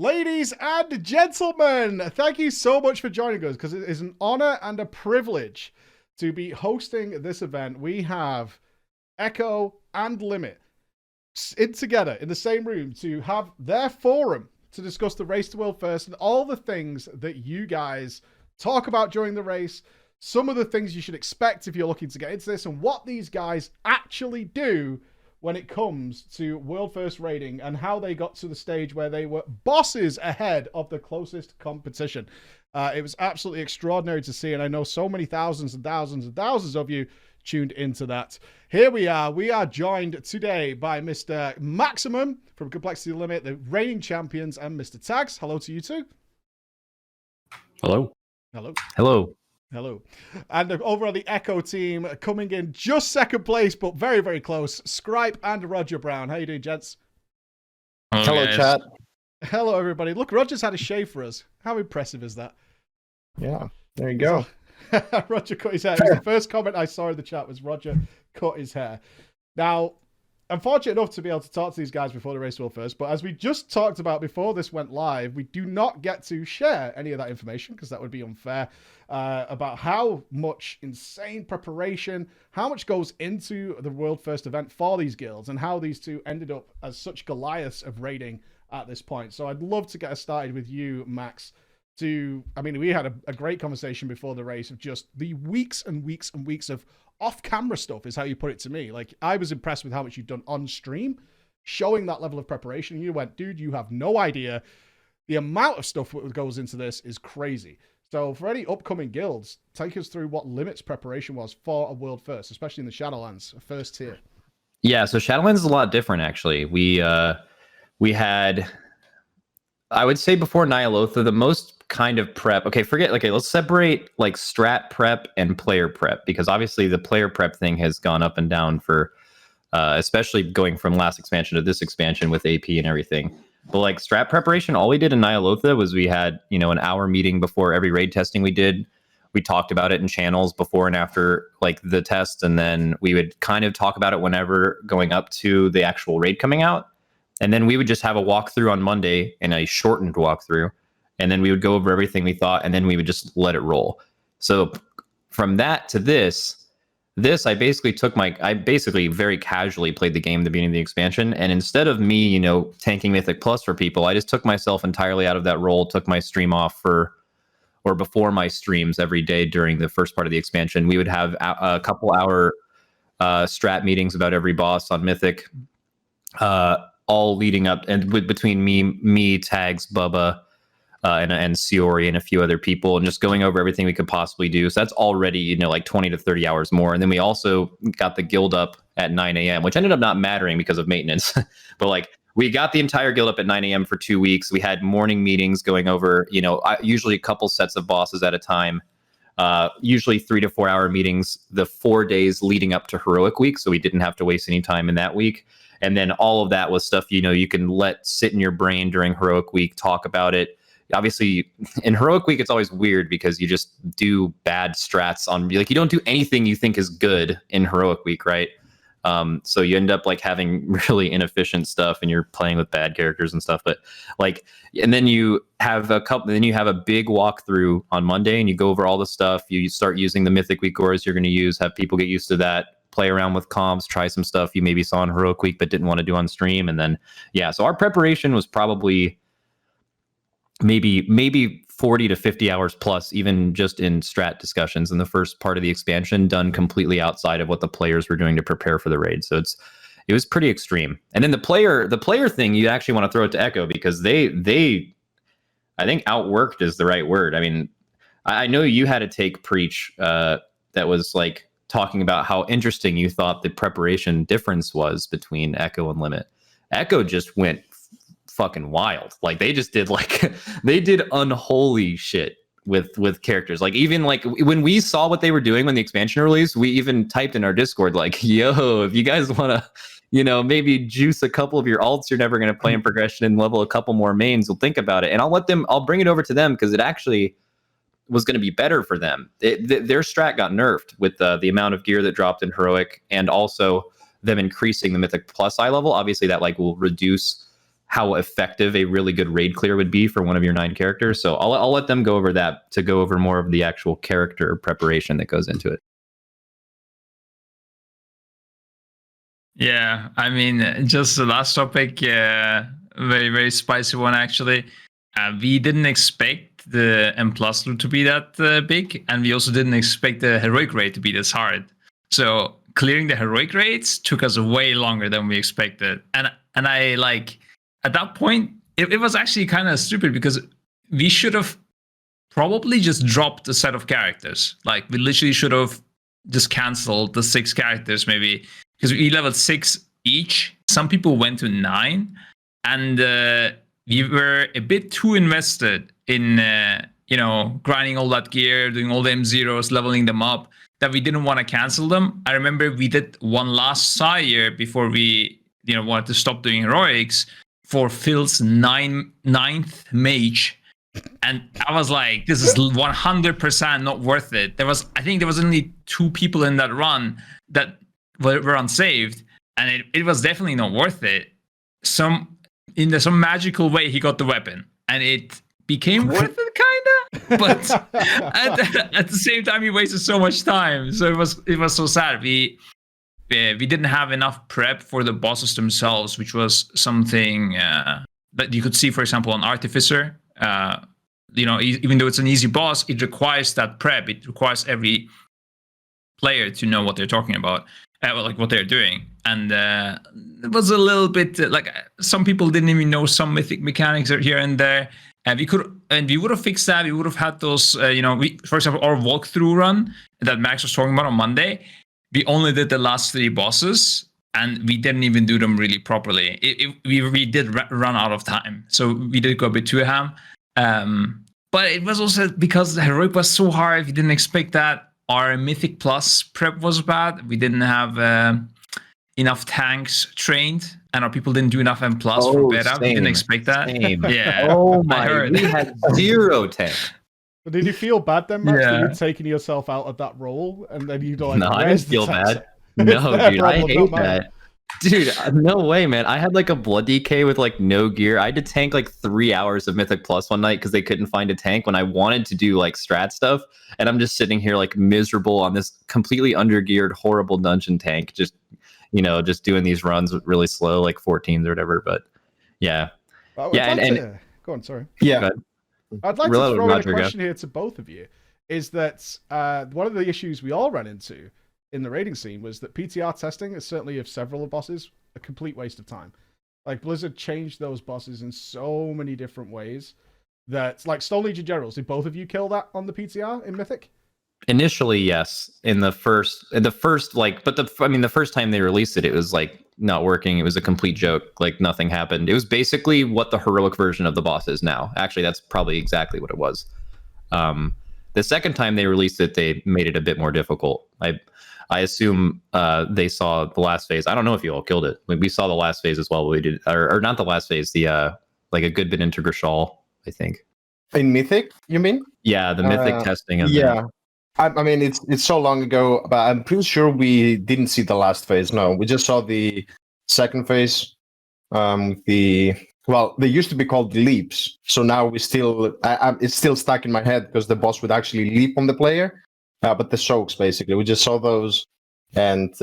Ladies and gentlemen, thank you so much for joining us because it is an honor and a privilege to be hosting this event. We have Echo and Limit together in the same room to have their forum to discuss the race to world first and all the things that you guys talk about during the race, some of the things you should expect if you're looking to get into this, and what these guys actually do when it comes to world first rating and how they got to the stage where they were bosses ahead of the closest competition. It was absolutely extraordinary to see, and I know so many thousands and thousands and thousands of you tuned into that. Here we are. We are joined today by Mr. Maximum from Complexity Limit, the reigning champions, and Mr. Tags. Hello to you two. Hello. Hello. Hello. Hello. And over on the Echo team, coming in just second place, but very, very close, Scripe and Roger Brown. How you doing, gents? Hello, chat. Hello, everybody. Look, Roger's had a shave for us. How impressive is that? Yeah, there you go. Roger cut his hair. It was the first comment I saw in the chat was Roger cut his hair. Now, I'm fortunate enough to be able to talk to these guys before the race will first, but as we just talked about before this went live, we do not get to share any of that information because that would be unfair, about how much insane preparation, how much goes into the world first event for these guilds, and how these two ended up as such Goliaths of raiding at this point. So I'd love to get us started with you, Max. We had a great conversation before the race of just the weeks and weeks and weeks of off-camera stuff is how you put it to me. Like, I was impressed with how much you've done on stream, showing that level of preparation. And you went, dude, you have no idea. The amount of stuff that goes into this is crazy. So for any upcoming guilds, take us through what Limit's preparation was for a world first, especially in the Shadowlands, first tier. Yeah, so Shadowlands is a lot different, actually. We had, I would say before Nyalotha, the most kind of prep. Okay, let's separate like strat prep and player prep, because obviously the player prep thing has gone up and down for, especially going from last expansion to this expansion with AP and everything. But like strat preparation, all we did in Nyalotha was we had, an hour meeting before every raid testing we did. We talked about it in channels before and after like the test, and then we would kind of talk about it whenever going up to the actual raid coming out. And then we would just have a walkthrough on Monday and a shortened walkthrough. And then we would go over everything we thought, and then we would just let it roll. So from that to this I basically very casually played the game at the beginning of the expansion. And instead of me, tanking Mythic Plus for people, I just took myself entirely out of that role, took my stream off before my streams every day during the first part of the expansion. We would have a couple hour strat meetings about every boss on Mythic, all leading up, and between me, Tags, Bubba, and Siori and a few other people, and just going over everything we could possibly do. So that's already, like 20 to 30 hours more. And then we also got the guild up at 9 a.m., which ended up not mattering because of maintenance. But like we got the entire guild up at 9 a.m. for 2 weeks. We had morning meetings going over, usually a couple sets of bosses at a time, usually 3 to 4 hour meetings the 4 days leading up to Heroic Week. So we didn't have to waste any time in that week. And then all of that was stuff, you can let sit in your brain during Heroic Week, talk about it. Obviously, in Heroic Week, it's always weird because you just do bad strats on, like, you don't do anything you think is good in Heroic Week, right? So you end up like having really inefficient stuff, and you're playing with bad characters and stuff. But like, and then you have a big walkthrough on Monday, and you go over all the stuff. You start using the Mythic Week ores you're going to use, have people get used to that, play around with comps, try some stuff you maybe saw in Heroic Week but didn't want to do on stream. And then, yeah, so our preparation was probably maybe 40 to 50 hours plus, even just in strat discussions in the first part of the expansion, done completely outside of what the players were doing to prepare for the raid. So it was pretty extreme. And then the player thing, you actually want to throw it to Echo, because they I think outworked is the right word. I mean, I know you had a take preach that was like talking about how interesting you thought the preparation difference was between Echo and Limit. Echo just went fucking wild. Like they just did they did unholy shit with characters. Like even like when we saw what they were doing when the expansion released, we even typed in our Discord like, yo, if you guys want to maybe juice a couple of your alts you're never going to play in progression and level a couple more mains, we'll think about it. And I'll bring it over to them, because it actually was going to be better for them. Their strat got nerfed with the amount of gear that dropped in Heroic, and also them increasing the Mythic Plus eye level. Obviously that like will reduce how effective a really good raid clear would be for one of your 9 characters. So I'll let them go over that to go over more of the actual character preparation that goes into it. Yeah, I mean, just the last topic, very, very spicy one, actually. We didn't expect the M+ loot to be that big, and we also didn't expect the heroic raid to be this hard. So clearing the heroic raids took us way longer than we expected. And I, like, at that point, it was actually kind of stupid, because we should have probably just dropped a set of characters. Like, we literally should have just canceled the 6 characters, maybe, because we leveled 6 each. Some people went to 9, and we were a bit too invested in grinding all that gear, doing all the M0s, leveling them up, that we didn't want to cancel them. I remember we did one last sire before we wanted to stop doing heroics for Phil's 9th mage. And I was like, this is 100% not worth it. I think there was only 2 people in that run that were unsaved, and it was definitely not worth it. Some magical way he got the weapon, and it became worth it, kinda. But at the same time, he wasted so much time. So it was so sad. We didn't have enough prep for the bosses themselves, which was something that you could see, for example, on Artificer. Even though it's an easy boss, it requires that prep. It requires every player to know what they're talking about, like what they're doing. And it was a little bit like some people didn't even know some mythic mechanics here and there. And we would have fixed that. We would have had those, for example, our walkthrough run that Max was talking about on Monday. We only did the last 3 bosses, and we didn't even do them really properly. We did run out of time, so we did go a bit too ham. But it was also because the heroic was so hard. We didn't expect that. Our Mythic Plus prep was bad. We didn't have enough tanks trained, and our people didn't do enough M+ for beta. We didn't expect that. Same. Yeah. Oh my, we had 0 tank. But did you feel bad then, Max, Yeah. that you'd taken yourself out of that role, and then you'd like, No, I where's didn't the feel tanks? bad. No, Their dude, I problem, hate not mine. that. Dude, no way, man. I had like a blood DK with like no gear. I had to tank like 3 hours of Mythic Plus one night because they couldn't find a tank when I wanted to do like strat stuff. And I'm just sitting here like miserable on this completely undergeared, horrible dungeon tank, just doing these runs really slow, like 14s or whatever. But yeah. I'd Yeah, like and- to- Go on, sorry. Yeah. I'd like Reload, to throw in a Roger, go. question here to both of you. Is that one of the issues we all ran into in the raiding scene was that PTR testing is certainly of several bosses a complete waste of time. Like, Blizzard changed those bosses in so many different ways that, like, Stone Legion Generals, did both of you kill that on the PTR in Mythic? Initially, yes. In the first like, but the first time they released it, it was like not working. It was a complete joke. Like nothing happened. It was basically what the heroic version of the boss is now. Actually, that's probably exactly what it was. The second time they released it, they made it a bit more difficult. I assume they saw the last phase. I don't know if you all killed it. Like, we saw the last phase as well. But we did, or not the last phase. The like a good bit into Grishal, I think. In Mythic, you mean? Yeah, the mythic testing. Of Yeah. I mean, it's so long ago, but I'm pretty sure we didn't see the last phase. No, we just saw the second phase. They used to be called leaps. So now it's still stuck in my head because the boss would actually leap on the player. But the soaks, basically, we just saw those, and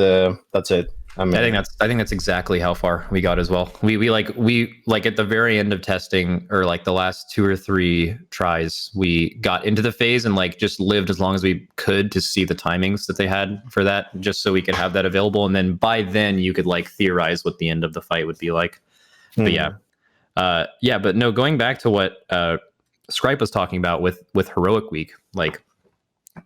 that's it. I mean, I think that's exactly how far we got as well. We at the very end of testing, or like the last 2 or 3 tries, we got into the phase and like just lived as long as we could to see the timings that they had for that, just so we could have that available. And then by then you could like theorize what the end of the fight would be like. But but no, going back to what Scripe was talking about with Heroic Week, like,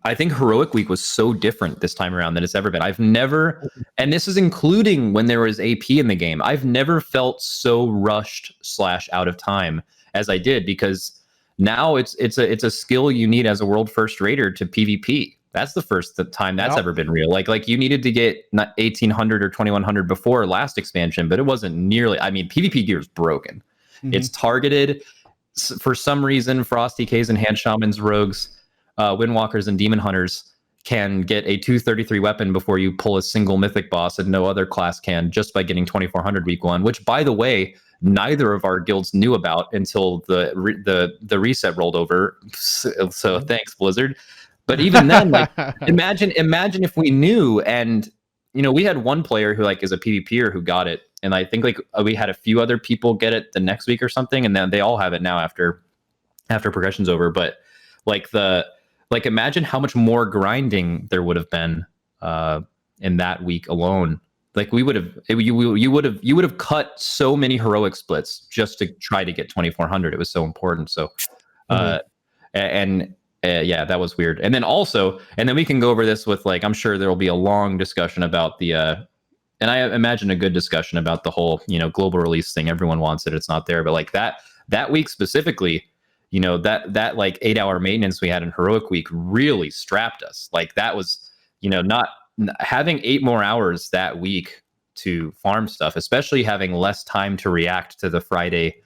I think Heroic Week was so different this time around than it's ever been. I've never, and this is including when there was AP in the game, I've never felt so rushed / out of time as I did, because now it's a skill you need as a world first raider to PvP. That's the first time that's ever been real. Like you needed to get 1800 or 2100 before last expansion, but it wasn't nearly. I mean, PvP gear is broken. Mm-hmm. It's targeted for some reason. Frost DKs and Hand Shamans, Rogues, Windwalkers, and Demon Hunters can get a 233 weapon before you pull a single mythic boss, and no other class can, just by getting 2400 week 1. Which, by the way, neither of our guilds knew about until the reset rolled over. So thanks, Blizzard. But even then, like, imagine if we knew, and we had one player who like is a PvPer who got it, and I think like we had a few other people get it the next week or something, and then they all have it now after progression's over. But like imagine how much more grinding there would have been in that week alone. Like you would have cut so many heroic splits just to try to get 2400. It was so important. So yeah, that was weird. And then we can go over this with like, I'm sure there will be a long discussion about the and I imagine a good discussion about the whole global release thing. Everyone wants it, it's not there, but like that week specifically, that like 8-hour maintenance we had in heroic week really strapped us. Like that was not having 8 more hours that week to farm stuff, especially having less time to react to the Friday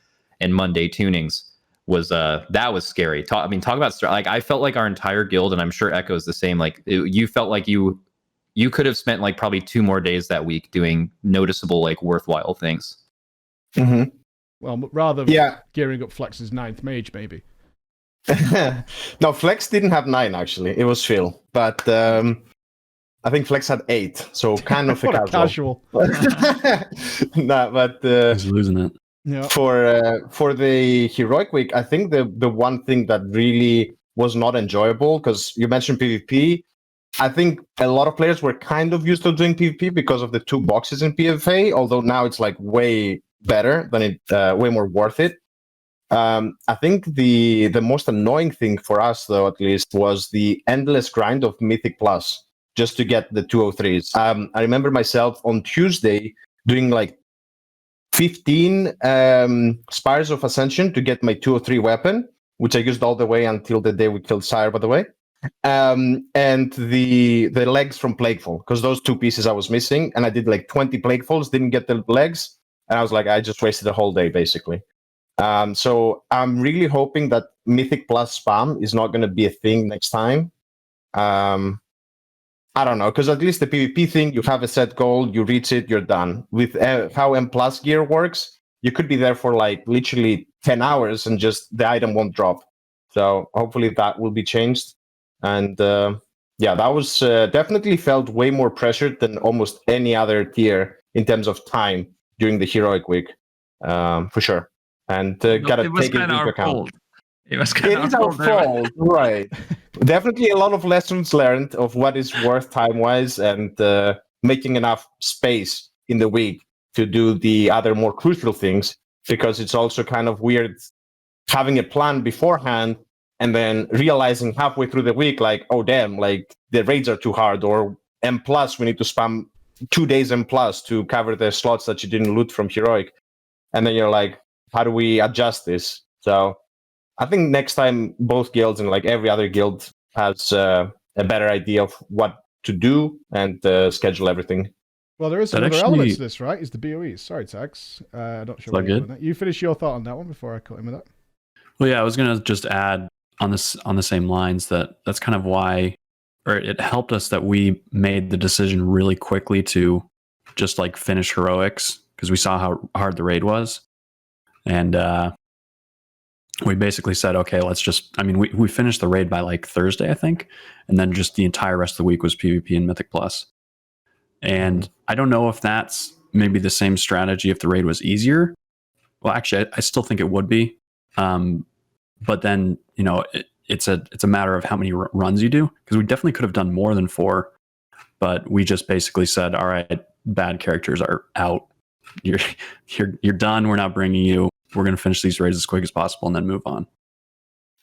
and Monday tunings, was that was scary. Talk about like I felt like our entire guild, and I'm sure Echo is the same. Like you felt like you could have spent like probably 2 more days that week doing noticeable, like worthwhile things. Mm-hmm. Well, rather gearing up Flex's 9th mage, maybe. No, Flex didn't have 9 actually. It was Phil, but I think Flex had 8, so kind of a casual. No, but he's losing it. Yeah. For the heroic week, I think the one thing that really was not enjoyable, because you mentioned PvP, I think a lot of players were kind of used to doing PvP because of the 2 boxes in PFA, although now it's like way better than it, way more worth it. I think the most annoying thing for us, though, at least, was the endless grind of Mythic Plus just to get the 203s. I remember myself on Tuesday doing like 15 Spires of Ascension to get my 203 weapon, which I used all the way until the day we killed Sire, by the way. And the legs from Plagueful, because those 2 pieces I was missing, and I did like 20 Plaguefuls, didn't get the legs, and I was like, I just wasted a whole day, basically. So I'm really hoping that Mythic Plus spam is not going to be a thing next time. I don't know, because at least the PvP thing, you have a set goal, you reach it, you're done. With how M Plus gear works, you could be there for like literally 10 hours and just the item won't drop. So hopefully that will be changed. And yeah, that was definitely felt way more pressured than almost any other tier in terms of time during the heroic week, for sure. And gotta take it into account. It was kind of our fault, right? Definitely a lot of lessons learned of what is worth time-wise, and making enough space in the week to do the other more crucial things, because it's also kind of weird having a plan beforehand and then realizing halfway through the week, like, oh damn, like the raids are too hard, or M+, we need to spam 2 days M+ to cover the slots that you didn't loot from heroic. And then you're like, how do we adjust this? So I think next time both guilds and like every other guild has a better idea of what to do and schedule everything. Well, there is another element to this, right? Is the BoEs. Sorry, Tax. Not sure what you're doing. You finish your thought on that one before I cut in with that. Well, yeah, I was gonna just add on the same lines that's kind of why, or it helped us that we made the decision really quickly to just like finish heroics, because we saw how hard the raid was, and we basically said, okay, let's just, we finished the raid by like Thursday, I think. And then just the entire rest of the week was PvP and Mythic Plus. And I don't know if that's maybe the same strategy if the raid was easier. Well, actually, I still think it would be. But then, it's a matter of how many runs you do. Because we definitely could have done more than 4. But we just basically said, all right, bad characters are out. You're done. We're not bringing you. We're going to finish these raids as quick as possible and then move on.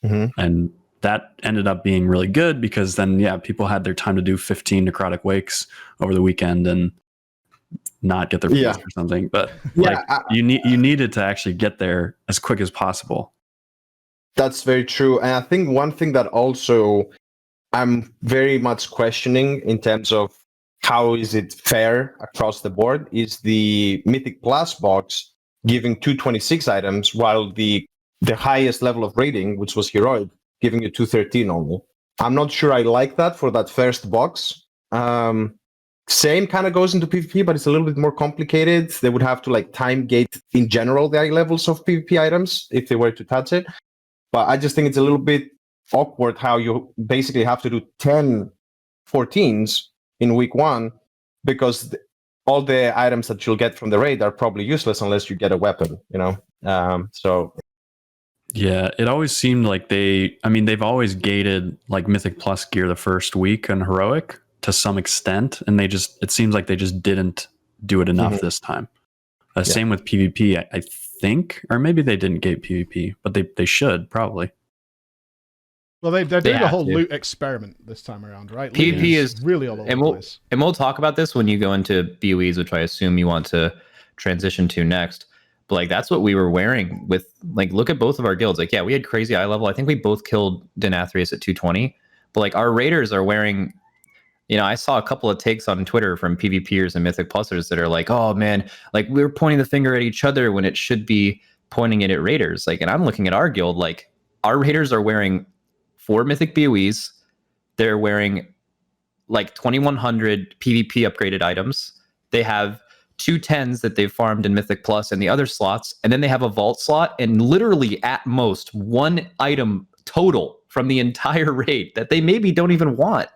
Mm-hmm. And that ended up being really good, because then, people had their time to do 15 necrotic wakes over the weekend and not get their feast or something. But you needed to actually get there as quick as possible. That's very true. And I think one thing that also I'm very much questioning in terms of how is it fair across the board is the Mythic Plus box giving 226 items, while the highest level of rating, which was heroic, giving you 213 only. I'm not sure I like that for that first box. same kind of goes into PvP, but it's a little bit more complicated. They would have to like time gate in general the levels of PvP items if they were to touch it. But I just think it's a little bit awkward how you basically have to do 10 14s in week 1 because all the items that you'll get from the raid are probably useless unless you get a weapon, you know? So yeah, it always seemed like they've always gated like Mythic Plus gear the first week on Heroic to some extent, and it seems like they just didn't do it enough this time. Same with PvP, I think, or maybe they didn't gate PvP, but they should probably. Well, they're doing a whole loot experiment this time around, right? PvP is really all over the place. And we'll talk about this when you go into BoEs, which I assume you want to transition to next. But like that's what we were wearing with like look at both of our guilds. Like, yeah, we had crazy eye level. I think we both killed Nathria at 220. But like our raiders are wearing, you know, I saw a couple of takes on Twitter from PvPers and Mythic Plusers that are like, oh man, like we're pointing the finger at each other when it should be pointing it at raiders. Like, and I'm looking at our guild, like our raiders are wearing 4 Mythic BoEs. They're wearing like 2100 PvP upgraded items. They have 2 10s that they've farmed in Mythic Plus and the other slots. And then they have a vault slot and literally at most 1 item total from the entire raid that they maybe don't even want.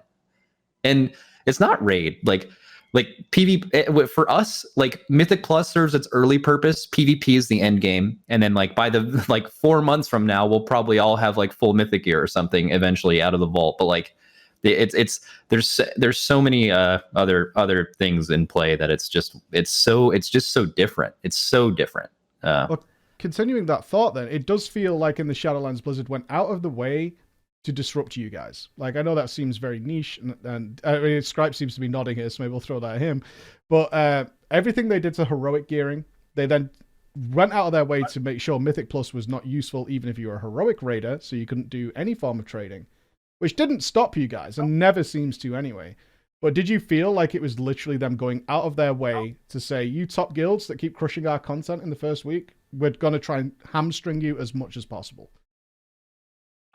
And it's not raid. Like PvP for us, like Mythic Plus serves its early purpose. PvP is the end game, and then like by the like 4 months from now, we'll probably all have like full Mythic gear or something eventually out of the vault. But like, there's so many other things in play that it's just so different. It's so different. Well, continuing that thought, then it does feel like in the Shadowlands Blizzard went out of the way to disrupt you guys. Like, I know that seems very niche, and I mean, Scripe seems to be nodding here, so maybe we'll throw that at him. But everything they did to heroic gearing, they then went out of their way to make sure Mythic Plus was not useful even if you were a heroic raider, so you couldn't do any form of trading, which didn't stop you guys, and never seems to anyway. But did you feel like it was literally them going out of their way to say, you top guilds that keep crushing our content in the first week, we're going to try and hamstring you as much as possible?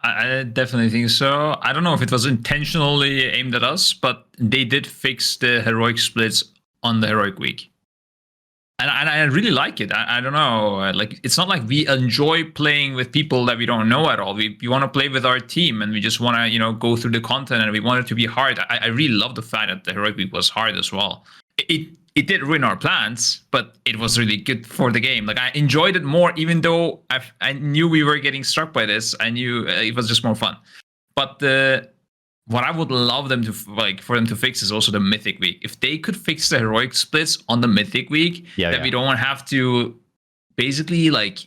I definitely think so. I don't know if it was intentionally aimed at us, but they did fix the heroic splits on the heroic week. And I really like it. I don't know. Like, it's not like we enjoy playing with people that we don't know at all. We want to play with our team, and we just want to, you know, go through the content, and we want it to be hard. I really love the fact that the heroic week was hard as well. It did ruin our plans, but it was really good for the game. Like, I enjoyed it more, even though I knew we were getting struck by this. I knew it was just more fun. But what I would love them to for them to fix is also the Mythic week. If they could fix the heroic splits on the Mythic week, we don't have to basically like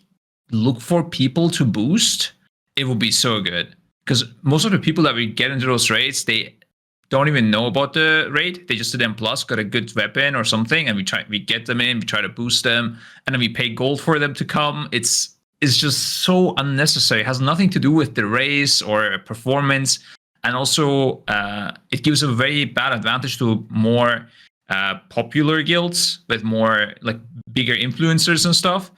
look for people to boost, it would be so good. Because most of the people that we get into those raids, they don't even know about the raid. They just did M+, got a good weapon or something, and we get them in, we try to boost them, and then we pay gold for them to come. It's just so unnecessary. It has nothing to do with the race or performance. And also, it gives a very bad advantage to more popular guilds with more like bigger influencers and stuff,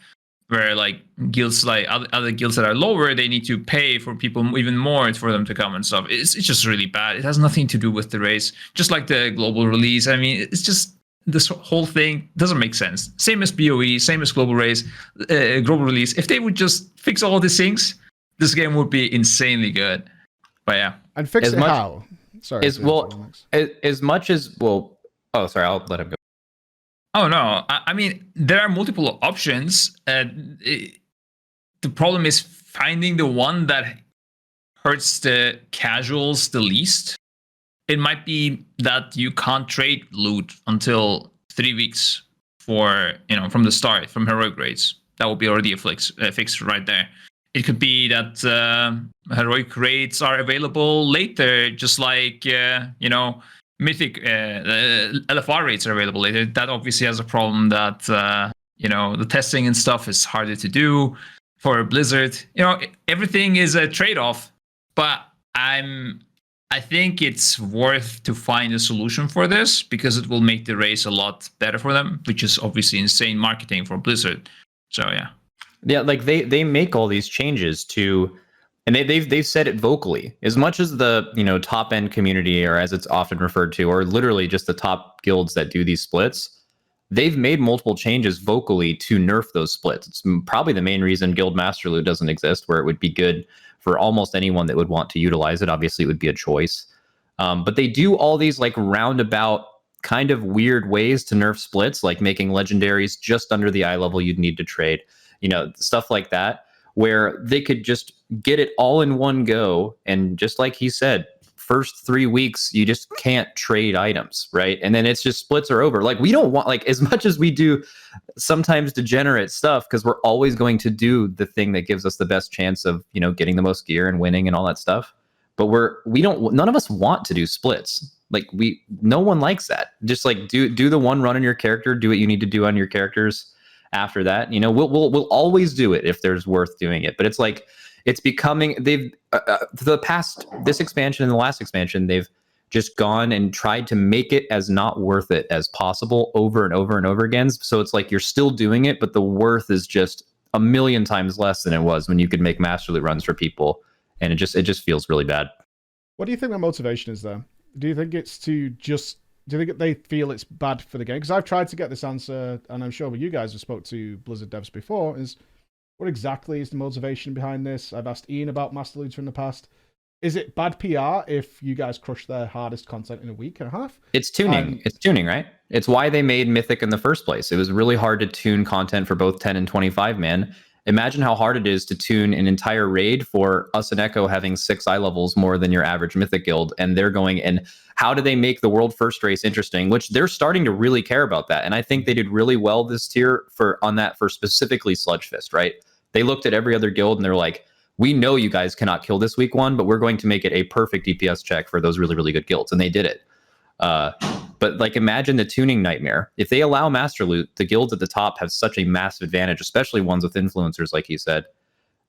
where like guilds like other guilds that are lower, they need to pay for people even more for them to come and stuff. It's just really bad. It has nothing to do with the race. Just like the global release. I mean, it's just this whole thing doesn't make sense. Same as BoE, same as global release. If they would just fix all these things, this game would be insanely good. But yeah. And fix it how? Sorry. As much as well. Oh, sorry. I'll let him go. Oh no! I mean, there are multiple options. The problem is finding the one that hurts the casuals the least. It might be that you can't trade loot until 3 weeks from the start, from heroic raids. That will be already a fix right there. It could be that heroic raids are available later, just like Mythic LFR raids are available later. That obviously has a problem that the testing and stuff is harder to do for Blizzard. Everything is a trade-off, but I think it's worth to find a solution for this because it will make the race a lot better for them, which is obviously insane marketing for Blizzard. So yeah. Yeah, like they make all these changes to And they've said it vocally. As much as the top end community, or as it's often referred to, or literally just the top guilds that do these splits, they've made multiple changes vocally to nerf those splits. It's probably the main reason Guild Master Loot doesn't exist, where it would be good for almost anyone that would want to utilize it. Obviously, it would be a choice. But they do all these like roundabout kind of weird ways to nerf splits, like making legendaries just under the eye level you'd need to trade, stuff like that, where they could just get it all in one go. And just like he said, first 3 weeks, you just can't trade items, right? And then it's just splits are over. Like, we don't want, like, as much as we do sometimes degenerate stuff, because we're always going to do the thing that gives us the best chance of, getting the most gear and winning and all that stuff. But none of us want to do splits. Like, no one likes that. Just like do the one run on your character, do what you need to do on your characters. After that, we'll always do it if there's worth doing it. But it's like, it's becoming, this expansion and the last expansion, they've just gone and tried to make it as not worth it as possible over and over and over again. So it's like you're still doing it, but the worth is just a million times less than it was when you could make Master Loot runs for people. And it just feels really bad. What do you think the motivation is there? Do you think it's do you think they feel it's bad for the game? Because I've tried to get this answer, and I'm sure you guys have spoke to Blizzard devs before, is what exactly is the motivation behind this? I've asked Ian about Master Loots in the past. Is it bad PR if you guys crush their hardest content in a week and a half? It's tuning. It's tuning, right? It's why they made Mythic in the first place. It was really hard to tune content for both 10 and 25 man. Imagine how hard it is to tune an entire raid for us and Echo having 6 eye levels more than your average Mythic guild. And they're going, and how do they make the world first race interesting? Which they're starting to really care about that. And I think they did really well this tier for specifically Sludgefist, right? They looked at every other guild and they're like, we know you guys cannot kill this week 1, but we're going to make it a perfect DPS check for those really, really good guilds. And they did it. But like, imagine the tuning nightmare. If they allow Master Loot, the guilds at the top have such a massive advantage, especially ones with influencers, like you said.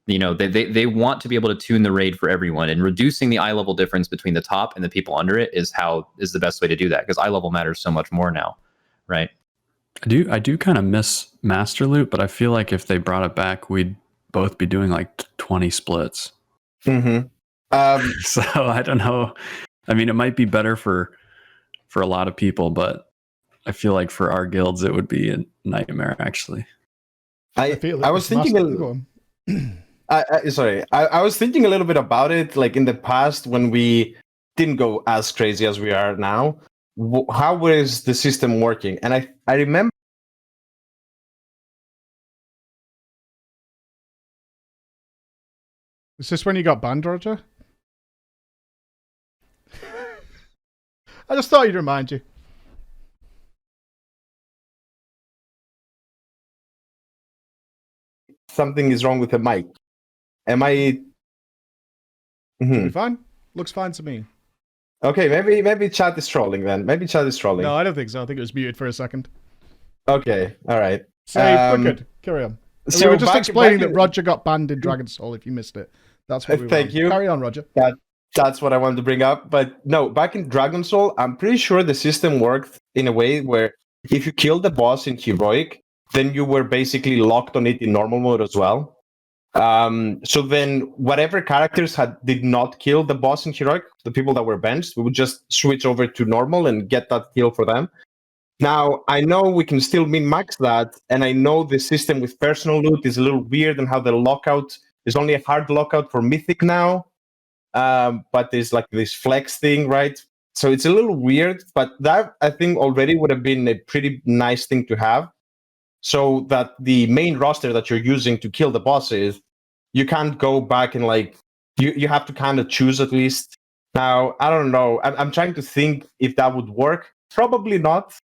They want to be able to tune the raid for everyone, and reducing the eye level difference between the top and the people under it is the best way to do that, because eye level matters so much more now, right? I do kind of miss Master Loot, but I feel like if they brought it back, we'd both be doing like 20 splits. Mm-hmm. So I don't know. I mean, it might be better for a lot of people, but I feel like for our guilds, it would be a nightmare, actually. I was thinking I was thinking a little bit about it, like in the past when we didn't go as crazy as we are now. How was the system working? And I remember. Is this when you got banned, Roger? I just thought he'd remind you. Something is wrong with the mic. Am I? Mm-hmm. Fine. Looks fine to me. Okay, maybe chat is trolling then. Maybe chat is trolling. No, I don't think so. I think it was muted for a second. Okay, all right. We're good. Carry on. So we were just explaining that Roger got banned in Dragon Soul. If you missed it, that's what we were. Thank you. Carry on, Roger. That's what I wanted to bring up. But no, back in Dragon Soul, I'm pretty sure the system worked in a way where if you killed the boss in Heroic, then you were basically locked on it in normal mode as well. So then whatever characters did not kill the boss in Heroic, the people that were benched, we would just switch over to normal and get that kill for them. Now, I know we can still min-max that, and I know the system with personal loot is a little weird and how the lockout is only a hard lockout for Mythic now. But there's like this flex thing, right? So it's a little weird, but that I think already would have been a pretty nice thing to have. So that the main roster that you're using to kill the bosses, you can't go back and like, you have to kind of choose at least. Now, I don't know. I'm trying to think if that would work. Probably not.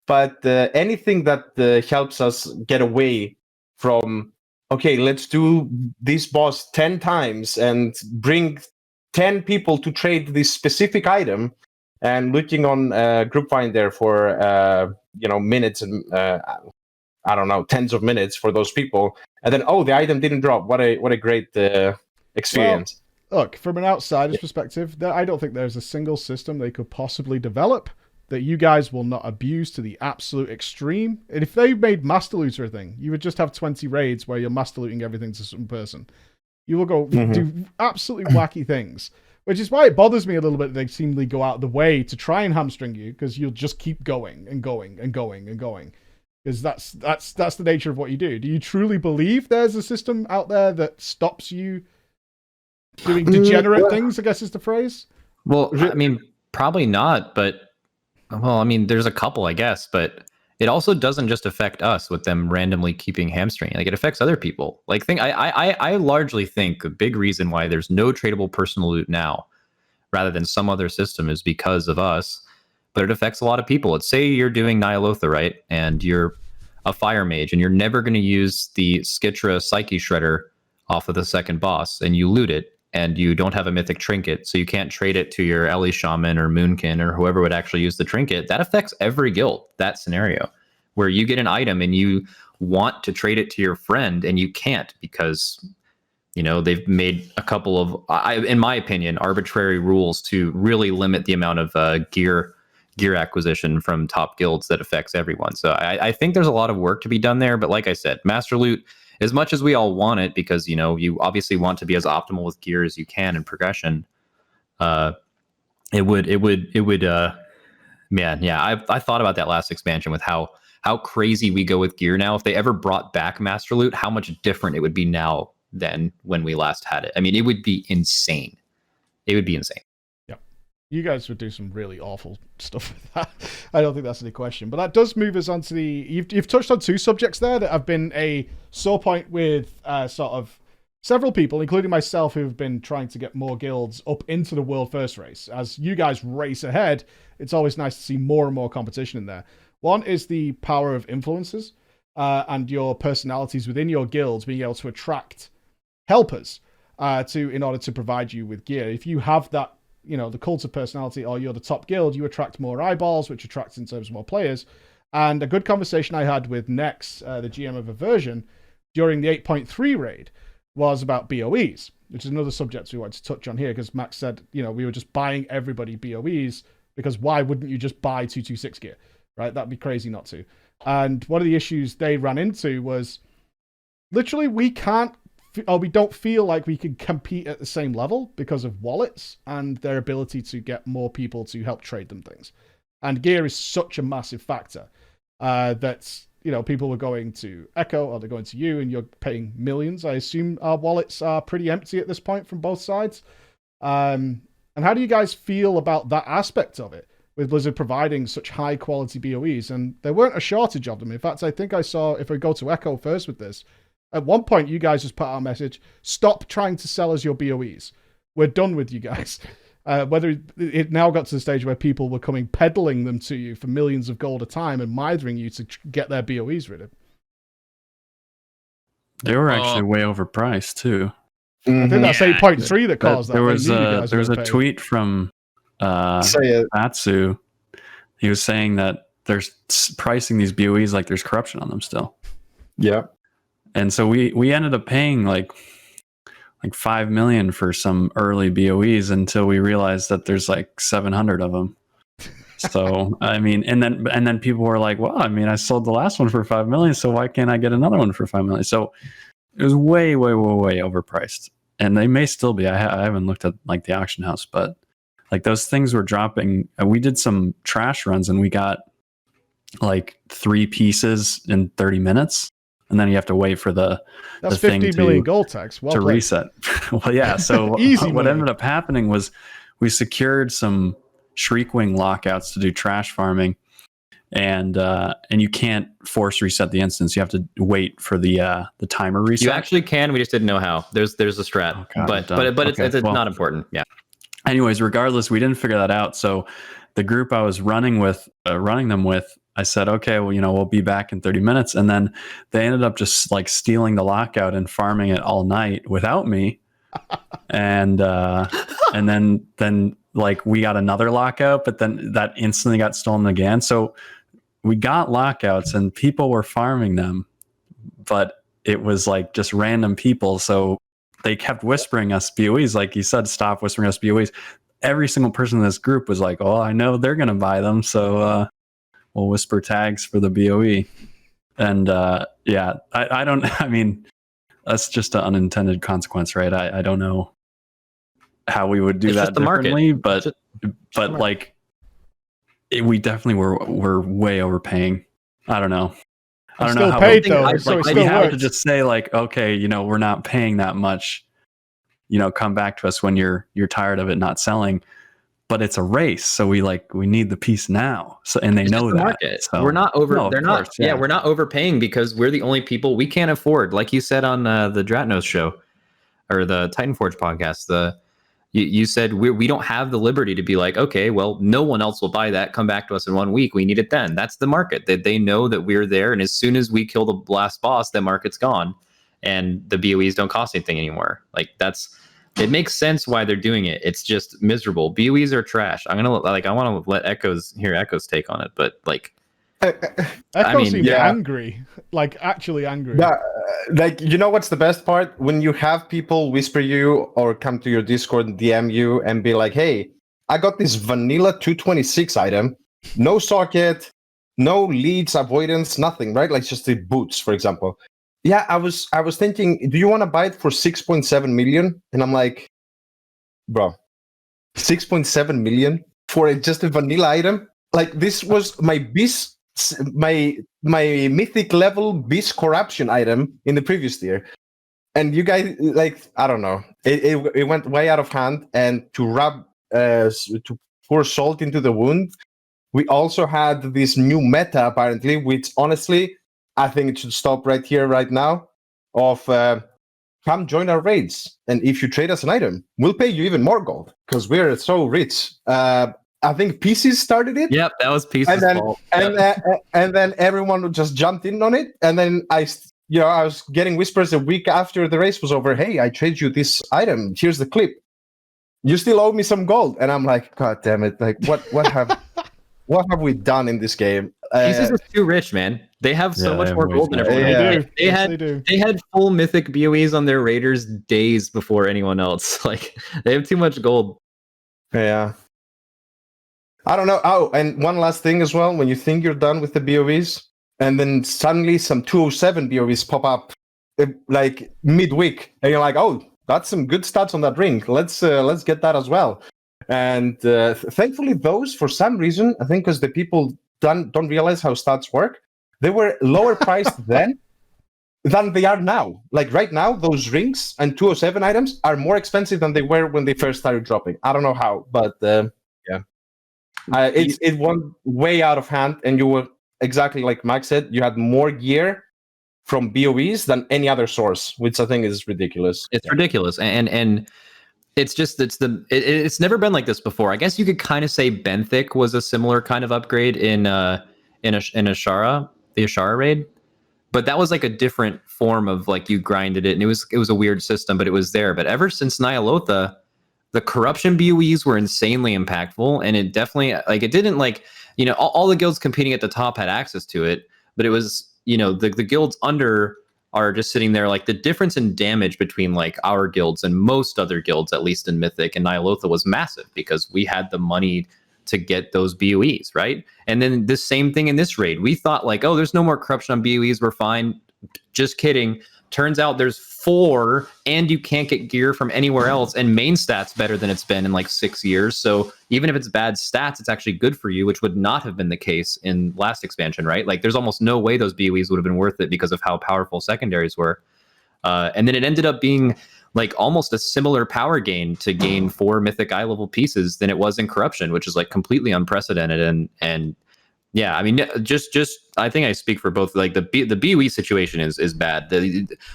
But anything that helps us get away from, okay, let's do this boss 10 times and bring 10 people to trade this specific item, and looking on Group Finder for minutes and I don't know, tens of minutes for those people, and then the item didn't drop. What a great experience. Well, look, from an outsider's perspective, I don't think there's a single system they could possibly develop that you guys will not abuse to the absolute extreme. And if they made Master Looter a thing, you would just have 20 raids where you're Master Looting everything to some person. You will go do absolutely wacky things, which is why it bothers me a little bit that they seemingly go out of the way to try and hamstring you, because you'll just keep going and going and going and going. Because that's the nature of what you do. Do you truly believe there's a system out there that stops you doing degenerate things, I guess is the phrase? Well, I mean, probably not, but well, I mean, there's a couple, I guess, but it also doesn't just affect us with them randomly keeping hamstringing. Like, it affects other people. Like, I largely think a big reason why there's no tradable personal loot now, rather than some other system, is because of us. But it affects a lot of people. Let's say you're doing Nyalotha, right? And you're a fire mage, and you're never going to use the Skitra Psyche Shredder off of the second boss, and you loot it, and you don't have a mythic trinket, so you can't trade it to your Ellie Shaman or Moonkin or whoever would actually use the trinket. That affects every guild, that scenario, where you get an item and you want to trade it to your friend and you can't because, you know, they've made a couple of, in my opinion, arbitrary rules to really limit the amount of gear acquisition from top guilds that affects everyone. So I think there's a lot of work to be done there. But like I said, Master Loot, as much as we all want it, because, you know, you obviously want to be as optimal with gear as you can in progression, it would man, yeah, I thought about that last expansion with how crazy we go with gear now. If they ever brought back Master Loot, how much different it would be now than when we last had it. I mean, it would be insane. It would be insane. You guys would do some really awful stuff with that. I don't think that's any question. But that does move us on to the... You've touched on two subjects there that have been a sore point with sort of several people, including myself, who've been trying to get more guilds up into the World First race. As you guys race ahead, it's always nice to see more and more competition in there. One is the power of influences and your personalities within your guilds being able to attract helpers in order to provide you with gear. If you have that, you know, the cult of personality, or you're the top guild, you attract more eyeballs, which attracts in terms of more players. And a good conversation I had with Nex, the GM of Aversion, during the 8.3 raid was about BoEs, which is another subject we wanted to touch on here, because Max said, you know, we were just buying everybody BoEs, because why wouldn't you just buy 226 gear, right? That'd be crazy not to. And one of the issues they ran into was literally we don't feel like we can compete at the same level because of wallets and their ability to get more people to help trade them things. And gear is such a massive factor that, you know, people were going to Echo or they're going to you and you're paying millions. I assume our wallets are pretty empty at this point from both sides. And how do you guys feel about that aspect of it, with Blizzard providing such high quality BoEs? And there weren't a shortage of them. In fact, I think I saw, if we go to Echo first with this, at one point, you guys just put out a message, stop trying to sell us your BoEs. We're done with you guys. Whether it now got to the stage where people were coming peddling them to you for millions of gold a time and mithering you to get their BoEs rid of. They were actually way overpriced, too. I think that's 8.3 that caused that. There was a tweet from Atsu. He was saying that they're pricing these BoEs like there's corruption on them still. Yeah. And so we ended up paying like 5 million for some early BoEs until we realized that there's like 700 of them. So I mean, and then people were like, well, I mean, I sold the last one for 5 million, so why can't I get another one for 5 million? So it was way overpriced, and they may still be. I haven't looked at like the auction house, but like those things were dropping. We did some trash runs and we got like 3 pieces in 30 minutes. And then you have to wait for the thing 50 million gold tax to reset. Well, yeah. So what ended up happening was we secured some Shriekwing lockouts to do trash farming, and you can't force reset the instance. You have to wait for the timer reset. You actually can. We just didn't know how. There's a strat, oh, God, but it's not important. Yeah. Anyways, regardless, we didn't figure that out. So the group I was running them with. I said, okay, well, you know, we'll be back in 30 minutes. And then they ended up just like stealing the lockout and farming it all night without me. And then like we got another lockout, but then that instantly got stolen again. So we got lockouts and people were farming them, but it was like just random people. So they kept whispering us BoEs. Like you said, stop whispering us BoEs. Every single person in this group was like, oh, I know they're going to buy them. So, we'll whisper tags for the BoE. And I don't, I mean, that's just an unintended consequence, right? I don't know how we would do It's that just the market. differently, but the market. like we definitely were way overpaying. I don't know. I don't know still how paid we, though, like, so it we still have to works. just say like, okay, you know, we're not paying that much. You know, come back to us when you're tired of it not selling. But it's a race, so we need the piece now. So and they It's know just the that. market. So We're not over. No, of they're course, not. Yeah. We're not overpaying because we're the only people we can't afford. Like you said on the Dratnos show or the Titanforge podcast, you said we don't have the liberty to be like, okay, well, no one else will buy that. Come back to us in 1 week. We need it then. That's the market. They know that we're there, and as soon as we kill the last boss, that market's gone, and the BoEs don't cost anything anymore. Like it makes sense why they're doing it. It's just miserable. BoEs are trash. I want to let Echo's take on it, but like, Echo seemed angry, like actually angry. Like, you know what's the best part? When you have people whisper you or come to your Discord and DM you and be like, hey, I got this vanilla 226 item, no socket, no leads, avoidance, nothing, right? Like just the boots, for example. Yeah, I was thinking, do you want to buy it for 6.7 million? And I'm like, bro, 6.7 million for just a vanilla item? Like, this was my mythic level beast corruption item in the previous tier. And you guys, like, I don't know. It went way out of hand. And to pour salt into the wound, we also had this new meta, apparently, which honestly, I think it should stop right here, right now, of come join our raids. And if you trade us an item, we'll pay you even more gold because we're so rich. I think Pieces started it. Yep, that was Pieces' fault. And then everyone just jumped in on it. And then I was getting whispers a week after the race was over. Hey, I trade you this item. Here's the clip. You still owe me some gold. And I'm like, God damn it! Like, what have we done in this game? Pieces is too rich, man. They have so much more gold than everyone. They had full mythic BoEs on their raiders days before anyone else. Like, they have too much gold. Yeah. I don't know. Oh, and one last thing as well. When you think you're done with the BoEs, and then suddenly some 207 BoEs pop up, like midweek, and you're like, oh, that's some good stats on that ring. Let's get that as well. And thankfully, those, for some reason, I think because the people don't realize how stats work, they were lower priced then than they are now. Like right now, those rings and 207 items are more expensive than they were when they first started dropping. I don't know how, but yeah. It went way out of hand, and you were exactly like Max said. You had more gear from BoEs than any other source, which I think is ridiculous. It's ridiculous, and it's just it's never been like this before. I guess you could kind of say Benthic was a similar kind of upgrade in Ashara, the Ashara raid, but that was like a different form of like you grinded it, and it was a weird system, but it was there. But ever since Nyalotha, the corruption BoEs were insanely impactful, and it definitely it didn't all the guilds competing at the top had access to it, but it was the guilds under are just sitting there. Like the difference in damage between like our guilds and most other guilds, at least in Mythic and Nyalotha, was massive because we had the money to get those BoEs, right? And then the same thing in this raid. We thought like, oh, there's no more corruption on BoEs, we're fine. Just kidding. Turns out there's 4, and you can't get gear from anywhere else, and main stats better than it's been in like 6 years. So even if it's bad stats, it's actually good for you, which would not have been the case in last expansion, right? Like there's almost no way those BoEs would have been worth it because of how powerful secondaries were. And then it ended up being like almost a similar power gain to gain 4 mythic eye level pieces than it was in corruption, which is like completely unprecedented. And yeah, I mean, just I think I speak for both. Like the BoE situation is bad.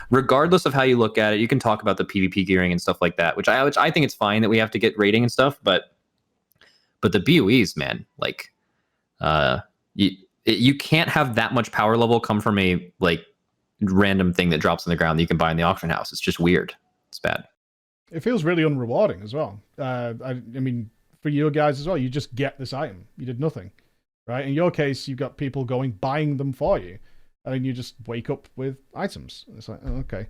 Regardless of how you look at it, you can talk about the PvP gearing and stuff like that, which I think it's fine that we have to get rating and stuff. But the BoEs, man, like you can't have that much power level come from a like random thing that drops on the ground that you can buy in the auction house. It's just weird. It's bad. It feels really unrewarding as well. I mean, for you guys as well, you just get this item. You did nothing. Right? In your case, you've got people buying them for you, and then you just wake up with items. It's like, oh, okay,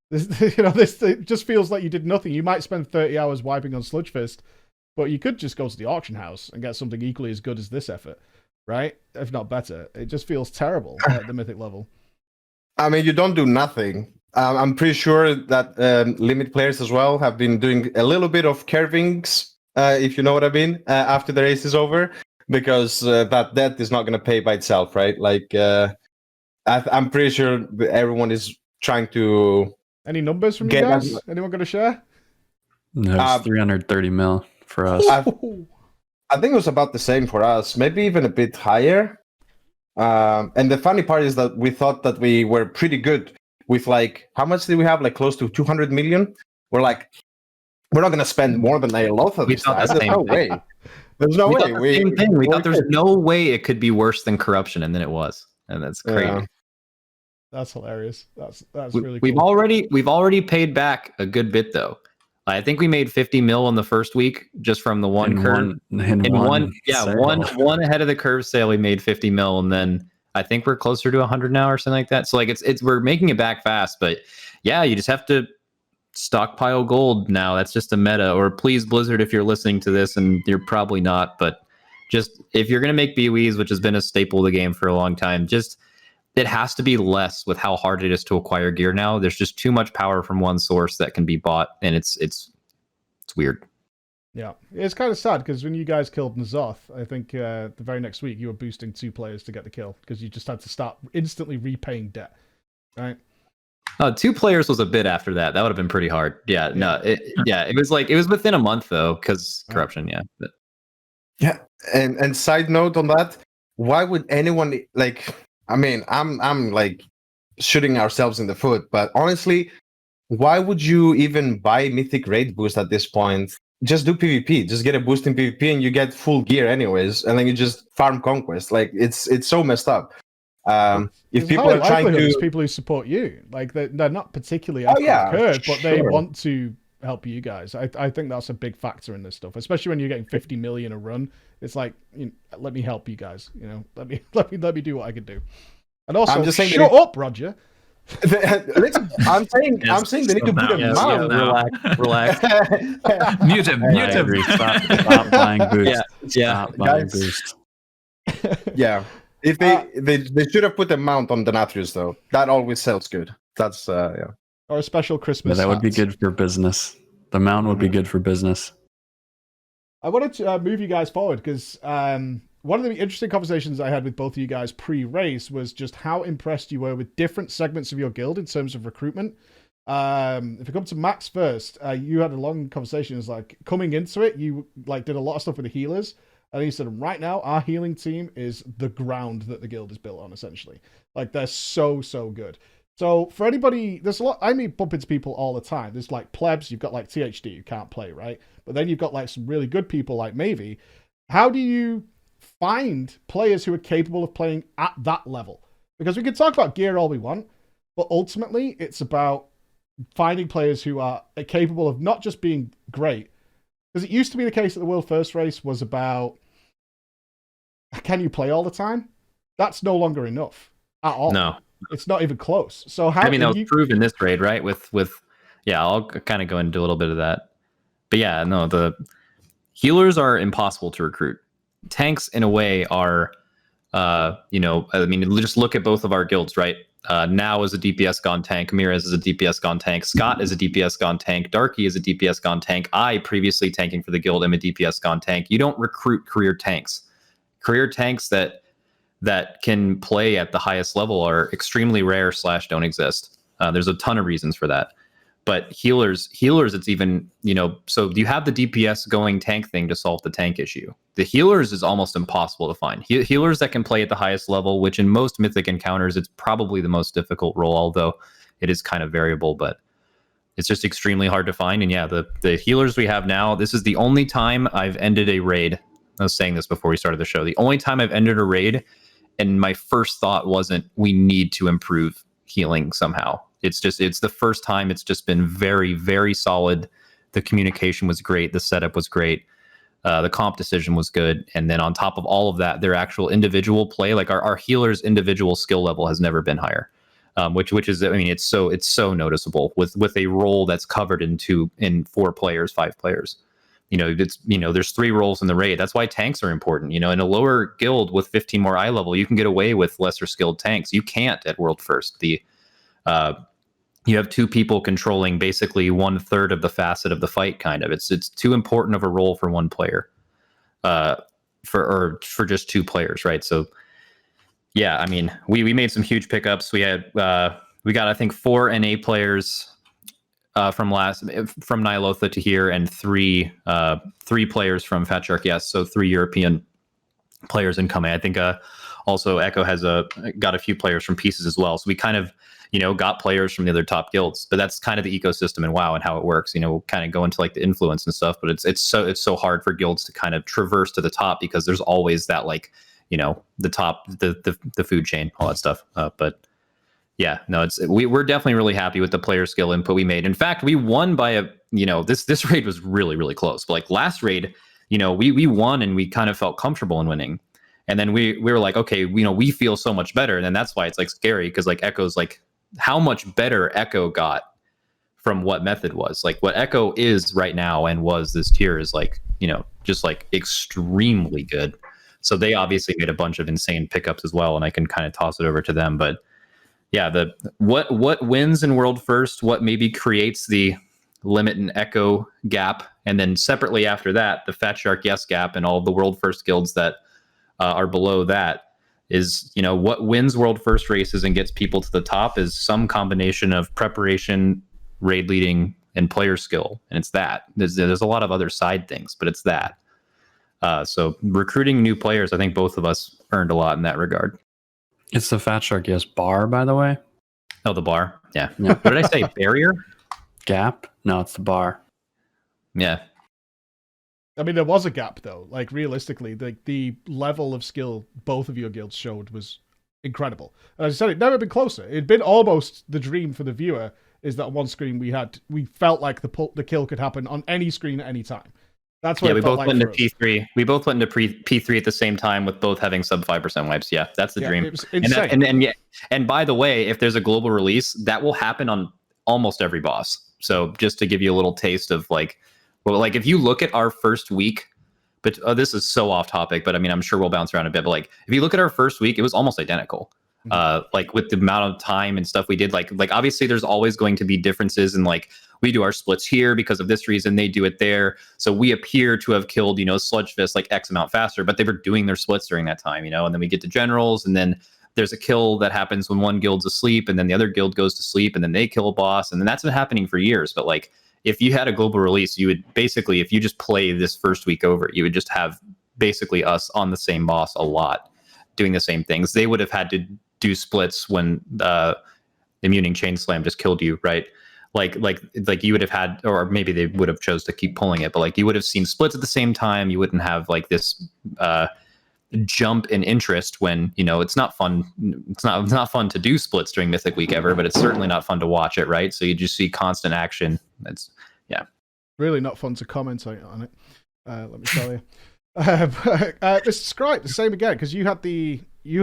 this it just feels like you did nothing. You might spend 30 hours wiping on Sludgefist, but you could just go to the auction house and get something equally as good as this effort, right? If not better. It just feels terrible at the mythic level. I mean, you don't do nothing, I'm pretty sure that limit players as well have been doing a little bit of curvings, if you know what I mean, after the race is over, because that debt is not going to pay by itself, right? Like, I'm pretty sure everyone is trying to. Any numbers from you Get guys? that- Anyone going to share? There's 330 mil for us. I think it was about the same for us, maybe even a bit higher. And the funny part is that we thought that we were pretty good with, like, how much did we have? Like close to 200 million. We're like, we're not going to spend more than a lot of We this thought time. the There's same no thing. way. There's no we way. thought the same thing. We thought there's good. no way it could be worse than corruption, and then it was, and that's crazy. Yeah. That's hilarious. That's really We've cool. already paid back a good bit though. I think we made 50 mil in the first week just from the one curve. In one sale. one ahead of the curve sale, we made 50 mil, and then I think we're closer to 100 now or something like that. So like it's we're making it back fast, but yeah, you just have to stockpile gold now. That's just a meta. Or please, Blizzard, if you're listening to this, and you're probably not, but just if you're gonna make BoEs, which has been a staple of the game for a long time, just it has to be less with how hard it is to acquire gear now. There's just too much power from one source that can be bought, and it's weird. Yeah, it's kind of sad because when you guys killed N'Zoth, I think the very next week you were boosting 2 players to get the kill because you just had to start instantly repaying debt, right? 2 players was a bit after that. That would have been pretty hard. Yeah, no, it was within a month though because corruption. Yeah, but. Yeah, and side note on that, why would anyone like? I mean, I'm like shooting ourselves in the foot, but honestly, why would you even buy Mythic Raid boost at this point? Just do PvP. Just get a boost in PvP, and you get full gear anyways, and then you just farm conquest. Like it's so messed up. If people are trying to, there's people who support you, like they're not particularly curve, but they want to help you guys. I think that's a big factor in this stuff, especially when you're getting 50 million a run. It's like, let me help you guys. Let me do what I can do. And also, I'm just saying shut up, Roger. Listen, I'm saying they need to put a mount. Relax. Mute him. Stop buying boost. Yeah. Stop buying Guys. boost. Yeah. If they should have put a mount on the Nathrius though. That always sells good. That's yeah. Or a special Christmas. That would be hat. good for business. The mount would be good for business. I wanted to move you guys forward because one of the interesting conversations I had with both of you guys pre-race was just how impressed you were with different segments of your guild in terms of recruitment. If we come to Max first, you had a long conversation. It's like coming into it, you like did a lot of stuff with the healers, and he said, right now our healing team is the ground that the guild is built on. Essentially, like they're so good. So for anybody, there's a lot. I mean, bump into people all the time. There's like plebs. You've got like THD who can't play, right? But then you've got like some really good people like Mavie. How do you find players who are capable of playing at that level? Because we can talk about gear all we want, but ultimately it's about finding players who are capable of not just being great. Because it used to be the case that the world first race was about, can you play all the time? That's no longer enough at all. No. It's not even close. So how? I mean, that was proven this raid, right? With yeah, I'll kind of go into a little bit of that. But yeah, no, the healers are impossible to recruit. Tanks, in a way, are, I mean, just look at both of our guilds, right? Now is a DPS gone tank. Mirez is a DPS gone tank. Scott is a DPS gone tank. Darky is a DPS gone tank. I, previously tanking for the guild, am a DPS gone tank. You don't recruit career tanks. Career tanks that can play at the highest level are extremely rare / don't exist. There's a ton of reasons for that. But healers, it's even, so you have the DPS going tank thing to solve the tank issue. The healers is almost impossible to find. Healers that can play at the highest level, which in most mythic encounters, it's probably the most difficult role, although it is kind of variable, but it's just extremely hard to find. And yeah, the healers we have now, this is the only time I've ended a raid. I was saying this before we started the show. The only time I've ended a raid, and my first thought wasn't, we need to improve healing somehow. It's the first time it's just been very, very solid. The communication was great. The setup was great. The comp decision was good. And then on top of all of that, their actual individual play, like our healer's individual skill level has never been higher. Which is, I mean, it's so noticeable with a role that's covered in 4 players, 5 players. There's 3 roles in the raid. That's why tanks are important. In a lower guild with 15 more eye level, you can get away with lesser skilled tanks. You can't at world first. you have two people controlling basically 1/3 of the facet of the fight. Kind of, it's too important of a role for one player, for just two players, right? So, yeah, I mean, we made some huge pickups. We got I think 4 NA players from Nyalotha to here, and three players from Fat Shark. Yes, so 3 European players incoming. I think also Echo has got a few players from Pieces as well. So we kind of got players from the other top guilds. But that's kind of the ecosystem in WoW and how it works. We'll kind of go into like the influence and stuff. But it's so hard for guilds to kind of traverse to the top, because there's always that the top, the food chain, all that stuff. But yeah, no, we're definitely really happy with the player skill input we made. In fact, we won by this raid was really, really close. But like last raid, we won and we kind of felt comfortable in winning. And then we were like, okay, we feel so much better. And then that's why it's like scary, because like Echo's like how much better Echo got from what Method was. Like what Echo is right now and was this tier is like, just like extremely good. So they obviously made a bunch of insane pickups as well. And I can kind of toss it over to them. But yeah, what wins in World First, what maybe creates the Limit and Echo gap, and then separately after that, the Fat Shark Yes gap, and all of the World First guilds that are below that is, what wins World First races and gets people to the top is some combination of preparation, raid leading, and player skill. And it's that. There's a lot of other side things, but it's that. So recruiting new players, I think both of us earned a lot in that regard. It's the Fat Shark Yes bar, by the way. Oh, the bar. Yeah. What did I say? Barrier? Gap? No, it's the bar. Yeah. I mean, there was a gap though. Like realistically, the level of skill both of your guilds showed was incredible. And as I said, it'd never been closer. It'd been almost the dream for the viewer. Is that one screen we felt like the kill could happen on any screen at any time. That's what we both went into P3. We both went into P3 at the same time, with both having sub 5% wipes. Yeah, that's the dream. It was insane. And by the way, if there's a global release, that will happen on almost every boss. So just to give you a little taste of like if you look at our first week, but this is so off topic, but I mean, I'm sure we'll bounce around a bit. But like, if you look at our first week, it was almost identical. Like with the amount of time and stuff we did, like obviously there's always going to be differences, and like we do our splits here because of this reason, they do it there. So we appear to have killed, Sludge Fist like X amount faster, but they were doing their splits during that time, and then we get to generals, and then there's a kill that happens when one guild's asleep, and then the other guild goes to sleep, and then they kill a boss, and then that's been happening for years. But like, if you had a global release, you would basically, if you just play this first week over, you would just have basically us on the same boss a lot, doing the same things. They would have had to do splits when Immuning Chain Slam just killed you, right? Like you would have had, or maybe they would have chose to keep pulling it, but like you would have seen splits at the same time. You wouldn't have like this jump in interest when it's not fun. It's not fun to do splits during Mythic Week ever, but it's certainly not fun to watch it, right? So you just see constant action. That's really not fun to comment on it. Let me tell you. Mr. Scribe, the same again, because you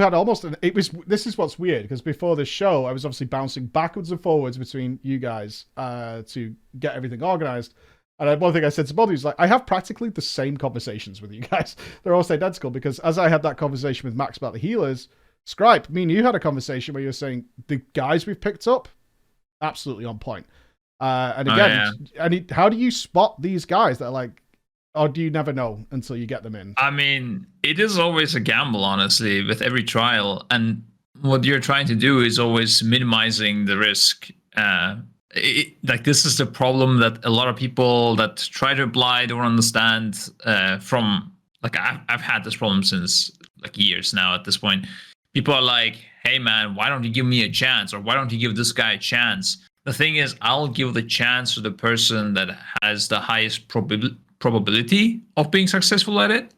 had almost this is what's weird, because before this show I was obviously bouncing backwards and forwards between you guys to get everything organized, and one thing I said to Bobby is like, I have practically the same conversations with you guys. They're all identical, because as I had that conversation with Max about the healers, Scribe, me and you had a conversation where you were saying the guys we've picked up absolutely on point, and again, how do you spot these guys that are like, or do you never know until you get them in? I mean, it is always a gamble, honestly, with every trial. And what you're trying to do is always minimizing the risk. This is the problem that a lot of people that try to apply don't understand from, like, I've had this problem since like years now at this point. People are like, hey, man, why don't you give me a chance? Or why don't you give this guy a chance? The thing is, I'll give the chance to the person that has the highest probability of being successful at it.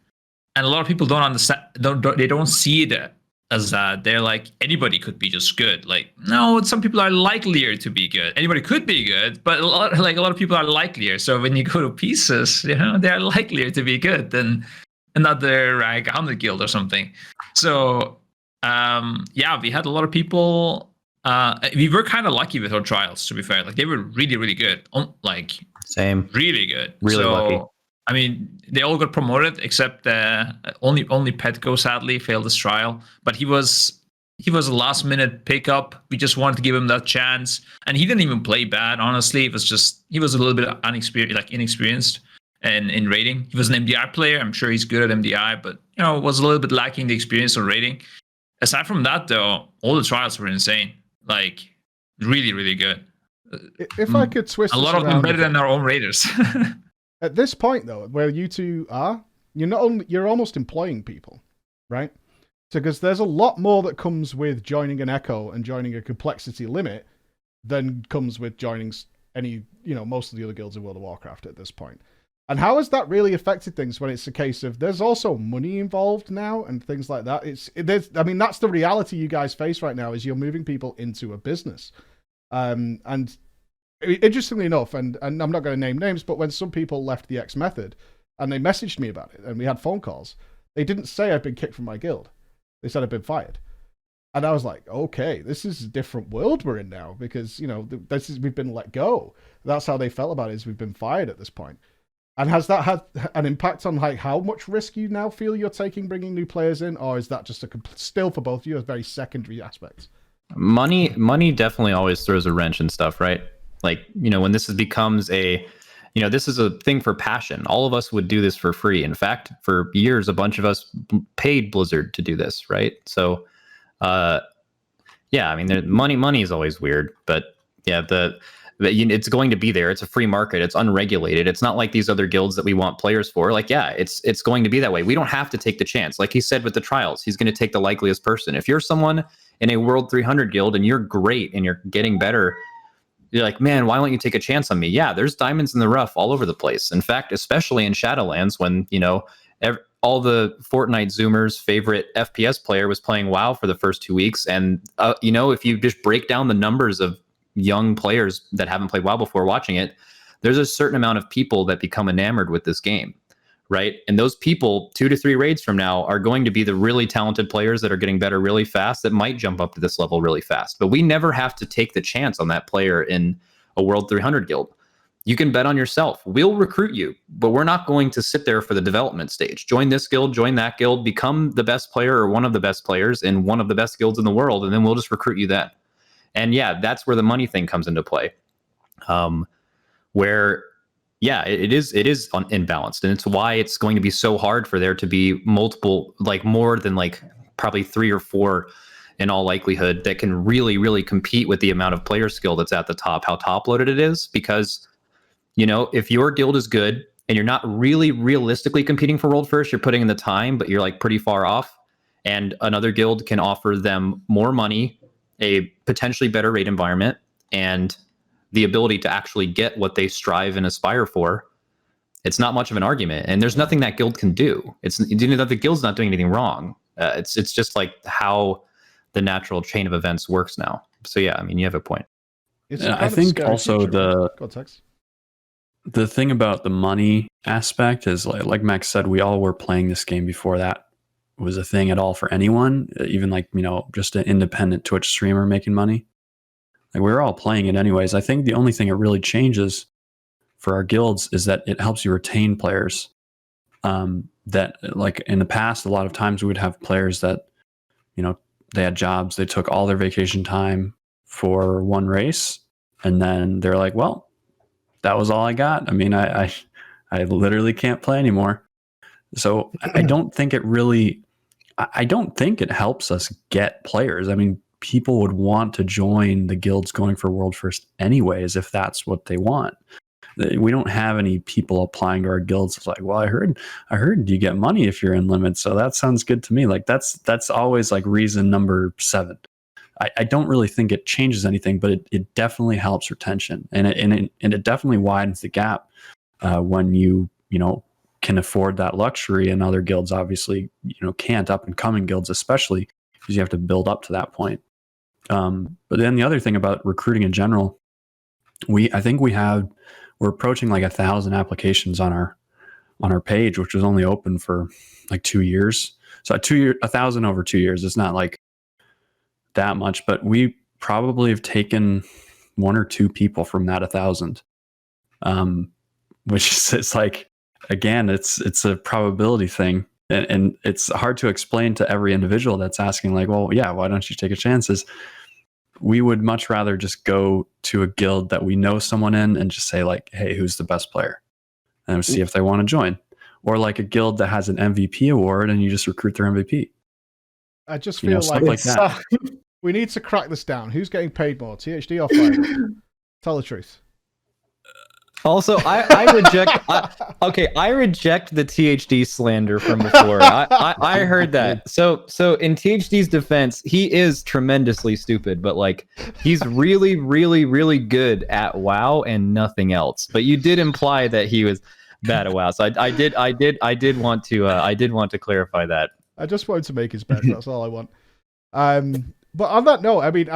And a lot of people don't understand, they don't see it as that. They're like, anybody could be just good. Like, no, some people are likelier to be good. Anybody could be good, but a lot of people are likelier. So when you go to Pieces, they're likelier to be good than another like 100 guild or something. So we had a lot of people. We were kind of lucky with our trials, to be fair. Like, they were really, really good. Same. Really good. Really lucky. I mean, they all got promoted except only Petco sadly failed his trial, but he was he was a last minute pickup. We just wanted to give him that chance, and he didn't even play bad. Honestly, it was just he was a little bit inexperienced in rating. He was an MDI player. I'm sure he's good at MDI, but was a little bit lacking the experience or rating. Aside from that, though, all the trials were insane. Like really, really good. If I could twist a lot of them better than our own raiders. At this point, though, where you two are, you're almost employing people, right? So because there's a lot more that comes with joining an Echo and joining a complexity limit than comes with joining most of the other guilds in World of Warcraft at this point. And how has that really affected things when it's a case of there's also money involved now and things like that? That's the reality you guys face right now is you're moving people into a business. And interestingly enough, and I'm not going to name names, but when some people left the X method and they messaged me about it and we had phone calls, they didn't say I'd been kicked from my guild. They said I'd been fired. And I was like, okay, this is a different world we're in now because, we've been let go. That's how they felt about it, is we've been fired at this point. And has that had an impact on how much risk you now feel you're taking bringing new players in? Or is that just still for both of you a very secondary aspect? Money definitely always throws a wrench and stuff, right? Like, when this becomes this is a thing for passion. All of us would do this for free. In fact, for years, a bunch of us paid Blizzard to do this, right? So, money is always weird, but yeah, it's going to be there. It's a free market. It's unregulated. It's not like these other guilds that we want players for. Like, yeah, it's going to be that way. We don't have to take the chance. Like he said with the trials, he's going to take the likeliest person. If you're someone in a World 300 guild and you're great and you're getting better, you're like, man, why won't you take a chance on me? Yeah, there's diamonds in the rough all over the place. In fact, especially in Shadowlands, when all the Fortnite Zoomers' favorite FPS player was playing WoW for the first 2 weeks, and if you just break down the numbers of young players that haven't played WoW before watching it, there's a certain amount of people that become enamored with this game, right? And those people 2 to 3 raids from now are going to be the really talented players that are getting better really fast, that might jump up to this level really fast. But we never have to take the chance on that player in a World 300 guild. You can bet on yourself. We'll recruit you, but we're not going to sit there for the development stage. Join this guild, join that guild, become the best player or one of the best players in one of the best guilds in the world, and then we'll just recruit you then. And yeah, that's where the money thing comes into play. Where, yeah, it is imbalanced, and it's why it's going to be so hard for there to be multiple, like more than like probably 3 or 4 in all likelihood that can really, really compete with the amount of player skill that's at the top, how top loaded it is. Because, if your guild is good and you're not really realistically competing for world first, you're putting in the time, but you're like pretty far off, and another guild can offer them more money, a potentially better rate environment, and the ability to actually get what they strive and aspire for, it's not much of an argument. And there's nothing that guild can do. The guild's not doing anything wrong. It's just like how the natural chain of events works now. So yeah, you have a point. I think also the thing about the money aspect is like Max said, we all were playing this game before that was a thing at all for anyone, even just an independent Twitch streamer making money. Like we were all playing it anyways. I think the only thing it really changes for our guilds is that it helps you retain players. That like in the past, a lot of times we would have players that, they had jobs, they took all their vacation time for one race, and then they're like, well, that was all I got. I literally can't play anymore. So I don't think it helps us get players. People would want to join the guilds going for world first anyways, if that's what they want. We don't have any people applying to our guilds. It's like, well, I heard you get money if you're in limit. So that sounds good to me. Like that's always like reason number 7. I don't really think it changes anything, but it definitely helps retention, and it definitely widens the gap when you can afford that luxury, and other guilds obviously can't, up and coming guilds especially, because you have to build up to that point. But then the other thing about recruiting in general, I think we're approaching like 1,000 applications on our page, which was only open for like 2 years. So 1,000 over 2 years. It's not like that much, but we probably have taken 1 or 2 people from that 1,000, which is, it's like, again, it's a probability thing. and it's hard to explain to every individual that's asking, like, well, yeah, why don't you take a chance? We would much rather just go to a guild that we know someone in and just say, like, hey, who's the best player? And see if they want to join. Or like a guild that has an MVP award and you just recruit their MVP. I just feel like that. We need to crack this down. Who's getting paid more, THD or Fire? Tell the truth. Also, I reject. I reject the THD slander from before. I heard that. So in THD's defense, he is tremendously stupid, but like he's really, really, really good at WoW and nothing else. But you did imply that he was bad at WoW, so I did want to clarify that. I just wanted to make his bed. That's all I want. But on that note, I mean,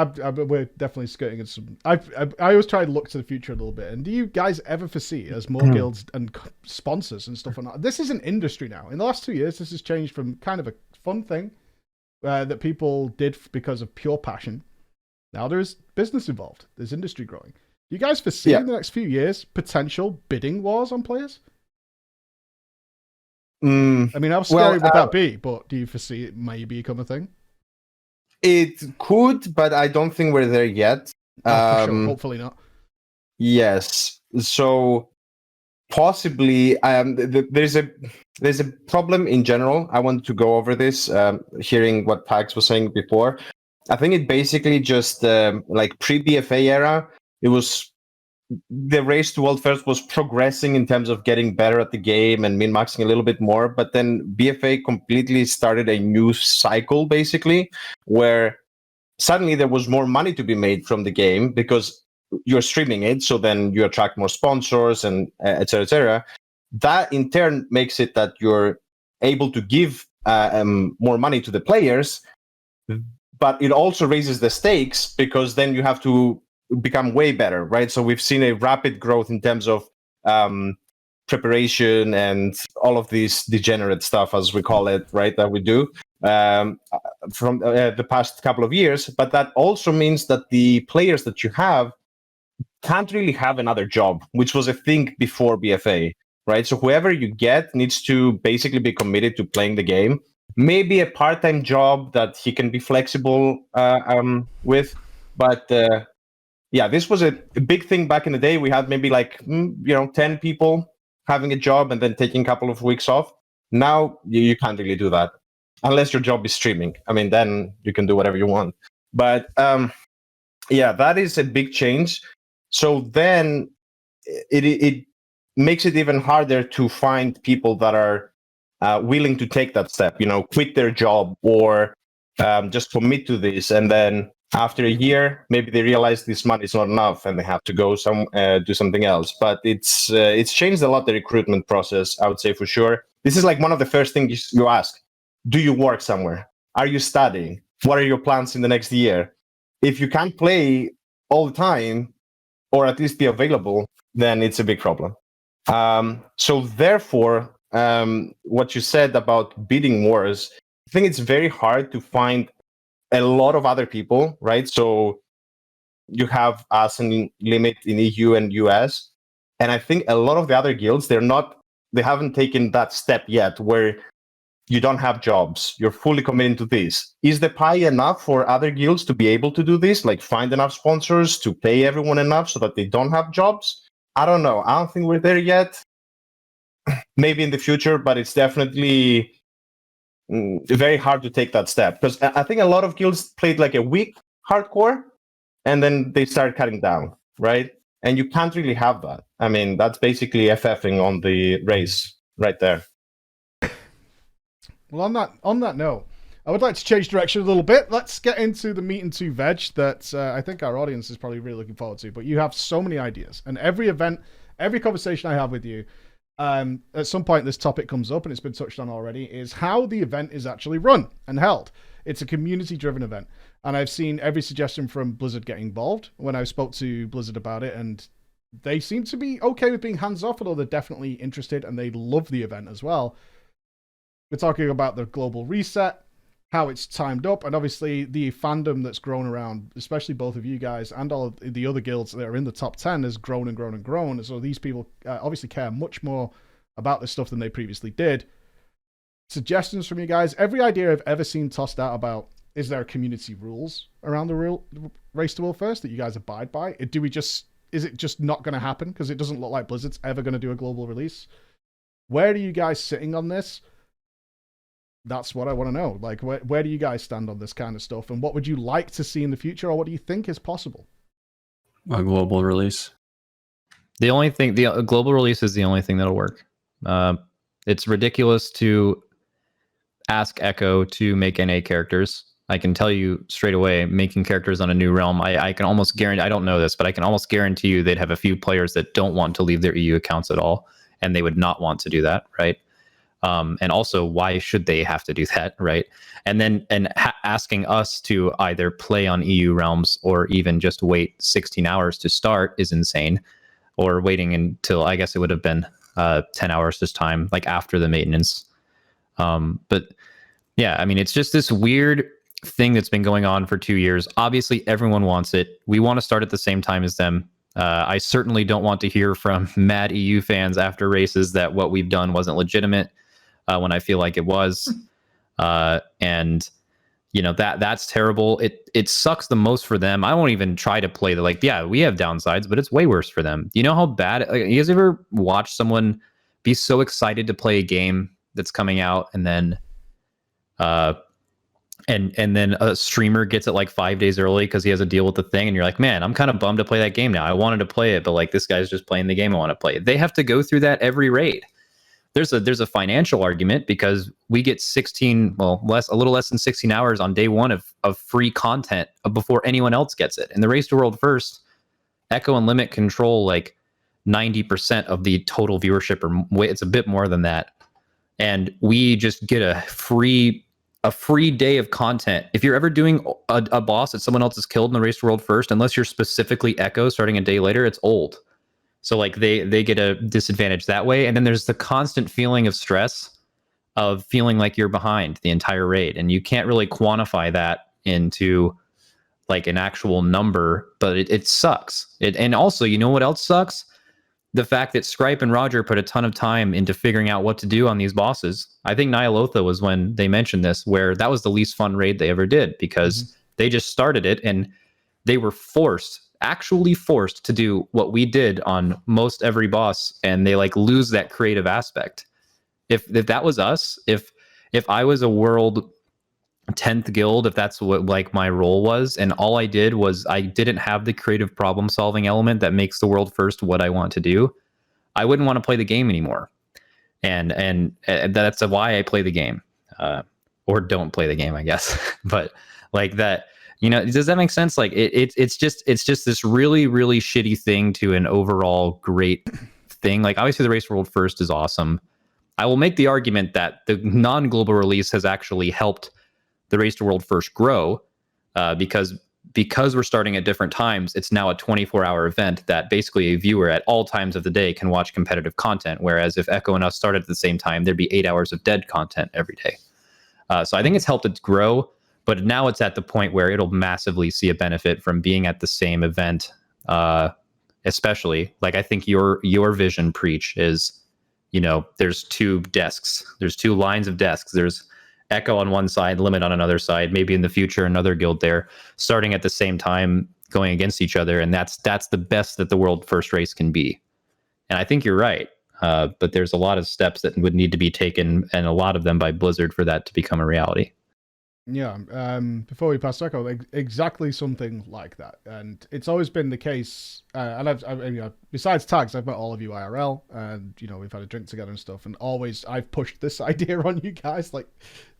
we're definitely skirting in some. I always try to look to the future a little bit. And do you guys ever foresee as more guilds and sponsors and stuff? This is an industry now. In the last 2 years, this has changed from kind of a fun thing that people did because of pure passion. Now there is business involved. There's industry growing. Do you guys foresee in the next few years potential bidding wars on players? I mean, how scary would that be? But do you foresee it may become a thing? It could, but I don't think we're there yet. For sure. Hopefully not. Yes. So possibly, there's a problem in general. I wanted to go over this, hearing what Pax was saying before. I think it basically just like pre-BFA era, it was the race to world first was progressing in terms of getting better at the game and min-maxing a little bit more, but then BFA completely started a new cycle basically where suddenly there was more money to be made from the game because you're streaming it, so then you attract more sponsors and et cetera, et cetera. That in turn makes it that you're able to give more money to the players, but it also raises the stakes because then you have to become way better, right? So we've seen a rapid growth in terms of preparation and all of these degenerate stuff, as we call it, right, that we do from the past couple of years. But that also means that the players that you have can't really have another job, which was a thing before BFA, right? So whoever you get needs to basically be committed to playing the game. Maybe a part-time job that he can be flexible with, but yeah, this was a big thing back in the day. We had maybe like 10 people having a job and then taking a couple of weeks off. Now you can't really do that unless your job is streaming. I mean, then you can do whatever you want. But yeah, that is a big change. So then it makes it even harder to find people that are willing to take that step, quit their job or just commit to this. And then after a year, maybe they realize this money is not enough and they have to go do something else. But it's changed a lot, the recruitment process, I would say for sure. This is like one of the first things you ask. Do you work somewhere? Are you studying? What are your plans in the next year? If you can't play all the time, or at least be available, then it's a big problem. So therefore, what you said about bidding wars, I think it's very hard to find a lot of other people, right? So you have us and Limit in EU and US, and I think a lot of the other guilds, they haven't taken that step yet where you don't have jobs, you're fully committed to this. Is the pie enough for other guilds to be able to do this, like find enough sponsors to pay everyone enough so that they don't have jobs? I don't know. I don't think we're there yet. Maybe in the future, but it's definitely very hard to take that step because I think a lot of guilds played like a week hardcore and then they started cutting down, right? And you can't really have that. I mean, that's basically FFing on the race right there. Well, on that note, I would like to change direction a little bit. Let's get into the meat and two veg that I think our audience is probably really looking forward to. But you have so many ideas, and every event, every conversation I have with you, at some point this topic comes up, and it's been touched on already, is how the event is actually run and held. It's a community-driven event, and I've seen every suggestion from Blizzard get involved when I spoke to Blizzard about it, and they seem to be okay with being hands-off, although they're definitely interested, and they love the event as well. We're talking about the global reset, how it's timed up, and obviously the fandom that's grown around, especially both of you guys and all of the other guilds that are in the top 10 has grown and grown and grown. So these people obviously care much more about this stuff than they previously did. suggestions from you guys. Every idea I've ever seen tossed out about, is there community rules around the Race to World First that you guys abide by? Is it just not going to happen because it doesn't look like Blizzard's ever going to do a global release? Where are you guys sitting on this? That's what I want to know. Like, where do you guys stand on this kind of stuff? And what would you like to see in the future, or what do you think is possible? A global release. The global release is the only thing that'll work. It's ridiculous to ask Echo to make NA characters. I can tell you straight away, making characters on a new realm, I can almost guarantee, I don't know this, but I can almost guarantee you they'd have a few players that don't want to leave their EU accounts at all, and they would not want to do that, right? And also, why should they have to do that, right? And then asking us to either play on EU realms or even just wait 16 hours to start is insane. Or waiting until, I guess it would have been 10 hours this time, like after the maintenance. But yeah, I mean, it's just this weird thing that's been going on for 2 years. Obviously, everyone wants it. We want to start at the same time as them. I certainly don't want to hear from mad EU fans after races that what we've done wasn't legitimate. When I feel like it was. And you know, that's terrible. It sucks the most for them. I won't even try to play yeah, we have downsides, but it's way worse for them. You know how bad, you guys ever watch someone be so excited to play a game that's coming out, and then and then a streamer gets it like 5 days early because he has a deal with the thing, and you're like, man, I'm kind of bummed to play that game now. I wanted to play it, but like, this guy's just playing the game I want to play. They have to go through that every raid. There's a financial argument because we get a little less than 16 hours on day one of free content before anyone else gets it. And the Race to World First, Echo and Limit control like 90% of the total viewership, or it's a bit more than that. And we just get a free day of content. If you're ever doing a boss that someone else has killed in the Race to World First, unless you're specifically Echo starting a day later, it's old. So like they get a disadvantage that way. And then there's the constant feeling of stress of feeling like you're behind the entire raid. And you can't really quantify that into like an actual number, but it sucks. And also, you know what else sucks? The fact that Scripe and Roger put a ton of time into figuring out what to do on these bosses. I think Nyalotha was when they mentioned this, where that was the least fun raid they ever did, because they just started it and they were actually forced to do what we did on most every boss, and they like lose that creative aspect. If that was us, if I was a world 10th guild, if that's what like my role was, and all I did was I didn't have the creative problem solving element that makes the world first what I want to do, I wouldn't want to play the game anymore. And that's why I play the game, or don't play the game, I guess. But like that. You know, does that make sense? Like it's just this really, really shitty thing to an overall great thing. Like obviously the Race World First is awesome. I will make the argument that the non-global release has actually helped the Race to World First grow, because we're starting at different times. It's now a 24-hour event that basically a viewer at all times of the day can watch competitive content. Whereas if Echo and us started at the same time, there'd be 8 hours of dead content every day. So I think it's helped it grow. But now it's at the point where it'll massively see a benefit from being at the same event, especially. Like I think your vision, Preach, is, you know, there's two desks. There's two lines of desks. There's Echo on one side, Limit on another side, maybe in the future another guild there, starting at the same time, going against each other. And that's the best that the World First race can be. And I think you're right. But there's a lot of steps that would need to be taken, and a lot of them by Blizzard, for that to become a reality. Yeah, before we pass to Echo, exactly something like that. And it's always been the case, and besides tags, I've met all of you IRL, and, you know, we've had a drink together and stuff, and always I've pushed this idea on you guys, like,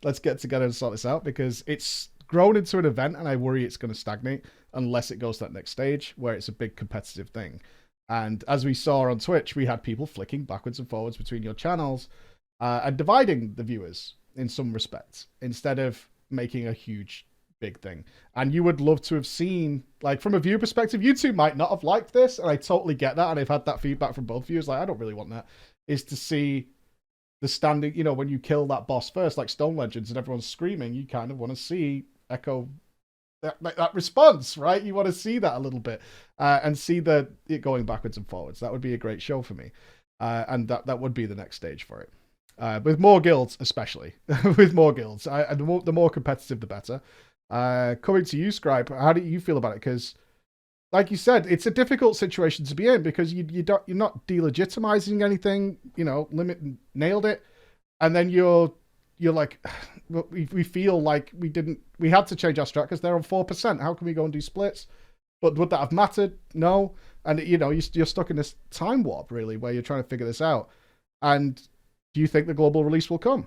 let's get together and sort this out, because it's grown into an event, and I worry it's going to stagnate unless it goes to that next stage, where it's a big competitive thing. And as we saw on Twitch, we had people flicking backwards and forwards between your channels, and dividing the viewers in some respects, instead of making a huge big thing. And you would love to have seen, like, from a viewer perspective, you two might not have liked this, and I totally get that, and I've had that feedback from both viewers, like, I don't really want that, is to see the standing, you know, when you kill that boss first, like Stone Legends, and everyone's screaming, you kind of want to see Echo that response, right? You want to see that a little bit, and see it going backwards and forwards. That would be a great show for me, and that would be the next stage for it. with more guilds, especially with more guilds. And the more competitive, the better. Coming to you, Scribe, how do you feel about it? Because, like you said, it's a difficult situation to be in because you're not delegitimizing anything. You know, nailed it, and then you're like, we feel like we had to change our strat because they're on 4%. How can we go and do splits? But would that have mattered? No. And you know, you're stuck in this time warp really, where you're trying to figure this out. And do you think the global release will come?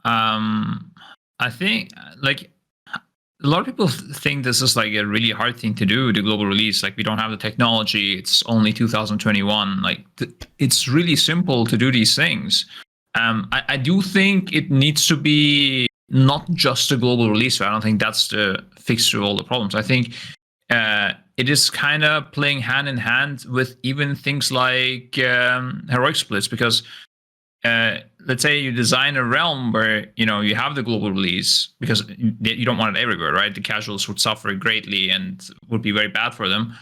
I think like a lot of people think this is like a really hard thing to do, the global release. Like we don't have the technology. It's only 2021. Like it's really simple to do these things. I do think it needs to be not just a global release. I don't think that's the fix to all the problems. I think it is kind of playing hand in hand with even things like heroic splits, because let's say you design a realm where you have the global release, because you don't want it everywhere, right? The casuals would suffer greatly and would be very bad for them.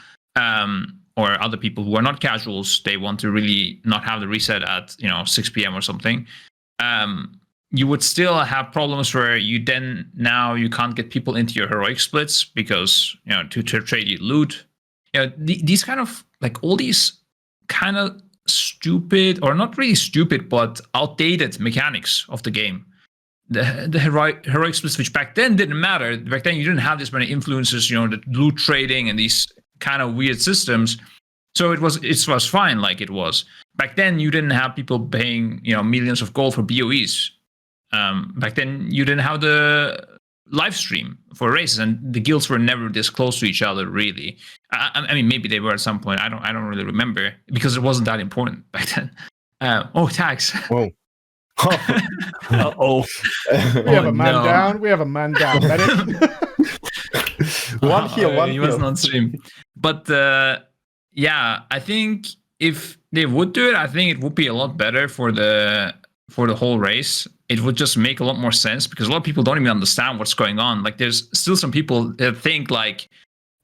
Or other people who are not casuals, they want to really not have the reset at 6 p.m. or something. You would still have problems where you can't get people into your heroic splits because to trade you loot. These kind of like all these kind of stupid, or not really stupid, but outdated mechanics of the game. The heroic splits, which back then didn't matter. Back then you didn't have this many influences, the loot trading and these kind of weird systems. So it was fine like it was. Back then you didn't have people paying millions of gold for BoEs. Back then you didn't have the live stream for races, and the guilds were never this close to each other really. I mean, maybe they were at some point. I don't really remember because it wasn't that important back then. Tax. Whoa. Oh. We have a man down. We have a man down. One heal. He wasn't on stream. But I think if they would do it, I think it would be a lot better for the whole race. It would just make a lot more sense, because a lot of people don't even understand what's going on. Like there's still some people that think like,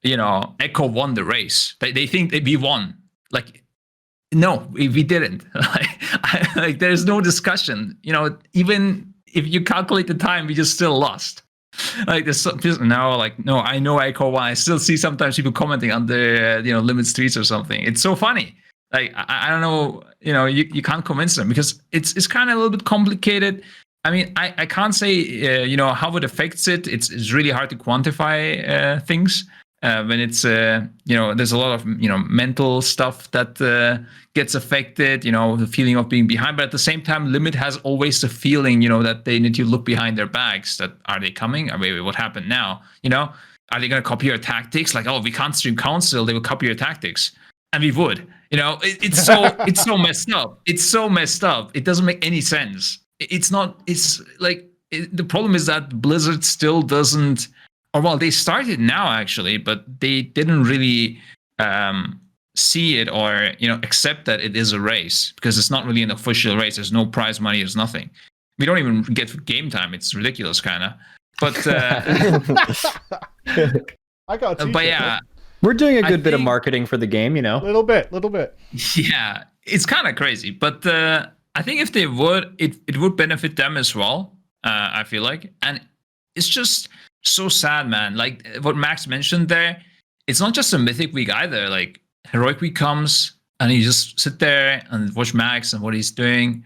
Echo won the race. They think that we won. Like, no, we didn't. Like there's no discussion. Even if you calculate the time, we just still lost. Like there's some people now, like, no, I know Echo won. I still see sometimes people commenting on the limit streets or something. It's so funny. Like I don't know, you can't convince them because it's kind of a little bit complicated. I mean, I can't say how it affects it. It's really hard to quantify things when it's there's a lot of mental stuff that gets affected. The feeling of being behind, but at the same time, Limit has always the feeling that they need to look behind their backs. That are they coming? Or maybe what happened now? Are they going to copy our tactics? Like, we can't stream council. They will copy your tactics, and we would. It's so messed up. It's so messed up. It doesn't make any sense. It's like the problem is that Blizzard still doesn't, or well, they started now actually, but they didn't really see it or accept that it is a race, because it's not really an official race. There's no prize money. There's nothing. We don't even get game time. It's ridiculous, kind of. But I got. But yeah. We're doing a good bit of marketing for the game, Little bit. Yeah, it's kind of crazy, but I think if they would, it would benefit them as well. I feel like, and it's just so sad, man. Like what Max mentioned there, it's not just a Mythic week either. Like Heroic week comes, and you just sit there and watch Max and what he's doing,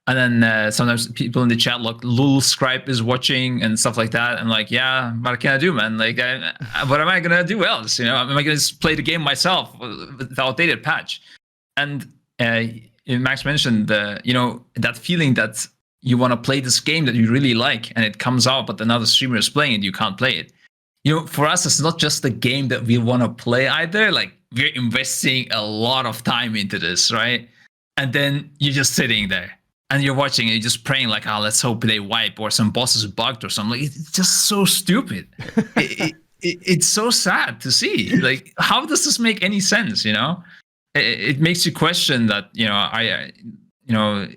and then sometimes people in the chat like Lul Scribe is watching and stuff like that. And like, yeah, what can I do, man? Like, what am I gonna do else? Am I gonna just play the game myself with the outdated patch? And Max mentioned that feeling that you want to play this game that you really like, and it comes out, but another streamer is playing it, you can't play it. For us, it's not just the game that we want to play either. Like we're investing a lot of time into this, right? And then you're just sitting there. And you're watching and you're just praying like, let's hope they wipe, or some boss is bugged or something. Like, it's just so stupid. It's so sad to see. Like, how does this make any sense? It makes you question that.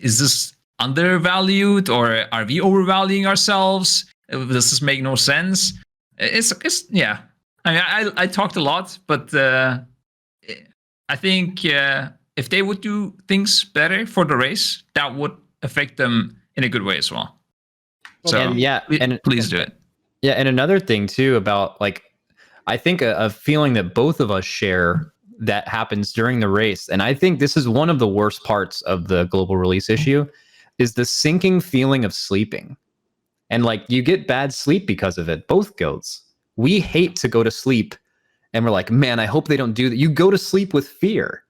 Is this undervalued, or are we overvaluing ourselves? Does this make no sense? It's I mean, I talked a lot, but I think if they would do things better for the race, that would affect them in a good way as well. So And yeah, and please do it. Yeah, and another thing too about like, I think a feeling that both of us share that happens during the race, and I think this is one of the worst parts of the global release issue, is the sinking feeling of sleeping. And like, you get bad sleep because of it. Both guilds. We hate to go to sleep, and we're like, man, I hope they don't do that. You go to sleep with fear,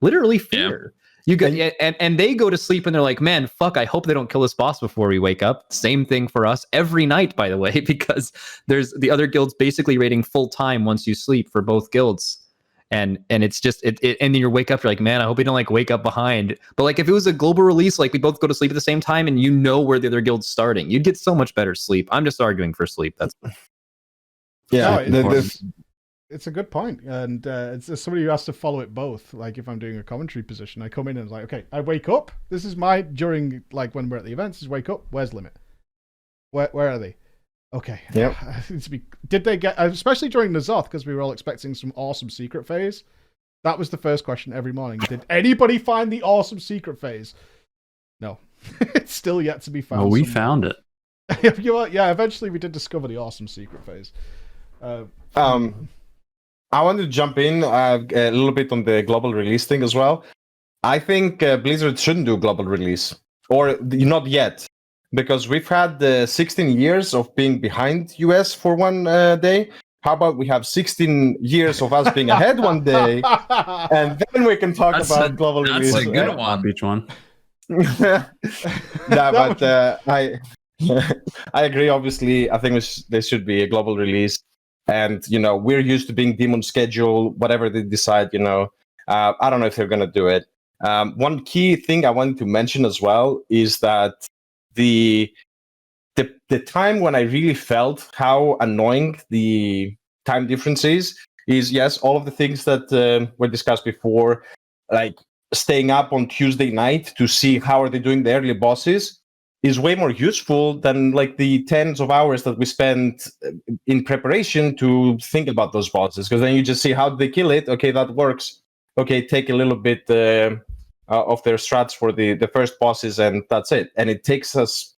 literally fear. You go, and they go to sleep and they're like, man, fuck, I hope they don't kill this boss before we wake up. Same thing for us every night, by the way, because there's the other guilds basically rating full time once you sleep for both guilds. And it's just and then you wake up, you're like, man, I hope we don't like wake up behind. But like, if it was a global release, like we both go to sleep at the same time and you know where the other guild's starting, you'd get so much better sleep. I'm just arguing for sleep. That's it's a good point, and it's as somebody who has to follow it both. Like if I'm doing a commentary position, I come in and it's like, okay, I wake up. This is my during like when we're at the events. Is wake up. Where's limit? Where are they? Okay. Yep. Did they get? Especially during the Zoth, because we were all expecting some awesome secret phase. That was the first question every morning. Did anybody find the awesome secret phase? No, it's still yet to be found. Well, we found it. Yeah, eventually we did discover the awesome secret phase. I want to jump in a little bit on the global release thing as well. I think Blizzard shouldn't do global release, or not yet, because we've had 16 years of being behind US for one day. How about we have 16 years of us being ahead one day, and then we can talk about global release. That's a good one. Each one. I agree. Obviously, I think there should be a global release. And, we're used to being demon schedule, whatever they decide, I don't know if they're going to do it. One key thing I wanted to mention as well is that the time when I really felt how annoying the time difference is yes, all of the things that were discussed before, like staying up on Tuesday night to see how are they doing the early bosses, is way more useful than like the tens of hours that we spend in preparation to think about those bosses. Because then you just see how they kill it. Okay, that works. Okay, take a little bit of their strats for the first bosses, and that's it. And it takes us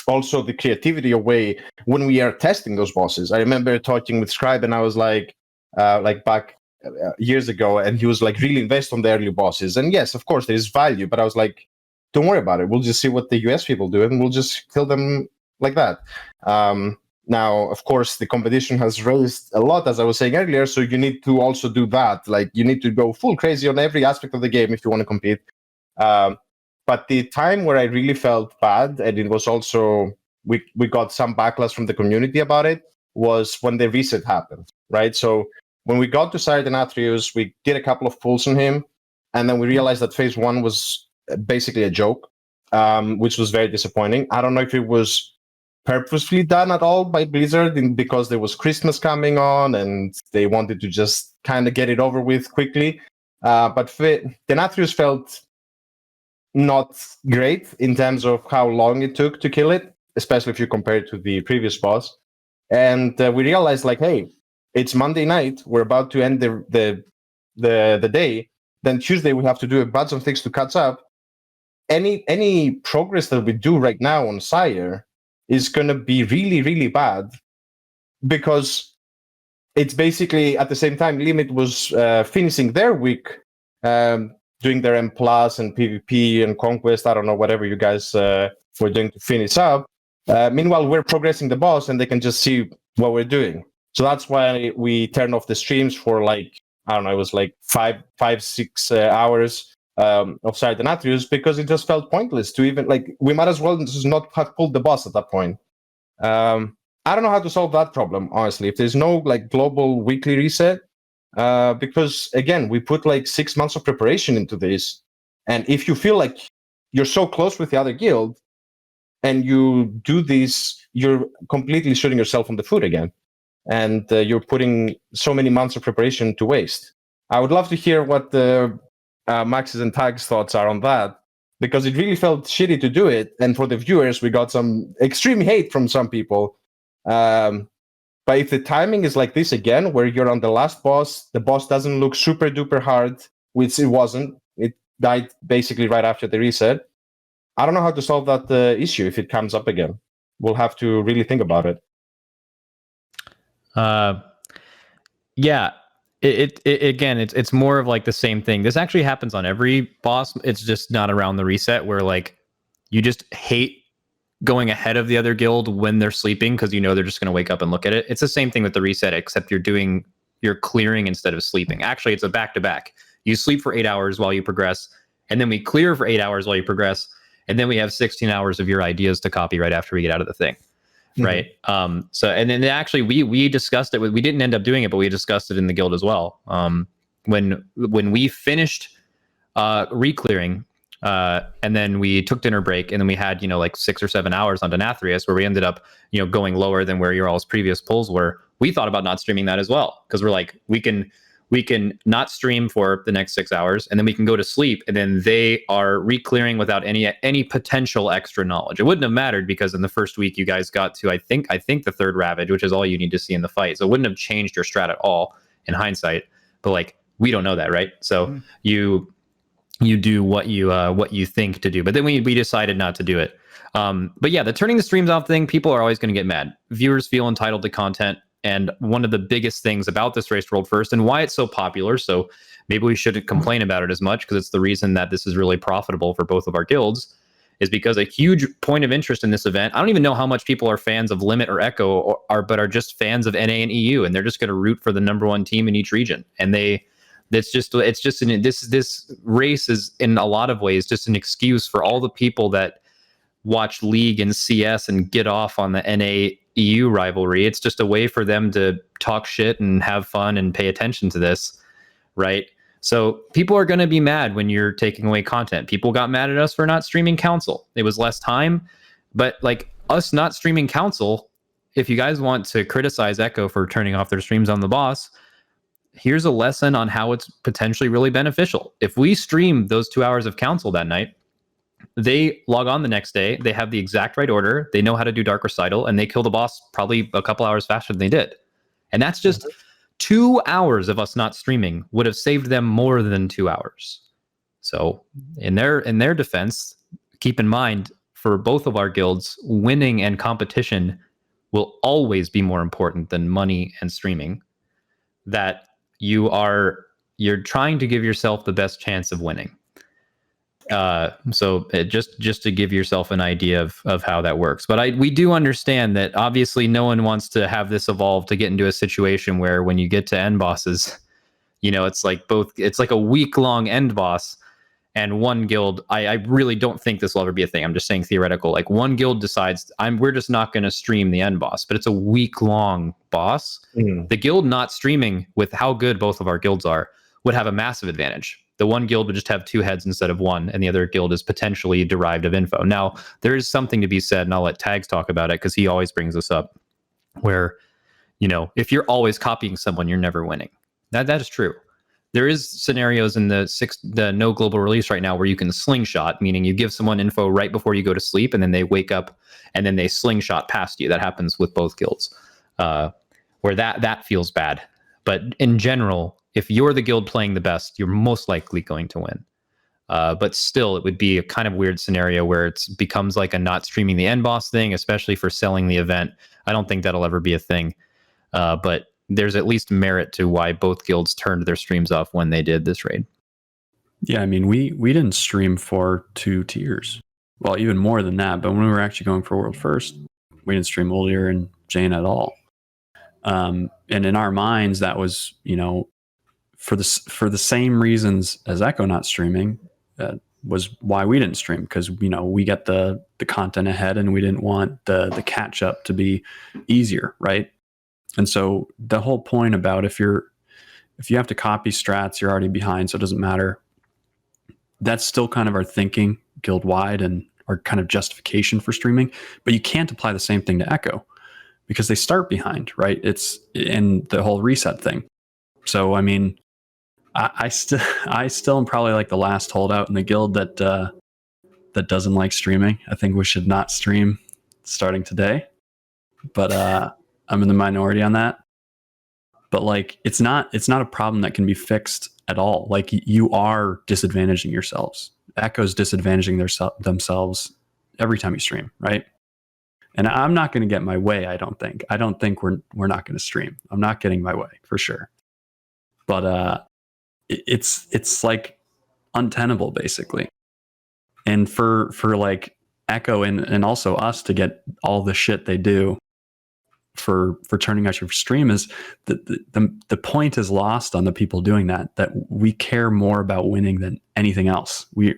also the creativity away when we are testing those bosses. I remember talking with Scribe, and I was like back years ago, and he was like really invest on the early bosses. And yes, of course, there is value, but I was like, don't worry about it. We'll just see what the US people do, and we'll just kill them like that. Now, of course, the competition has raised a lot, as I was saying earlier, so you need to also do that. Like, you need to go full crazy on every aspect of the game if you want to compete. But the time where I really felt bad, and it was also, we got some backlash from the community about it, was when the reset happened, right? So when we got to Sire Denatrius, we did a couple of pulls on him, and then we realized that phase 1 was basically a joke, which was very disappointing. I don't know if it was purposefully done at all by Blizzard because there was Christmas coming on and they wanted to just kind of get it over with quickly. But Denatrius felt not great in terms of how long it took to kill it, especially if you compare it to the previous boss. And we realized, like, hey, it's Monday night. We're about to end the day. Then Tuesday we have to do a bunch of things to catch up. Any progress that we do right now on Sire is going to be really, really bad, because it's basically at the same time Limit was finishing their week, doing their M+ and PvP and Conquest, I don't know, whatever you guys were doing to finish up. Meanwhile, we're progressing the boss and they can just see what we're doing. So that's why we turned off the streams for like, I don't know, it was like 5-6 hours of Sire Denatrius, because it just felt pointless to even, like, we might as well just not have pulled the boss at that point. I don't know how to solve that problem, honestly, if there's no like global weekly reset, because again, we put like 6 months of preparation into this, and if you feel like you're so close with the other guild and you do this, you're completely shooting yourself in the foot again, and you're putting so many months of preparation to waste. I would love to hear what the Max's and Tag's thoughts are on that, because it really felt shitty to do it, and for the viewers, we got some extreme hate from some people. But if the timing is like this again, where you're on the last boss, the boss doesn't look super duper hard, which it wasn't. died basically right after the reset. I don't know how to solve that issue if it comes up again. We'll have to really think about it. Yeah. It's more of like the same thing. This actually happens on every boss. It's just not around the reset where like you just hate going ahead of the other guild when they're sleeping because you know they're just going to wake up and look at it. It's the same thing with the reset, except you're clearing instead of sleeping. Actually, it's a back-to-back. You sleep for 8 hours while you progress, and then we clear for 8 hours while you progress, and then we have 16 hours of your ideas to copy right after we get out of the thing. Right. So, and then actually we discussed it we didn't end up doing it, but we discussed it in the guild as well. When we finished re-clearing, and then we took dinner break, and then we had, like 6 or 7 hours onto Nathria, where we ended up, going lower than where your all's previous polls were. We thought about not streaming that as well, because we're like, we can not stream for the next 6 hours, and then we can go to sleep, and then they are re-clearing without any potential extra knowledge. It wouldn't have mattered because in the first week you guys got to I think the third Ravage, which is all you need to see in the fight. So it wouldn't have changed your strat at all in hindsight. But like, we don't know that, right? So you do what you think to do. But then we decided not to do it. But yeah, the turning the streams off thing, people are always going to get mad. Viewers feel entitled to content. And one of the biggest things about this Race to World First and why it's so popular, so maybe we shouldn't complain about it as much because it's the reason that this is really profitable for both of our guilds, is because a huge point of interest in this event, I don't even know how much people are fans of Limit or Echo but are just fans of NA and EU, and they're just going to root for the number one team in each region. And this race is in a lot of ways just an excuse for all the people that watch League and CS and get off on the NA EU rivalry. It's just a way for them to talk shit and have fun and pay attention to this, right? So people are going to be mad when you're taking away content. People got mad at us for not streaming Council. It was less time, but like us not streaming Council, if you guys want to criticize Echo for turning off their streams on the boss, here's a lesson on how it's potentially really beneficial. If we stream those 2 hours of Council that night, they log on the next day, they have the exact right order, they know how to do Dark Recital, and they kill the boss probably a couple hours faster than they did. And that's just 2 hours of us not streaming would have saved them more than 2 hours. So in their defense, keep in mind, for both of our guilds, winning and competition will always be more important than money and streaming. That you're trying to give yourself the best chance of winning. So just to give yourself an idea of how that works. But we do understand that obviously no one wants to have this evolve to get into a situation where when you get to end bosses, it's like a week-long end boss, and one guild, I really don't think this will ever be a thing. I'm just saying theoretical. Like one guild decides we're just not going to stream the end boss, but it's a week-long boss. The guild not streaming, with how good both of our guilds are, would have a massive advantage. The one guild would just have 2 heads instead of 1, and the other guild is potentially derived of info. Now, there is something to be said, and I'll let Tags talk about it because he always brings this up, where, if you're always copying someone, you're never winning. That is true. There is scenarios in the no global release right now where you can slingshot, meaning you give someone info right before you go to sleep, and then they wake up, and then they slingshot past you. That happens with both guilds, where that feels bad. But in general, if you're the guild playing the best, you're most likely going to win. But still, it would be a kind of weird scenario where it becomes like a not streaming the end boss thing, especially for selling the event. I don't think that'll ever be a thing. But there's at least merit to why both guilds turned their streams off when they did this raid. Yeah, I mean, we didn't stream for 2 tiers. Well, even more than that. But when we were actually going for World First, we didn't stream Oldir and Jane at all. And in our minds, that was, for the same reasons as Echo not streaming, was why we didn't stream, because we get the content ahead, and we didn't want the catch up to be easier, right? And so the whole point about if you have to copy strats, you're already behind, so it doesn't matter. That's still kind of our thinking guild wide and our kind of justification for streaming, but you can't apply the same thing to Echo because they start behind, right? It's in the whole reset thing. So I mean, I still am probably like the last holdout in the guild that doesn't like streaming. I think we should not stream starting today, but I'm in the minority on that. but like it's not a problem that can be fixed at all. Like you are disadvantaging yourselves. Echo's disadvantaging themselves every time you stream, right? And I'm not going to get my way. I don't think we're not going to stream. I'm not getting my way for sure. But it's like untenable basically. And for like Echo and also us to get all the shit they do for turning out your stream is the point is lost on the people doing that we care more about winning than anything else. We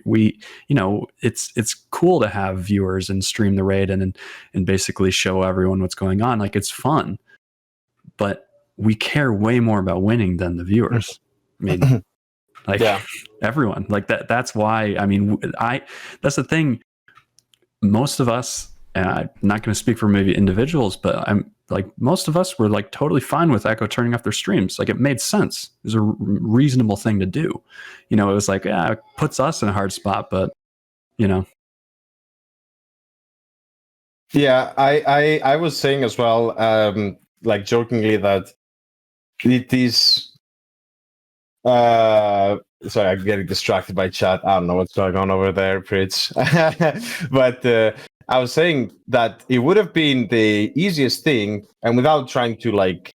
you know, it's cool to have viewers and stream the raid and basically show everyone what's going on. Like it's fun, but we care way more about winning than the viewers. I mean, like everyone like that. That's why, I mean, that's the thing. Most of us, and I'm not going to speak for maybe individuals, but I'm like, most of us were like totally fine with Echo turning off their streams. Like it made sense. It was a reasonable thing to do. You know, it was like, it puts us in a hard spot, but you know. Yeah, I was saying as well, like jokingly that it is, sorry, I'm getting distracted by chat. I don't know what's going on over there, Pritz. But I was saying that it would have been the easiest thing, and without trying to like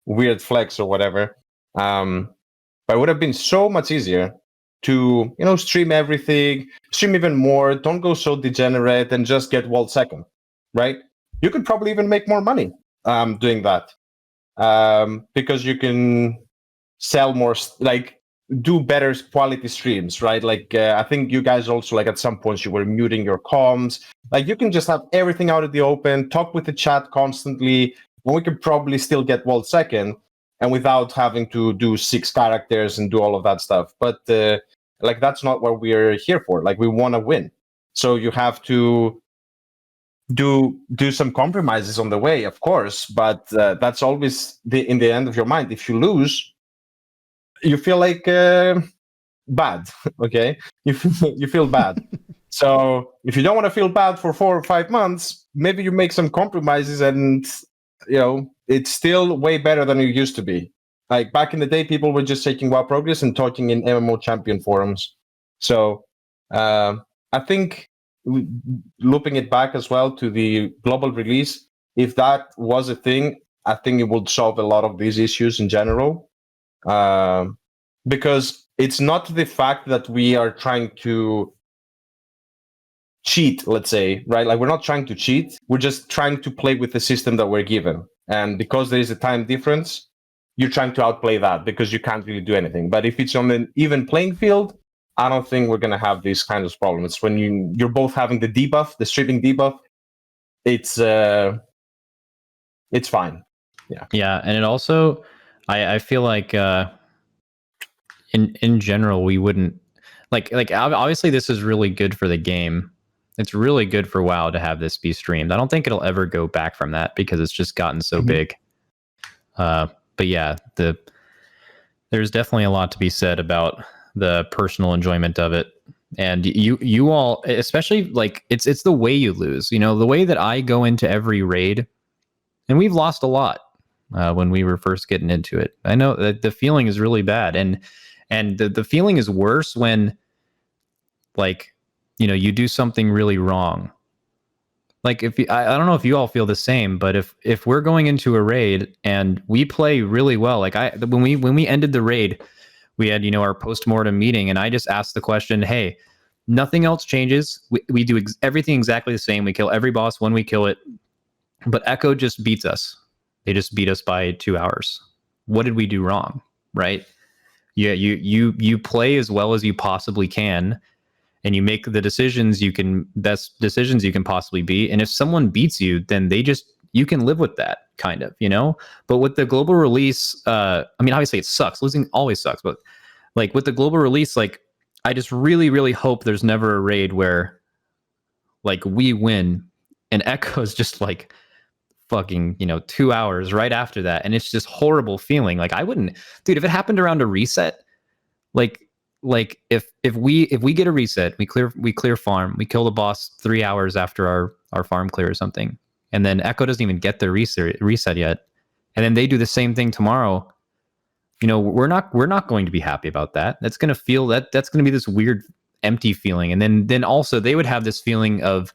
weird flex or whatever, but it would have been so much easier to, you know, stream everything, stream even more, don't go so degenerate, and just get world second, right? You could probably even make more money doing that, because you can sell more, like do better quality streams, right? Like I think you guys also, like at some points you were muting your comms. Like you can just have everything out in the open, talk with the chat constantly, and we could probably still get world second, and without having to do 6 characters and do all of that stuff. But like that's not what we're here for. Like we want to win, so you have to do some compromises on the way, of course. But that's always in the end of your mind. If you lose, you feel like bad, okay? You feel bad. So if you don't want to feel bad for 4 or 5 months, maybe you make some compromises, and you know it's still way better than it used to be. Like back in the day, people were just taking WoW Progress and talking in MMO champion forums. So I think looping it back as well to the global release, if that was a thing, I think it would solve a lot of these issues in general. Because it's not the fact that we are trying to cheat, let's say, right? Like we're not trying to cheat. We're just trying to play with the system that we're given. And because there is a time difference, you're trying to outplay that because you can't really do anything. But if it's on an even playing field, I don't think we're going to have these kinds of problems. When you're both having the debuff, the stripping debuff, it's fine. Yeah, and it also, I feel like in general we wouldn't like obviously this is really good for the game. It's really good for WoW to have this be streamed. I don't think it'll ever go back from that because it's just gotten so big. But yeah, there's definitely a lot to be said about the personal enjoyment of it. And you all, especially like it's the way you lose. You know, the way that I go into every raid, and we've lost a lot when we were first getting into it. I know that the feeling is really bad, and the feeling is worse when, like, you know, you do something really wrong. Like if I don't know if you all feel the same, but if we're going into a raid and we play really well, like when we ended the raid, we had, you know, our post-mortem meeting, and I just asked the question, hey, nothing else changes. We do everything exactly the same. We kill every boss when we kill it, but Echo just beats us. They just beat us by 2 hours. What did we do wrong? Right? Yeah, you play as well as you possibly can, and you make the best decisions you can possibly be. And if someone beats you, then you can live with that, kind of, you know? But with the global release, I mean, obviously it sucks. Losing always sucks. But like with the global release, like I just really, really hope there's never a raid where like we win and Echo's just like fucking, you know, 2 hours right after that. And it's just horrible feeling. Like I wouldn't, dude, if it happened around a reset, like if we get a reset, we clear farm, we kill the boss 3 hours after our farm clear or something, and then Echo doesn't even get the reset yet, and then they do the same thing tomorrow, we're not going to be happy about that. That's going to feel that's going to be this weird empty feeling. And then also they would have this feeling of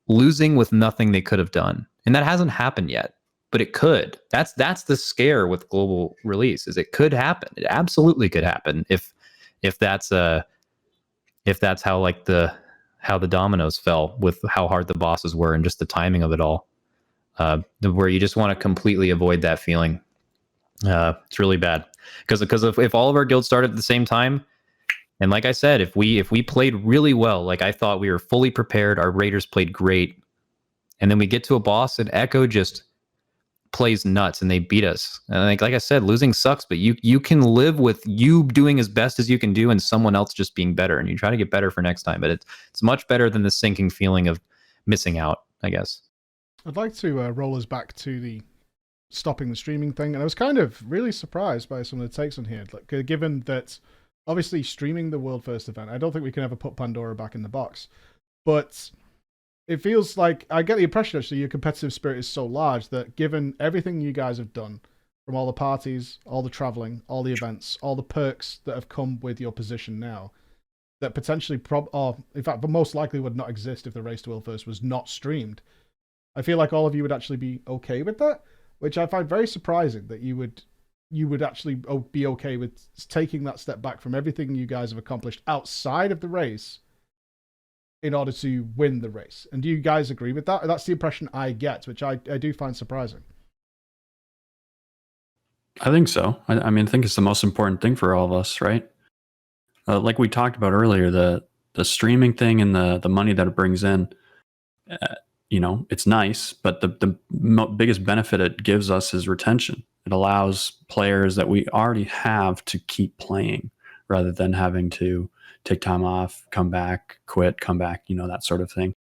losing with nothing they could have done. And that hasn't happened yet, but it could. That's the scare with global release, is it could happen. It absolutely could happen if that's how how the dominoes fell with how hard the bosses were and just the timing of it all. Where you just want to completely avoid that feeling. It's really bad because if all of our guilds started at the same time, and like I said, if we played really well, like I thought we were fully prepared, our raiders played great, and then we get to a boss and Echo just plays nuts and they beat us. And like I said, losing sucks, but you can live with you doing as best as you can do and someone else just being better, and you try to get better for next time. But it's much better than the sinking feeling of missing out, I guess. I'd like to roll us back to the stopping the streaming thing, and I was kind of really surprised by some of the takes on here, like, given that obviously streaming the world first event, I don't think we can ever put Pandora back in the box, but it feels like I get the impression actually your competitive spirit is so large that given everything you guys have done, from all the parties, all the traveling, all the events, all the perks that have come with your position now, that potentially or in fact but most likely would not exist if the Race to World First was not streamed. I feel like all of you would actually be okay with that, which I find very surprising that you would actually be okay with taking that step back from everything you guys have accomplished outside of the race in order to win the race. And do you guys agree with that? That's the impression I get, which I do find surprising. I think so. I mean, I think it's the most important thing for all of us, right? Like we talked about earlier, the streaming thing and the money that it brings in, it's nice, but the biggest benefit it gives us is retention. It allows players that we already have to keep playing rather than having to take time off, come back, quit, come back, that sort of thing.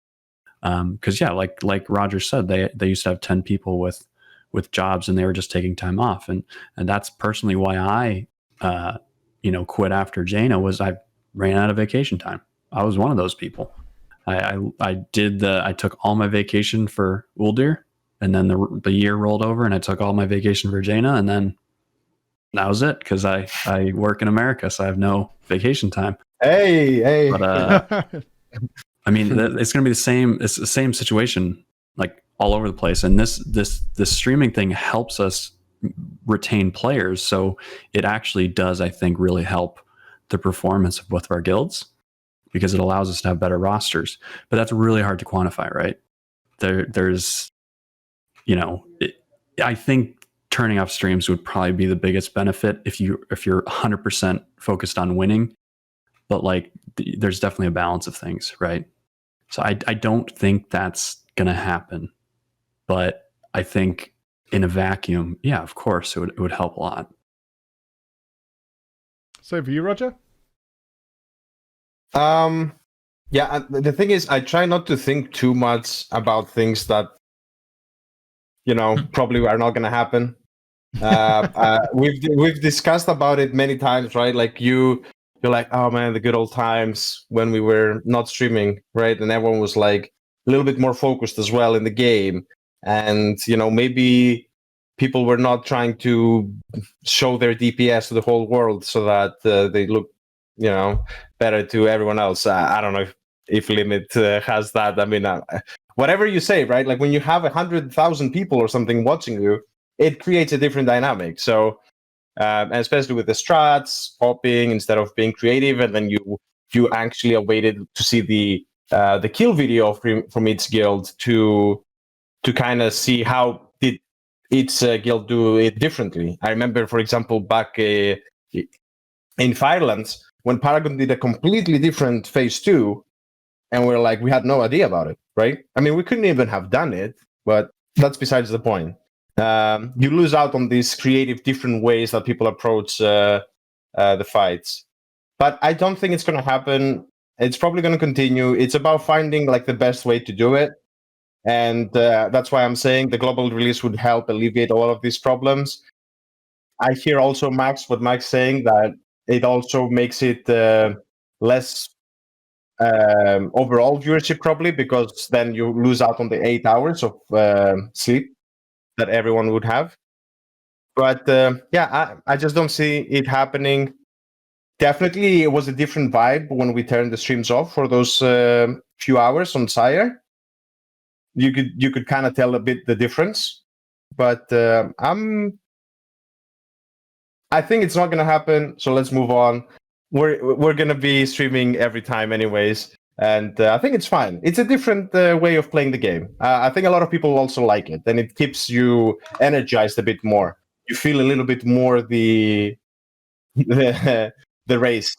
Because like Roger said, they used to have 10 people with jobs and they were just taking time off, and that's personally why I quit after Jaina. Was I ran out of vacation time. I was one of those people. I took all my vacation for Uldir, and then the year rolled over and I took all my vacation for Jaina, and then that was it, because I work in America, so I have no vacation time. Hey. But I mean, it's going to be the same. It's the same situation, like all over the place. And this streaming thing helps us retain players, so it actually does, I think, really help the performance of both of our guilds, because it allows us to have better rosters. But that's really hard to quantify, right? There's, I think turning off streams would probably be the biggest benefit if you're 100% focused on winning. But like, there's definitely a balance of things, right? So I don't think that's going to happen. But I think in a vacuum, yeah, of course, it would help a lot. So for you, Roger? Yeah, the thing is, I try not to think too much about things that, probably are not going to happen. We've discussed about it many times, right? Like you're like, oh man, the good old times when we were not streaming, right? And everyone was like a little bit more focused as well in the game. And, maybe people were not trying to show their DPS to the whole world so that they look, better to everyone else. I don't know if Limit has that. I mean, whatever you say, right? Like when you have 100,000 people or something watching you, it creates a different dynamic. So, and especially with the strats popping instead of being creative, and then you actually awaited to see the kill video from each guild to kind of see how did each guild do it differently. I remember, for example, back in Firelands, when Paragon did a completely different phase 2, and we had no idea about it, right? I mean, we couldn't even have done it, but that's besides the point. You lose out on these creative different ways that people approach the fights. But I don't think it's going to happen. It's probably going to continue. It's about finding like the best way to do it. And that's why I'm saying the global release would help alleviate all of these problems. I hear also what Max saying, that it also makes it less overall viewership, probably, because then you lose out on the 8 hours of sleep that everyone would have. But I just don't see it happening. Definitely, it was a different vibe when we turned the streams off for those few hours on Sire. You could kind of tell a bit the difference, but I think it's not going to happen. So let's move on. We're going to be streaming every time, anyways, and I think it's fine. It's a different way of playing the game. I think a lot of people also like it, and it keeps you energized a bit more. You feel a little bit more the race.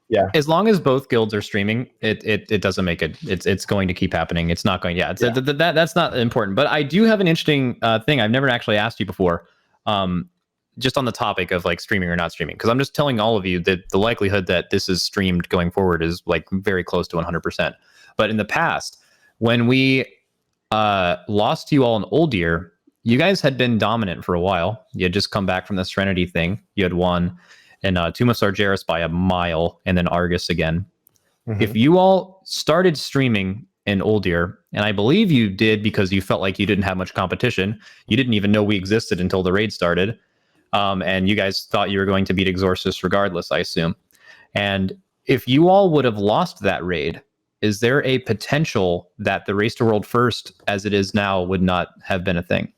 Yeah. As long as both guilds are streaming, it doesn't make it. It's going to keep happening. It's not going. Yeah. That's not important. But I do have an interesting thing I've never actually asked you before. Just on the topic of like streaming or not streaming, because I'm just telling all of you that the likelihood that this is streamed going forward is like very close to 100%. But in the past, when we lost to you all in Old Year, you guys had been dominant for a while. You had just come back from the Serenity thing. You had won and Tomb of Sargeras by a mile, and then Argus again. Mm-hmm. If you all started streaming in Old Year, and I believe you did because you felt like you didn't have much competition, you didn't even know we existed until the raid started, and you guys thought you were going to beat Exorcist regardless, I assume. And if you all would have lost that raid, is there a potential that the Race to World First, as it is now, would not have been a thing?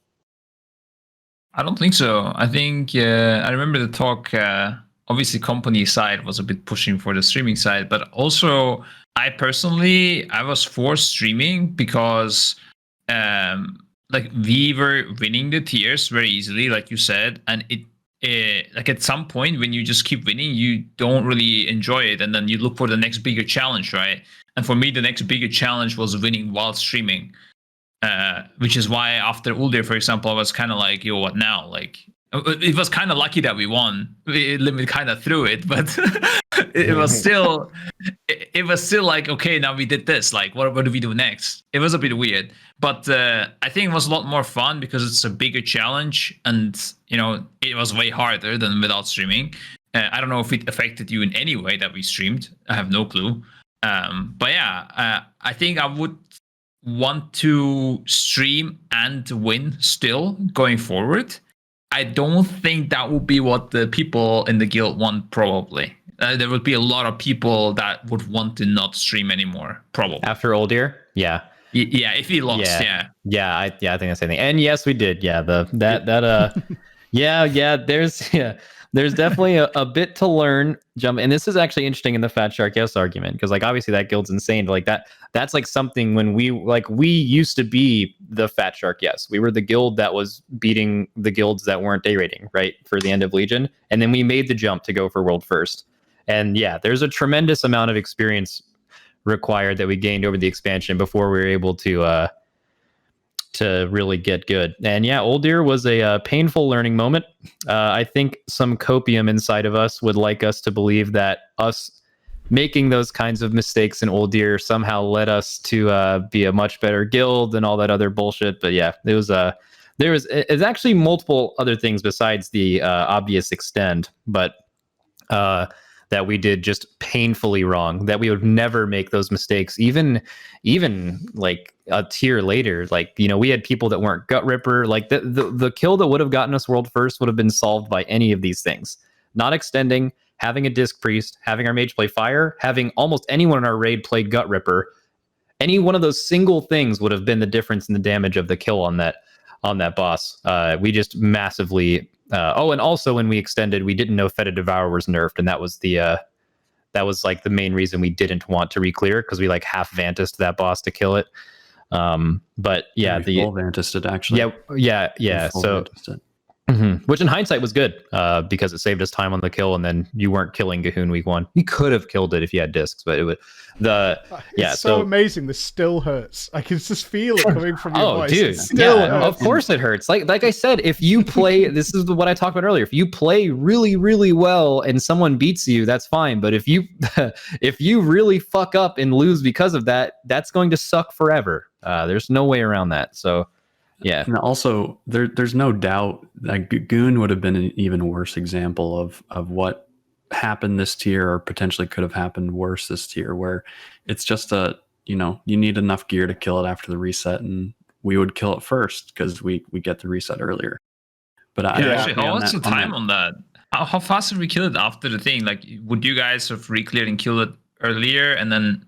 I don't think so. I think I remember the talk. Obviously, company side was a bit pushing for the streaming side, but also I was for streaming because like we were winning the tiers very easily, like you said, and it like at some point when you just keep winning, you don't really enjoy it, and then you look for the next bigger challenge, right? And for me, the next bigger challenge was winning while streaming, which is why after Uldir, for example, I was kind of like, yo, what now? Like, it was kind of lucky that we won. We kind of threw it, but it was still like, okay, now we did this. Like, what do we do next? It was a bit weird, but I think it was a lot more fun because it's a bigger challenge, and it was way harder than without streaming. I don't know if it affected you in any way that we streamed. I have no clue. But yeah, I think I would want to stream and win still going forward. I don't think that would be what the people in the guild want, probably. There would be a lot of people that would want to not stream anymore, probably. After Old Year? Yeah. Yeah, if he lost, yeah. I think that's the same thing. And yes, we did. Yeah, there's definitely a bit to learn. And this is actually interesting in the Fat Shark Yes argument, because like obviously that guild's insane. Like that's like something when we used to be the Fat Shark Yes. We were the guild that was beating the guilds that weren't day rating, right, for the end of Legion. And then we made the jump to go for World First. And yeah, there's a tremendous amount of experience required that we gained over the expansion before we were able to really get good. And yeah, Old Year was a painful learning moment. I think some copium inside of us would like us to believe that us making those kinds of mistakes in Old Year somehow led us to be a much better guild and all that other bullshit. But yeah, it's actually multiple other things besides the obvious extend, but that we did just painfully wrong, that we would never make those mistakes, even like a tier later. Like, we had people that weren't Gut Ripper. Like the kill that would have gotten us World First would have been solved by any of these things. Not extending, having a Disc Priest, having our mage play Fire, having almost anyone in our raid play Gut Ripper. Any one of those single things would have been the difference in the damage of the kill on that boss. We just massively... and also when we extended, we didn't know Fetid Devourer was nerfed, and that was like the main reason we didn't want to re-clear, because we like half Vantised that boss to kill it. But yeah, the full Vantised it actually. Yeah. So, which in hindsight was good, because it saved us time on the kill, and then you weren't killing Gahoon week 1. You could have killed it if you had discs, but it would It's so amazing. This still hurts. I can just feel it coming from your voice. Dude, of course it hurts. Like I said, if you play, this is what I talked about earlier. If you play really, really well and someone beats you, that's fine. But if you really fuck up and lose because of that, that's going to suck forever. There's no way around that. So. Yeah. And also, there's no doubt that Goon would have been an even worse example of what happened this tier, or potentially could have happened worse this tier, where it's just you need enough gear to kill it after the reset, and we would kill it first because we get the reset earlier. But Yeah, I actually, agree on what's the that- on time that. on that? How fast did we kill it after the thing? Like, would you guys have re-cleared and killed it earlier, and then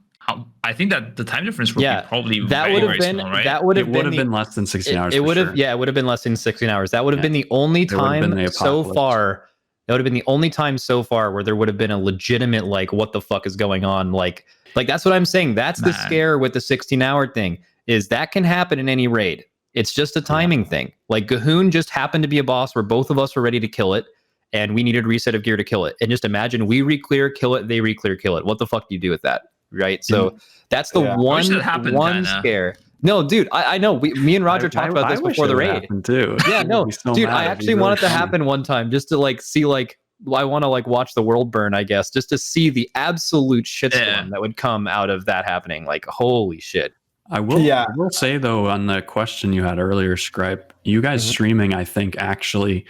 I think that the time difference would Yeah, be probably that very, would have very been small, right? that would It have would have the, been less than 16 hours. it for would have sure. yeah, it would have been less than 16 hours. That would have Yeah. been the only It would have been time the so apocalypse. far. That would have been the only time so far where there would have been a legitimate like, what the fuck is going on? Like that's what I'm saying. That's the Man. scare with the 16-hour thing, is that can happen in any raid. It's just a timing thing. Like Gahoon just happened to be a boss where both of us were ready to kill it, and we needed a reset of gear to kill it. And just imagine we re-clear, kill it, they re-clear, kill it. What the fuck do you do with that? Right? So that's the Yeah. I wish that happened, one kinda. scare. No, dude, I know. Me and Roger talked about this wish before it the would raid. happen too. Yeah, People no, would be so dude, mad. I It'd be actually really want it to funny. happen one time just to like see like I want to like watch the world burn, I guess, just to see the absolute shitstorm that would come out of that happening. Like, holy shit. I will. Yeah. I will say though, on the question you had earlier, Scripe, you guys streaming, I think actually,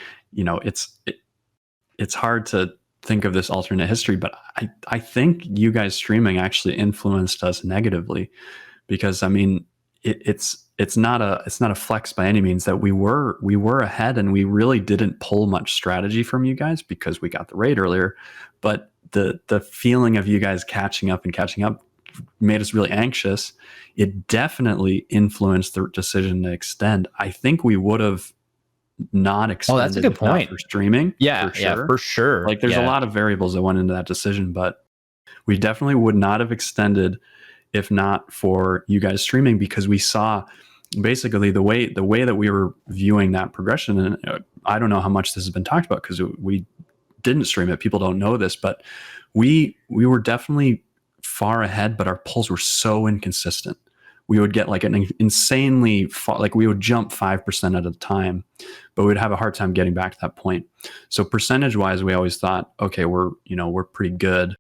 it's hard to think of this alternate history, but I think you guys streaming actually influenced us negatively, because I mean, it's not a flex by any means that we were ahead, and we really didn't pull much strategy from you guys because we got the raid earlier, but the feeling of you guys catching up made us really anxious. It definitely influenced the decision to extend. I think we would have not extended. Oh, that's a good if not point. for streaming. Yeah, for sure. yeah, for sure. Like there's a Yeah. lot of variables that went into that decision, but we definitely would not have extended if not for you guys streaming, because we saw basically the way that we were viewing that progression. And I don't know how much this has been talked about because we didn't stream it. People don't know this, but we were definitely far ahead, but our pulls were so inconsistent. We would get like an insanely far, like we would jump 5% at a time, but we'd have a hard time getting back to that point. So percentage wise, we always thought, okay, we're pretty good.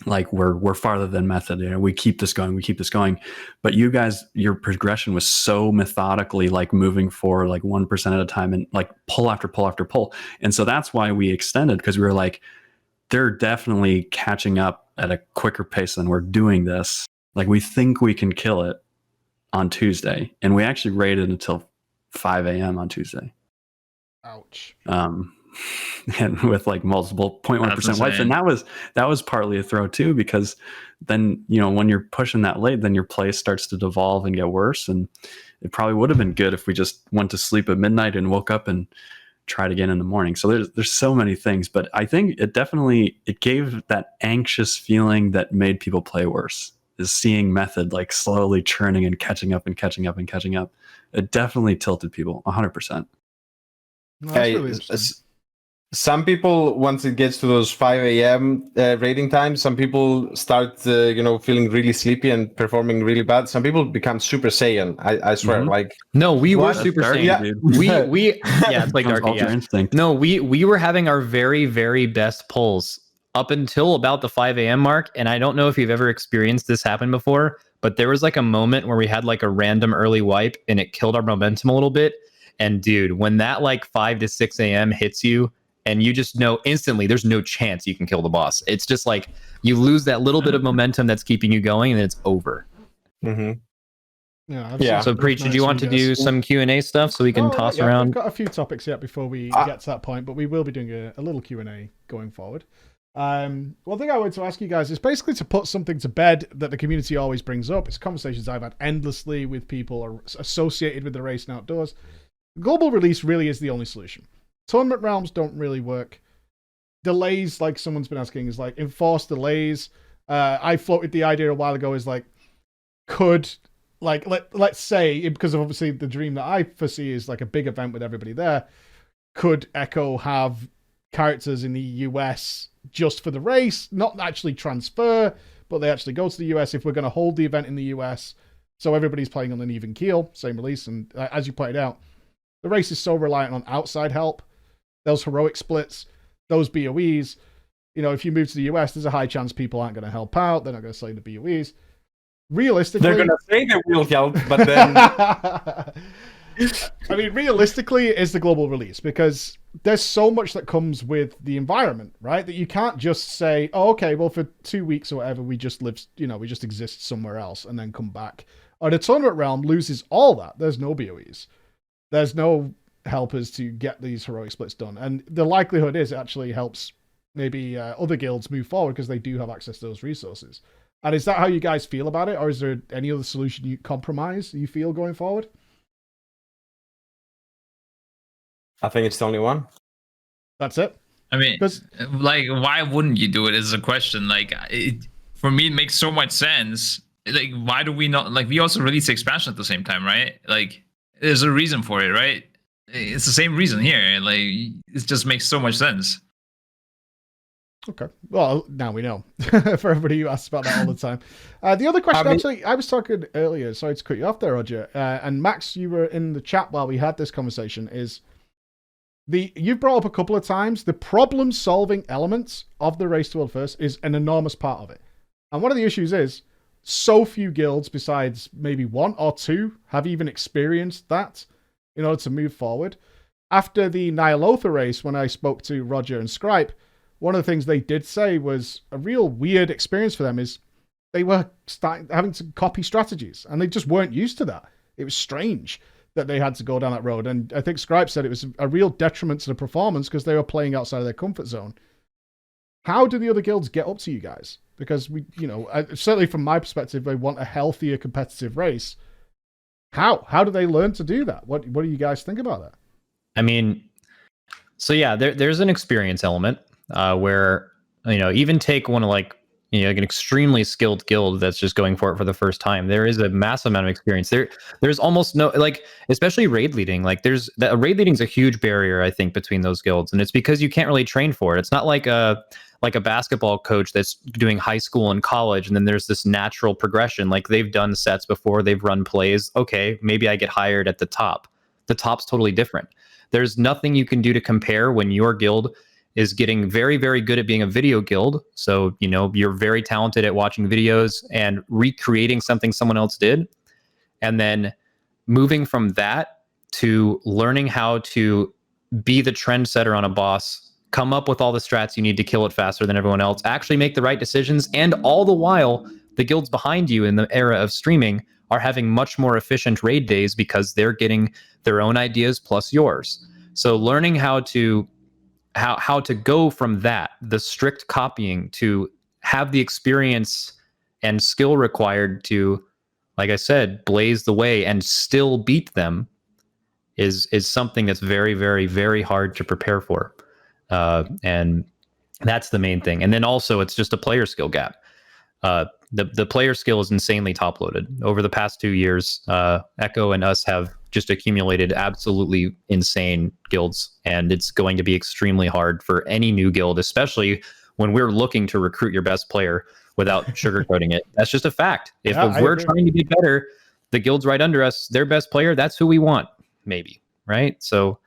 Like we're farther than method. We keep this going. But you guys, your progression was so methodically like moving forward, like 1% at a time, and like pull after pull after pull. And so that's why we extended, because we were like, they're definitely catching up at a quicker pace than we're doing this. Like we think we can kill it on Tuesday, and we actually raided until 5 a.m. on Tuesday. Ouch. And with like multiple 0.1% wipes, and that was partly a throw too, because then when you're pushing that late, then your play starts to devolve and get worse. And it probably would have been good if we just went to sleep at midnight and woke up and tried again in the morning. So there's so many things, but I think it gave that anxious feeling that made people play worse, is seeing method like slowly churning and catching up and catching up and catching up. It definitely tilted people 100%. No, that's really interesting. Some people, once it gets to those 5 a.m. Raiding times, some people start, feeling really sleepy and performing really bad. Some people become Super Saiyan. I swear, like. No, we were What? Super Dark, Saiyan. Yeah. We yeah, it's like Becomes Darky. Ultra Yeah. Instinct. No, we were having our very, very best pulls up until about the 5 a.m. mark. And I don't know if you've ever experienced this happen before, but there was like a moment where we had like a random early wipe and it killed our momentum a little bit. And dude, when that like 5 to 6 a.m. hits you, and you just know instantly there's no chance you can kill the boss. It's just like you lose that little bit of momentum that's keeping you going, and then it's over. Mm-hmm. Yeah. So, Preach, did you want to do some Q&A stuff so we can toss around? We've got a few topics yet before we get to that point, but we will be doing a little Q&A going forward. One thing I wanted to ask you guys is basically to put something to bed that the community always brings up. It's conversations I've had endlessly with people associated with the race and outdoors. Global release really is the only solution. Tournament realms don't really work. Delays, like someone's been asking, is like enforced delays. I floated the idea a while ago is like, could, like, let's say, because of obviously the dream that I foresee is like a big event with everybody there, could Echo have characters in the US just for the race, not actually transfer, but they actually go to the US if we're going to hold the event in the US, so everybody's playing on an even keel, same release. And as you pointed out, the race is so reliant on outside help. Those heroic splits, those BoEs, if you move to the US, there's a high chance people aren't going to help out. They're not going to slay the BoEs. Realistically, They're going to say they will help, but then... I mean, realistically, it is the global release, because there's so much that comes with the environment, right? That you can't just say, oh, okay, well, for 2 weeks or whatever, we just live, we just exist somewhere else and then come back. Or the tournament realm loses all that. There's no BoEs. There's no help us to get these heroic splits done. And the likelihood is it actually helps maybe other guilds move forward because they do have access to those resources. And is that how you guys feel about it, or is there any other solution you feel going forward? I think it's the only one. That's it. I mean, like, why wouldn't you do it is a question. Like, for me, it makes so much sense. Like, why do we not? Like, we also release expansion at the same time, right? Like, there's a reason for it, right? It's the same reason here. Like, it just makes so much sense. Okay. Well, now we know. For everybody who asks about that all the time. The other question, actually, I was talking earlier. Sorry to cut you off there, Roger. And Max, you were in the chat while we had this conversation. You've brought up a couple of times the problem-solving elements of the Race to World First is an enormous part of it. And one of the issues is so few guilds, besides maybe one or two, have even experienced that in order to move forward. After the Nyalotha race, when I spoke to Roger and Scripe, one of the things they did say was a real weird experience for them is they were having to copy strategies, and they just weren't used to that. It was strange that they had to go down that road. And I think Scripe said it was a real detriment to the performance because they were playing outside of their comfort zone. How do the other guilds get up to you guys? Because certainly from my perspective, they want a healthier competitive race. How do they learn to do that? What do you guys think about that? I mean, so yeah, there's an experience element where, even take one of like, an extremely skilled guild that's just going for it for the first time. There is a massive amount of experience. There's almost no, like, especially raid leading. Like, raid leading is a huge barrier, I think, between those guilds, and it's because you can't really train for it. It's not like a basketball coach that's doing high school and college, and then there's this natural progression. Like, they've done sets before, they've run plays. Okay, maybe I get hired at the top. The top's totally different. There's nothing you can do to compare when your guild is getting very, very good at being a video guild. So, you're very talented at watching videos and recreating something someone else did. And then moving from that to learning how to be the trendsetter on a boss, come up with all the strats you need to kill it faster than everyone else, actually make the right decisions. And all the while, the guilds behind you in the era of streaming are having much more efficient raid days because they're getting their own ideas plus yours. So learning how to go from that, the strict copying, to have the experience and skill required to, like I said, blaze the way and still beat them is something that's very, very, very hard to prepare for. And that's the main thing. And then also it's just a player skill gap. The player skill is insanely top loaded. Over the past 2 years, Echo and us have just accumulated absolutely insane guilds, and it's going to be extremely hard for any new guild, especially when we're looking to recruit your best player without sugarcoating it. That's just a fact. If we're trying to be better, the guilds right under us, their best player, that's who we want, maybe, right? So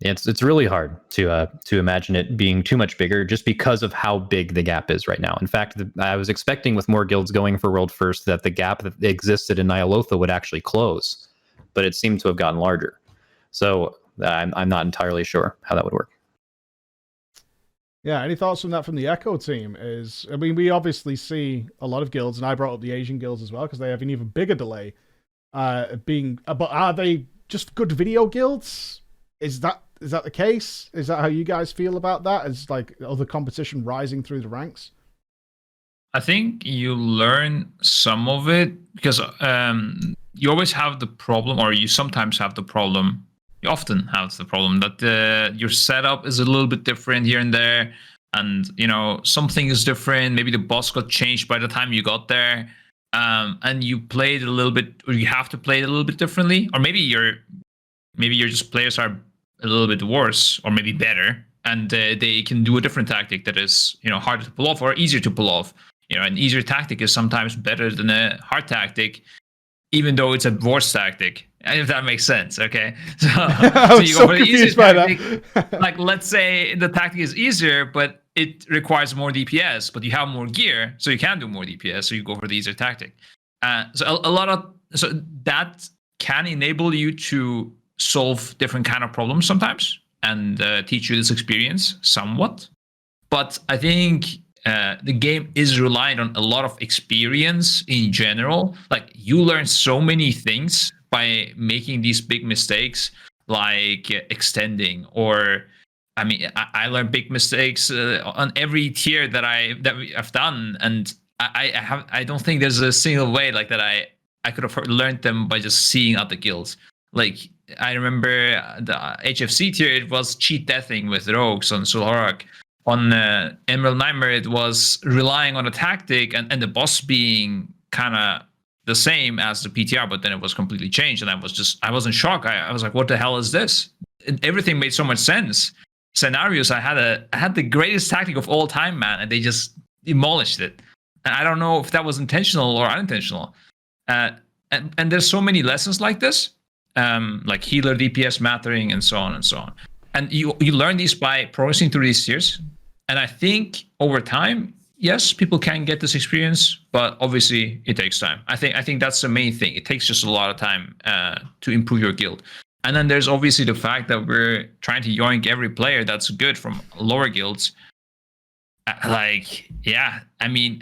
it's really hard to imagine it being too much bigger just because of how big the gap is right now. In fact, I was expecting with more guilds going for World First that the gap that existed in Nyalotha would actually close, but it seemed to have gotten larger. So I'm not entirely sure how that would work. Yeah, any thoughts on that from the Echo team? We obviously see a lot of guilds, and I brought up the Asian guilds as well because they have an even bigger delay. But are they just good video guilds? Is that the case? Is that how you guys feel about that? Is like other competition rising through the ranks? I think you learn some of it because you always have the problem, or you sometimes have the problem. You often have the problem that your setup is a little bit different here and there, and something is different. Maybe the boss got changed by the time you got there, and you played a little bit, or you have to play it a little bit differently, or maybe your just players are a little bit worse or maybe better, and they can do a different tactic that is harder to pull off or easier to pull off. An easier tactic is sometimes better than a hard tactic, even though it's a worse tactic, if that makes sense. Okay, so you go for the easier tactic. Like, let's say the tactic is easier, but it requires more DPS, but you have more gear, so you can do more DPS, so you go for the easier tactic. So that can enable you to solve different kind of problems sometimes and teach you this experience somewhat. But I think the game is reliant on a lot of experience in general. Like, you learn so many things by making these big mistakes like extending, or I mean, I learned big mistakes on every tier that I've done, and I don't think there's a single way like that I could have learned them by just seeing other guilds. Like I remember the HFC tier, it was cheat deathing with rogues on Sulharak. On Emerald Nightmare, it was relying on a tactic and the boss being kind of the same as the PTR, but then it was completely changed, and I was in shock. I was like, what the hell is this? Everything made so much sense. Scenarios, I had the greatest tactic of all time, man, and they just demolished it. And I don't know if that was intentional or unintentional. And there's so many lessons like this, like healer DPS mattering and so on and so on. And you learn these by progressing through these tiers. And I think over time, yes, people can get this experience, but obviously it takes time. I think that's the main thing. It takes just a lot of time to improve your guild. And then there's obviously the fact that we're trying to yoink every player that's good from lower guilds. Like, yeah, I mean,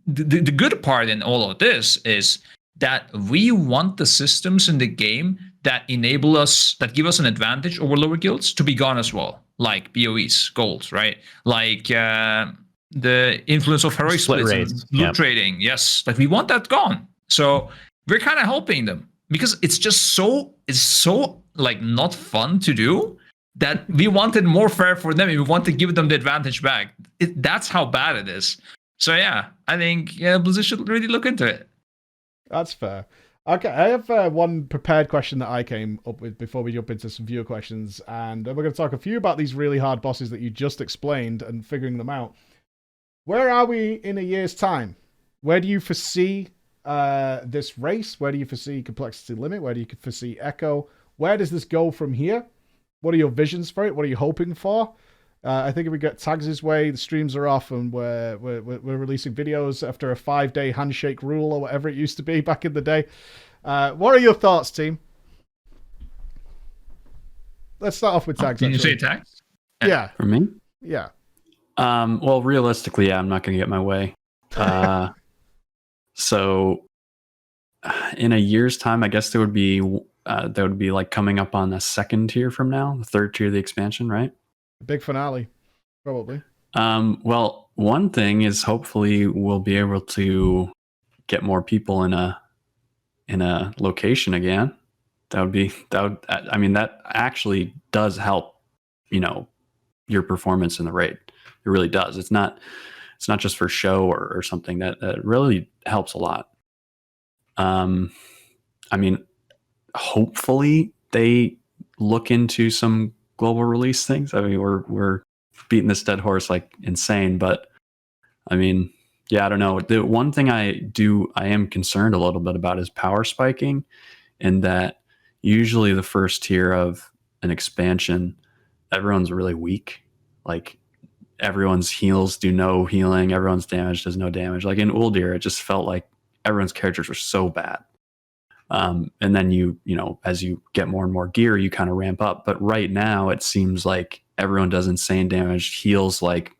the good part in all of this is that we want the systems in the game that enable us, that give us an advantage over lower guilds to be gone as well, like BoEs, golds, right? Like the influence of heroic Split splits raids. and loot trading. Yes, like we want that gone. So we're kind of helping them because it's so like not fun to do that we wanted more fair for them and we want to give them the advantage back. That's how bad it is. So yeah, I think Blizzard should really look into it. That's fair. Okay, I have one prepared question that I came up with before we jump into some viewer questions, and we're going to talk a few about these really hard bosses that you just explained and figuring them out. Where are we in a year's time? Where do you foresee this race? Where do you foresee Complexity Limit? Where do you foresee Echo? Where does this go from here? What are your visions for it? What are you hoping for? I think if we get Tags' way, the streams are off, and we're releasing videos after a 5-day handshake rule or whatever it used to be back in the day. What are your thoughts, team? Let's start off with Tags. Can you say Tags? Yeah. For me? Yeah. Well, realistically, yeah, I'm not going to get my way. So, in a year's time, I guess there would be like coming up on the second tier from now, the third tier of the expansion, right? Big finale, probably. Well, one thing is hopefully we'll be able to get more people in a location again. I mean, that actually does help, your performance in the raid. It really does. It's not just for show or something. That really helps a lot. I mean, hopefully they look into some global release things. I mean, we're beating this dead horse like insane, but I mean, yeah, I don't know. The one thing I am concerned a little bit about is power spiking, in that usually the first tier of an expansion, everyone's really weak. Like everyone's heals do no healing, everyone's damage does no damage. Like in Uldir, it just felt like everyone's characters were so bad. And then as you get more and more gear, you kind of ramp up. But right now, it seems like everyone does insane damage. Heals like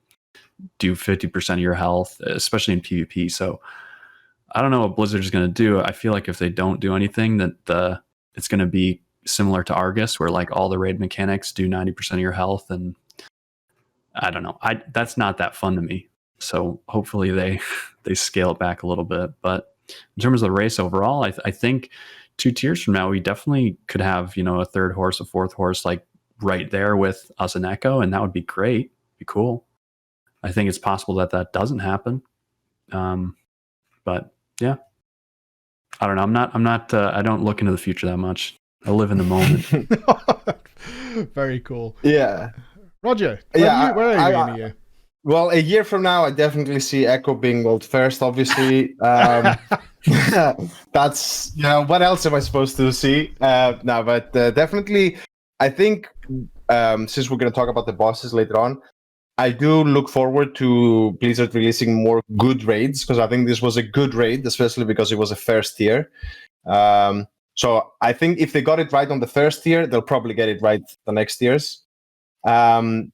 do 50% of your health, especially in PvP. So I don't know what Blizzard is going to do. I feel like if they don't do anything, that it's going to be similar to Argus, where like all the raid mechanics do 90% of your health, and I don't know. That's not that fun to me. So hopefully they scale it back a little bit. But in terms of the race overall, I think 2 tiers from now, we definitely could have, a third horse, a fourth horse, like right there with us and Echo, and that would be great. Be cool. I think it's possible that doesn't happen. But yeah, I don't know. I'm not, I don't look into the future that much. I live in the moment. Very cool. Yeah. Roger, where are you in a year? Well, a year from now, I definitely see Echo being gold first, obviously. That's, what else am I supposed to see? No, but definitely, I think, since we're going to talk about the bosses later on, I do look forward to Blizzard releasing more good raids, because I think this was a good raid, especially because it was a first tier. So I think if they got it right on the first tier, they'll probably get it right the next tiers. Then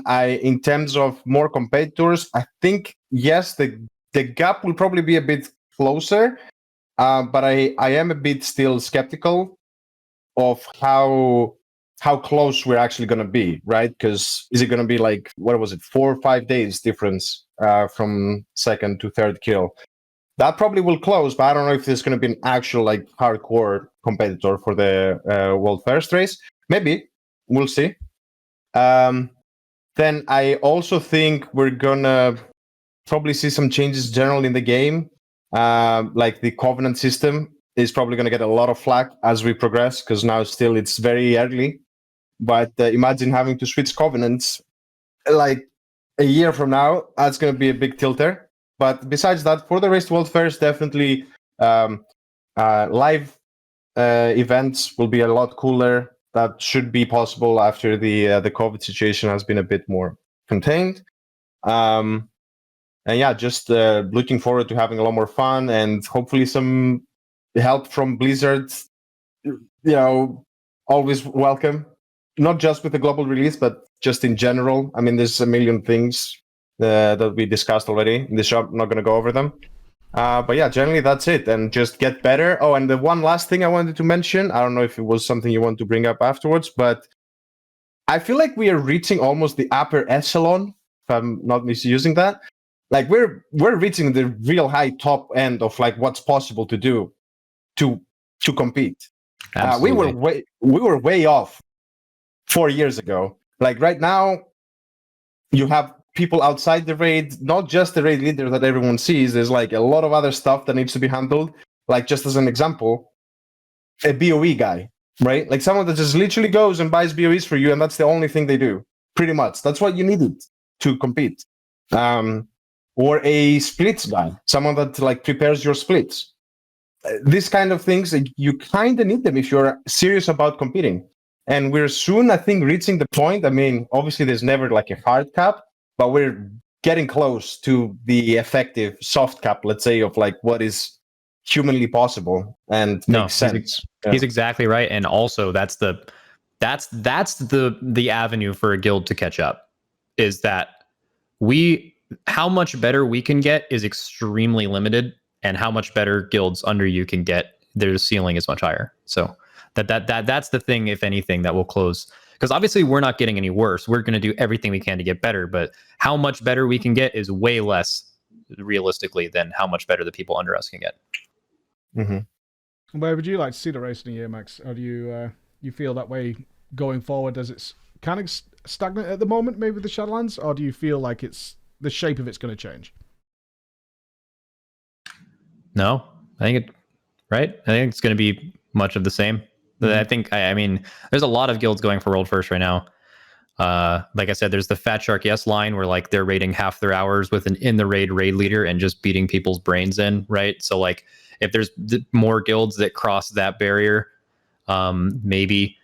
in terms of more competitors, I think yes, the gap will probably be a bit closer, but I am a bit still skeptical of how close we're actually going to be, right? Because is it going to be like, what was it, 4 or 5 days difference from second to third kill? That probably will close, but I don't know if there's going to be an actual like hardcore competitor for the World First race. Maybe, we'll see. Then I also think we're gonna probably see some changes generally in the game. Like the Covenant system is probably going to get a lot of flack as we progress, because now still it's very early. But imagine having to switch Covenants like a year from now. That's going to be a big tilter. But besides that, for the Race to World First, definitely live events will be a lot cooler. That should be possible after the COVID situation has been a bit more contained. And yeah, just looking forward to having a lot more fun and hopefully some help from Blizzard. You know, always welcome. Not just with the global release, but just in general. I mean, there's a million things that we discussed already in this show. I'm not going to go over them. But yeah, generally that's it. And just get better. Oh, and the one last thing I wanted to mention, I don't know if it was something you want to bring up afterwards, but I feel like we are reaching almost the upper echelon, if I'm not misusing that. Like we're reaching the real high top end of like what's possible to do to compete. We were way off 4 years ago. Like right now, you have people outside the raid, not just the raid leader that everyone sees. There's like a lot of other stuff that needs to be handled. Like just as an example, a BoE guy, right? Like someone that just literally goes and buys BoEs for you, and that's the only thing they do. Pretty much, that's what you needed to compete. Or a splits guy, someone that like prepares your splits. These kind of things, you kind of need them if you're serious about competing. And we're soon, I think, reaching the point. I mean, obviously, there's never like a hard cap, but we're getting close to the effective soft cap, let's say, of like what is humanly possible and makes sense. He's exactly right. And also, that's the avenue for a guild to catch up. Is that how much better we can get is extremely limited, and how much better guilds under you can get, their ceiling is much higher. So that's the thing, if anything, that will close. Because obviously we're not getting any worse. We're going to do everything we can to get better, but how much better we can get is way less realistically than how much better the people under us can get. Mm-hmm. Where would you like to see the race in a year, Max? Or do you feel that way going forward, as it's kind of stagnant at the moment, maybe with the Shadowlands, or do you feel like the shape of it's going to change? No, I think it's going to be much of the same. I mean, there's a lot of guilds going for World First right now. Like I said, there's the Fat Shark Yes line where like they're raiding half their hours with an in the raid leader and just beating people's brains in, right? So like if there's more guilds that cross that barrier, maybe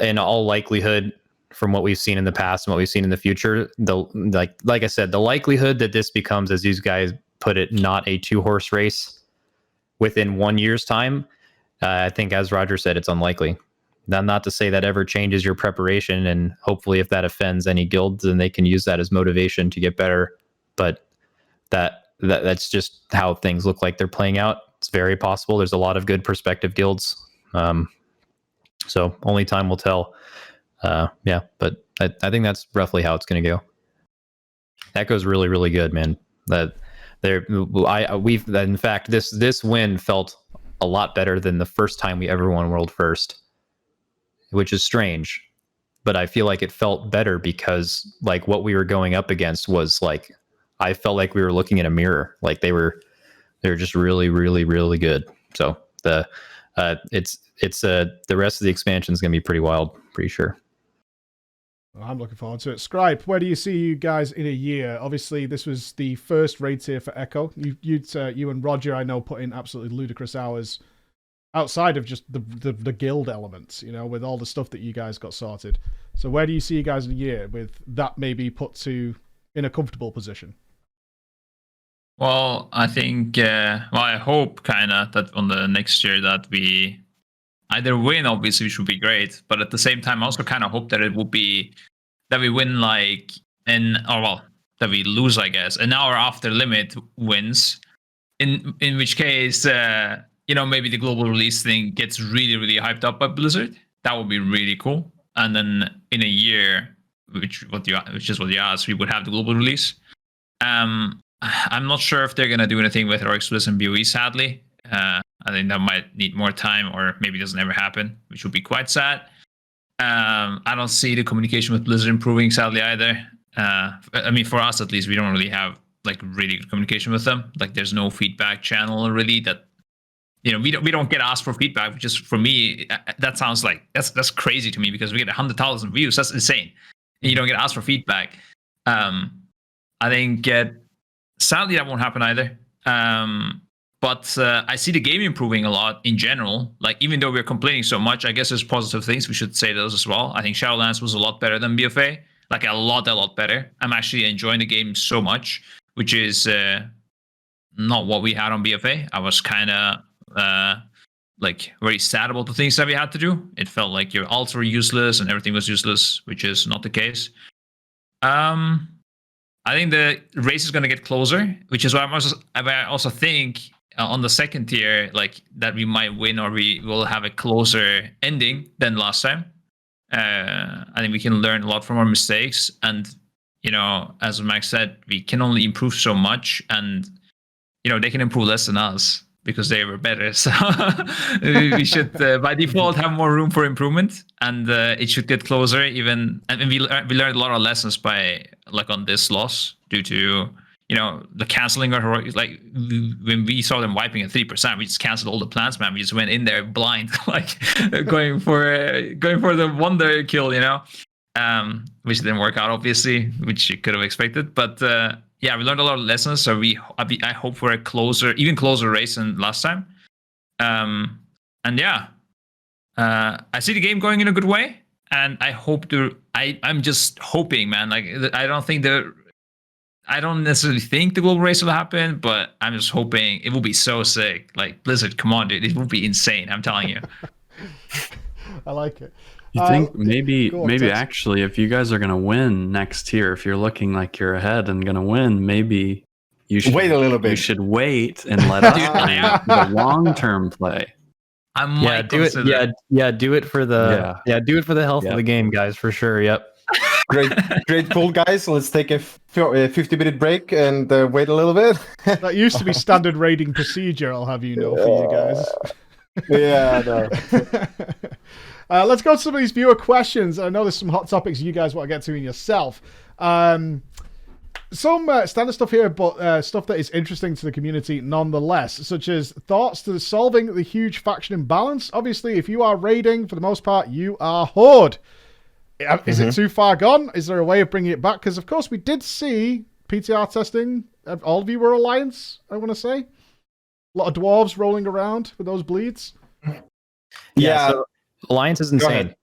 in all likelihood, from what we've seen in the past and what we've seen in the future, like I said, the likelihood that this becomes, as these guys put it, not a 2-horse race within 1 year's time, I think, as Roger said, it's unlikely. Now, not to say that ever changes your preparation, and hopefully if that offends any guilds, then they can use that as motivation to get better. But that's just how things look like they're playing out. It's very possible. There's a lot of good prospective guilds. So only time will tell. Yeah, but I think that's roughly how it's going to go. Echo's really, really good, man. In fact, this win felt a lot better than the first time we ever won World First, which is strange, but I feel like it felt better because like what we were going up against was like, I felt like we were looking at a mirror. Like they were just really, really, really good. So the rest of the expansion is going to be pretty wild, pretty sure. I'm looking forward to it. Scribe, where do you see you guys in a year? Obviously, this was the first raid tier for Echo. You and Roger, I know, put in absolutely ludicrous hours outside of just the guild elements, you know, with all the stuff that you guys got sorted. So where do you see you guys in a year with that maybe put in a comfortable position? Well, I think, I hope kind of that on the next year that we either win, obviously, which would be great, but at the same time, I also kind of hope that it would be that we win that we lose, I guess, an hour after limit wins, in which case maybe the global release thing gets really, really hyped up by Blizzard. That would be really cool. And then in a year, which is what you asked, we would have the global release. I'm not sure if they're gonna do anything with Heroic Bliss and BoE, sadly. I think that might need more time, or maybe it doesn't ever happen, which would be quite sad. I don't see the communication with Blizzard improving, sadly, either. I mean, for us at least, we don't really have like really good communication with them. Like, there's no feedback channel really that, we don't get asked for feedback. Which is, for me, that sounds like that's crazy to me, because we get 100,000 views. That's insane. And you don't get asked for feedback. I think sadly that won't happen either. But I see the game improving a lot in general. Like, even though we're complaining so much, I guess there's positive things. We should say those as well. I think Shadowlands was a lot better than BFA. Like, a lot better. I'm actually enjoying the game so much, which is not what we had on BFA. I was kind of like very sad about the things that we had to do. It felt like your ults were useless and everything was useless, which is not the case. I think the race is going to get closer, which is why I also think on the second tier, like, that we might win, or we will have a closer ending than last time. I think we can learn a lot from our mistakes, and as Max said, we can only improve so much, and they can improve less than us because they were better. So we should by default have more room for improvement, and it should get closer. Even, and we learned a lot of lessons on this loss, due to the canceling of heroic. Like, when we saw them wiping at 3%, we just canceled all the plans, man. We just went in there blind, like going for the wonder kill, which didn't work out, obviously, which you could have expected. But we learned a lot of lessons. So I hope for a even closer race than last time. I see the game going in a good way, and I hope I'm just hoping, man. Like, I don't necessarily think the global race will happen, but I'm just hoping it will be so sick. Like, Blizzard, come on, dude, it will be insane. I'm telling you. I like it. You think maybe Tex. actually, if you guys are gonna win next year, if you're looking like you're ahead and gonna win, maybe you should wait a little bit. You should wait and let us play the long-term play. Do it. Yeah, do it for the do it for the health of the game, guys, for sure. Yep. Great pool, guys. Let's take a 50-minute break and wait a little bit. That used to be standard raiding procedure, I'll have you know, for you guys. Yeah, no. Let's go to some of these viewer questions. I know there's some hot topics you guys want to get to in yourself. Some standard stuff here, but stuff that is interesting to the community nonetheless, such as thoughts to solving the huge faction imbalance. Obviously, if you are raiding, for the most part, you are Horde. Is it too far gone? Is there a way of bringing it back? Because, of course, we did see PTR testing. All of you were Alliance, I want to say. A lot of dwarves rolling around with those bleeds. Yeah. So Alliance is insane.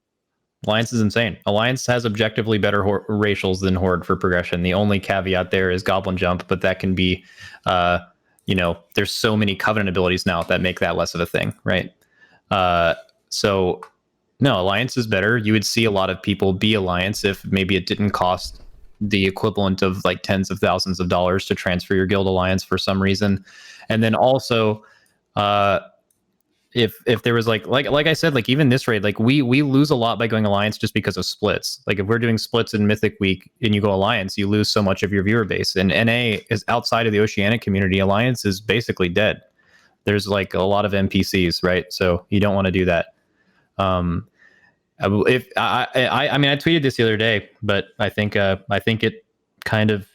Alliance has objectively better racials than Horde for progression. The only caveat there is Goblin Jump, but that can be, there's so many Covenant abilities now that make that less of a thing, right? No, Alliance is better. You would see a lot of people be Alliance if maybe it didn't cost the equivalent of like tens of thousands of dollars to transfer your guild Alliance for some reason. And then also, if there was like I said, like, even this raid, like we lose a lot by going Alliance just because of splits. Like, if we're doing splits in Mythic Week and you go Alliance, you lose so much of your viewer base. And NA is outside of the Oceanic community. Alliance is basically dead. There's like a lot of NPCs, right? So you don't want to do that. I mean, I tweeted this the other day, but I think it kind of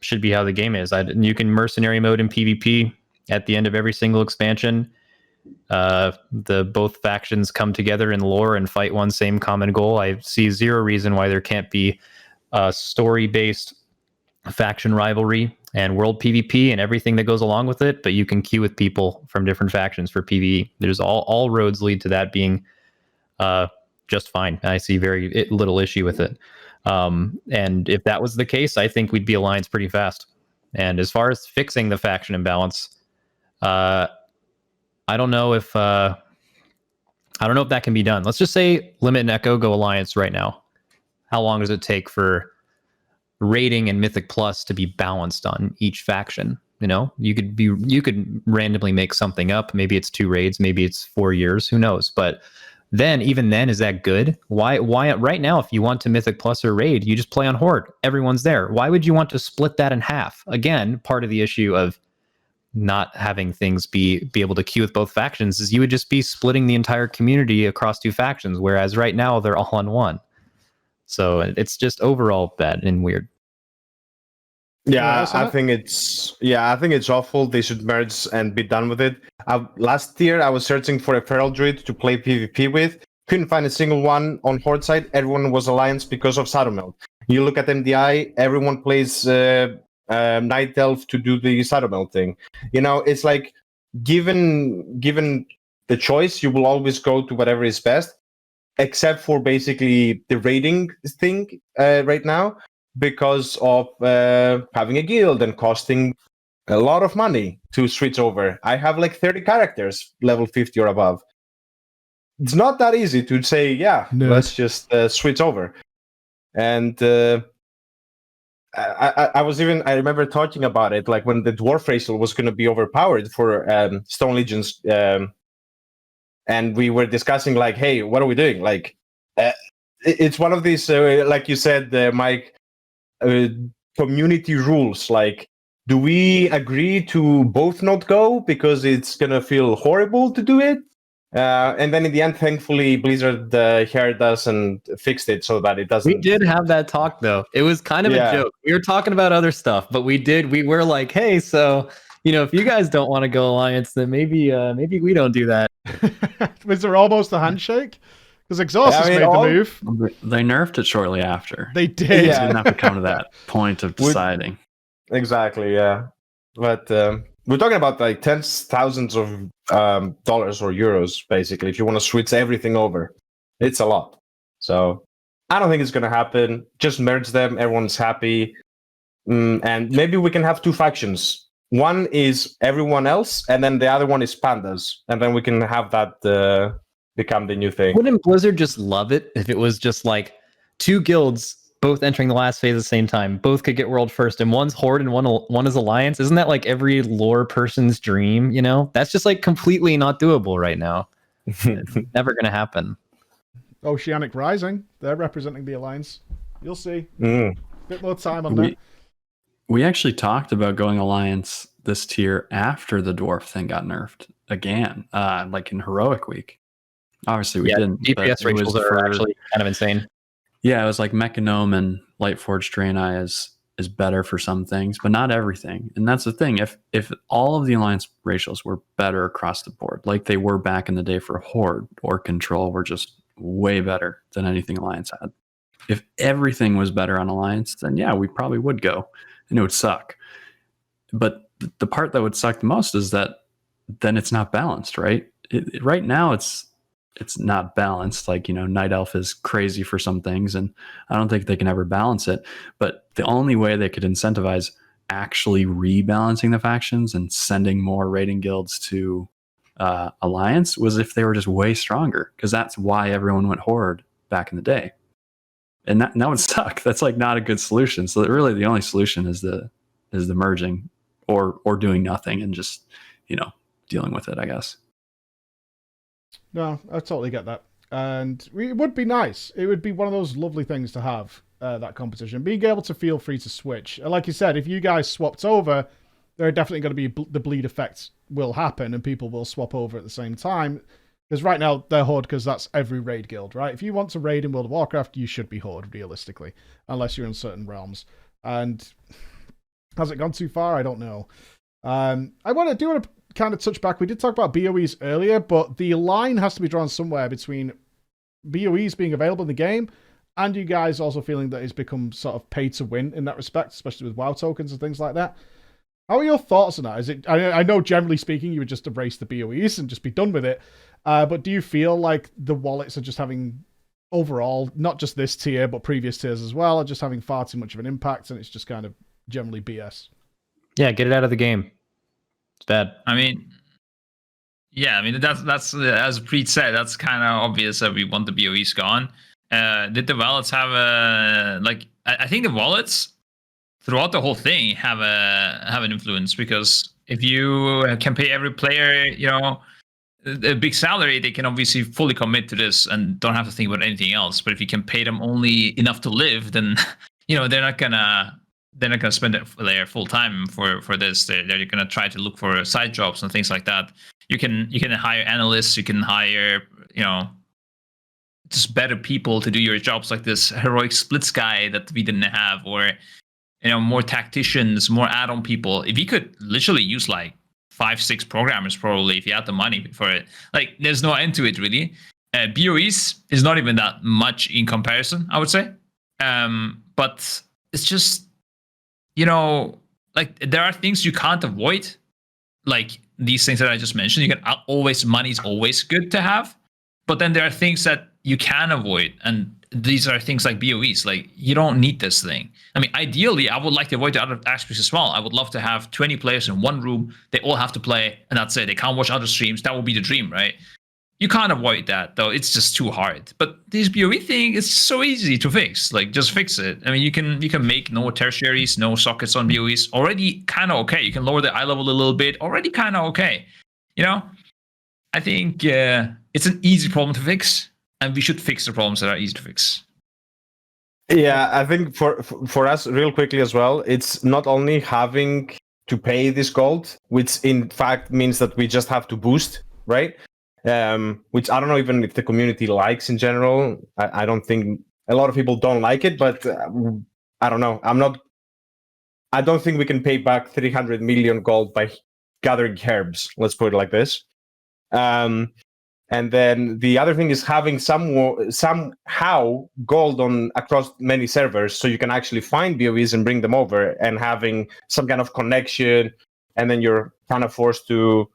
should be how the game is. You can mercenary mode in PvP at the end of every single expansion. Both factions come together in lore and fight one same common goal. I see zero reason why there can't be a story-based faction rivalry and world PvP and everything that goes along with it. But you can queue with people from different factions for PvE. There's all roads lead to that being just fine. I see very little issue with it. And if that was the case, I think we'd be Alliance pretty fast. And as far as fixing the faction imbalance, I don't know if that can be done. Let's just say Limit and Echo go Alliance right now. How long does it take for rating and Mythic Plus to be balanced on each faction? You know, you could randomly make something up. Maybe it's 2 raids, maybe it's 4 years, who knows? But then, even then, is that good? Why right now, if you want to Mythic Plus or raid, you just play on Horde. Everyone's there. Why would you want to split that in half? Again, part of the issue of not having things be able to queue with both factions is you would just be splitting the entire community across 2 factions, whereas right now they're all on one. So it's just overall bad and weird. Yeah, I think it's awful. They should merge and be done with it. Last year, I was searching for a Feral Druid to play PvP with. Couldn't find a single one on Horde side. Everyone was Alliance because of Shadowmeld. You look at MDI, everyone plays Night Elf to do the Shadowmeld thing. You know, it's like given the choice, you will always go to whatever is best, except for basically the raiding thing right now, because of having a guild and costing a lot of money to switch over. I have like 30 characters, level 50 or above. It's not that easy to say, let's just switch over. And I remember talking about it, like when the Dwarf Racial was going to be overpowered for Stone Legions, and we were discussing like, hey, what are we doing? Like, it's one of these, like you said, Mike, community rules. Like, do we agree to both not go because it's gonna feel horrible to do it? And then in the end, thankfully, Blizzard heard us and fixed it so that it doesn't. We did have that talk though. It was kind of a joke. We were talking about other stuff, but we were like, hey, so if you guys don't want to go Alliance, then maybe we don't do that. Was there almost a handshake? Because Exhaust has made the move. They nerfed it shortly after. They did. They didn't have to come to that point of deciding. Exactly, yeah. But we're talking about like tens, thousands of dollars or euros, basically, if you want to switch everything over. It's a lot. So I don't think it's going to happen. Just merge them. Everyone's happy. And maybe we can have 2 factions. One is everyone else, and then the other one is Pandas. And then we can have that become the new thing. Wouldn't Blizzard just love it if it was just like 2 guilds both entering the last phase at the same time? Both could get world first, and one's Horde and one is Alliance. Isn't that like every lore person's dream? That's just like completely not doable right now. It's never going to happen. Oceanic Rising, they're representing the Alliance. You'll see. Bit more time on that. We actually talked about going Alliance this tier after the dwarf thing got nerfed again, like in Heroic Week. Obviously, we didn't. DPS ratios are actually kind of insane. Yeah, it was like Mechanome and Lightforged Draenei is better for some things, but not everything. And that's the thing. If all of the Alliance ratios were better across the board, like they were back in the day for Horde or Control, were just way better than anything Alliance had. If everything was better on Alliance, then yeah, we probably would go, and it would suck. But the part that would suck the most is that then it's not balanced, right? Right now, it's not balanced. Like, Night Elf is crazy for some things, and I don't think they can ever balance it. But the only way they could incentivize actually rebalancing the factions and sending more raiding guilds to Alliance was if they were just way stronger, because that's why everyone went Horde back in the day. And that would suck. That's like not a good solution. So really the only solution is the merging or doing nothing and just, dealing with it, I guess. No, I totally get that. And it would be nice. It would be one of those lovely things to have, that competition. Being able to feel free to switch. Like you said, if you guys swapped over, there are definitely going to be the bleed effect will happen and people will swap over at the same time. Because right now, they're Horde because that's every raid guild, right? If you want to raid in World of Warcraft, you should be Horde, realistically. Unless you're in certain realms. And has it gone too far? I don't know. I want to kind of touch back. We did talk about BoEs earlier, but the line has to be drawn somewhere between BoEs being available in the game and you guys also feeling that it's become sort of pay to win in that respect, especially with WoW tokens and things like that. How are your thoughts on that? Is it? I know generally speaking, you would just erase the BoEs and just be done with it. But do you feel like the wallets are just having overall, not just this tier, but previous tiers as well, are just having far too much of an impact and it's just kind of generally BS? Yeah, get it out of the game. It's bad. That's as Preet said, that's kind of obvious that we want the BoEs gone. Did the wallets have I think the wallets, throughout the whole thing have an influence, because if you can pay every player, a big salary, they can obviously fully commit to this and don't have to think about anything else. But if you can pay them only enough to live, then they're not gonna spend their full time for this. They're gonna try to look for side jobs and things like that. You can hire analysts, you can hire just better people to do your jobs, like this heroic splits guy that we didn't have, or more tacticians, more add-on people. If you could literally use like 5-6 programmers, probably, if you had the money for it. Like, there's no end to it, really. BoEs is not even that much in comparison, I would say. But it's just, like, there are things you can't avoid, like these things that I just mentioned. You can money's always good to have, but then there are things that you can avoid, and these are things like BoEs. Like, you don't need this thing. I mean, ideally, I would like to avoid the other aspects as well. I would love to have 20 players in one room. They all have to play, and that's it. They can't watch other streams. That would be the dream, right? You can't avoid that, though. It's just too hard. But this BoE thing is so easy to fix. Like, just fix it. I mean, you can make no tertiaries, no sockets on BoEs. Already kind of okay. You can lower the eye level a little bit. Already kind of okay. I think it's an easy problem to fix, and we should fix the problems that are easy to fix. Yeah, I think for us, real quickly as well, it's not only having to pay this gold, which in fact means that we just have to boost, right? Which I don't know even if the community likes in general. I don't think a lot of people don't like it, but I don't know. I don't think we can pay back 300 million gold by gathering herbs. Let's put it like this. And then the other thing is having somehow gold across many servers, so you can actually find BoEs and bring them over, and having some kind of connection, and then you're kind of forced to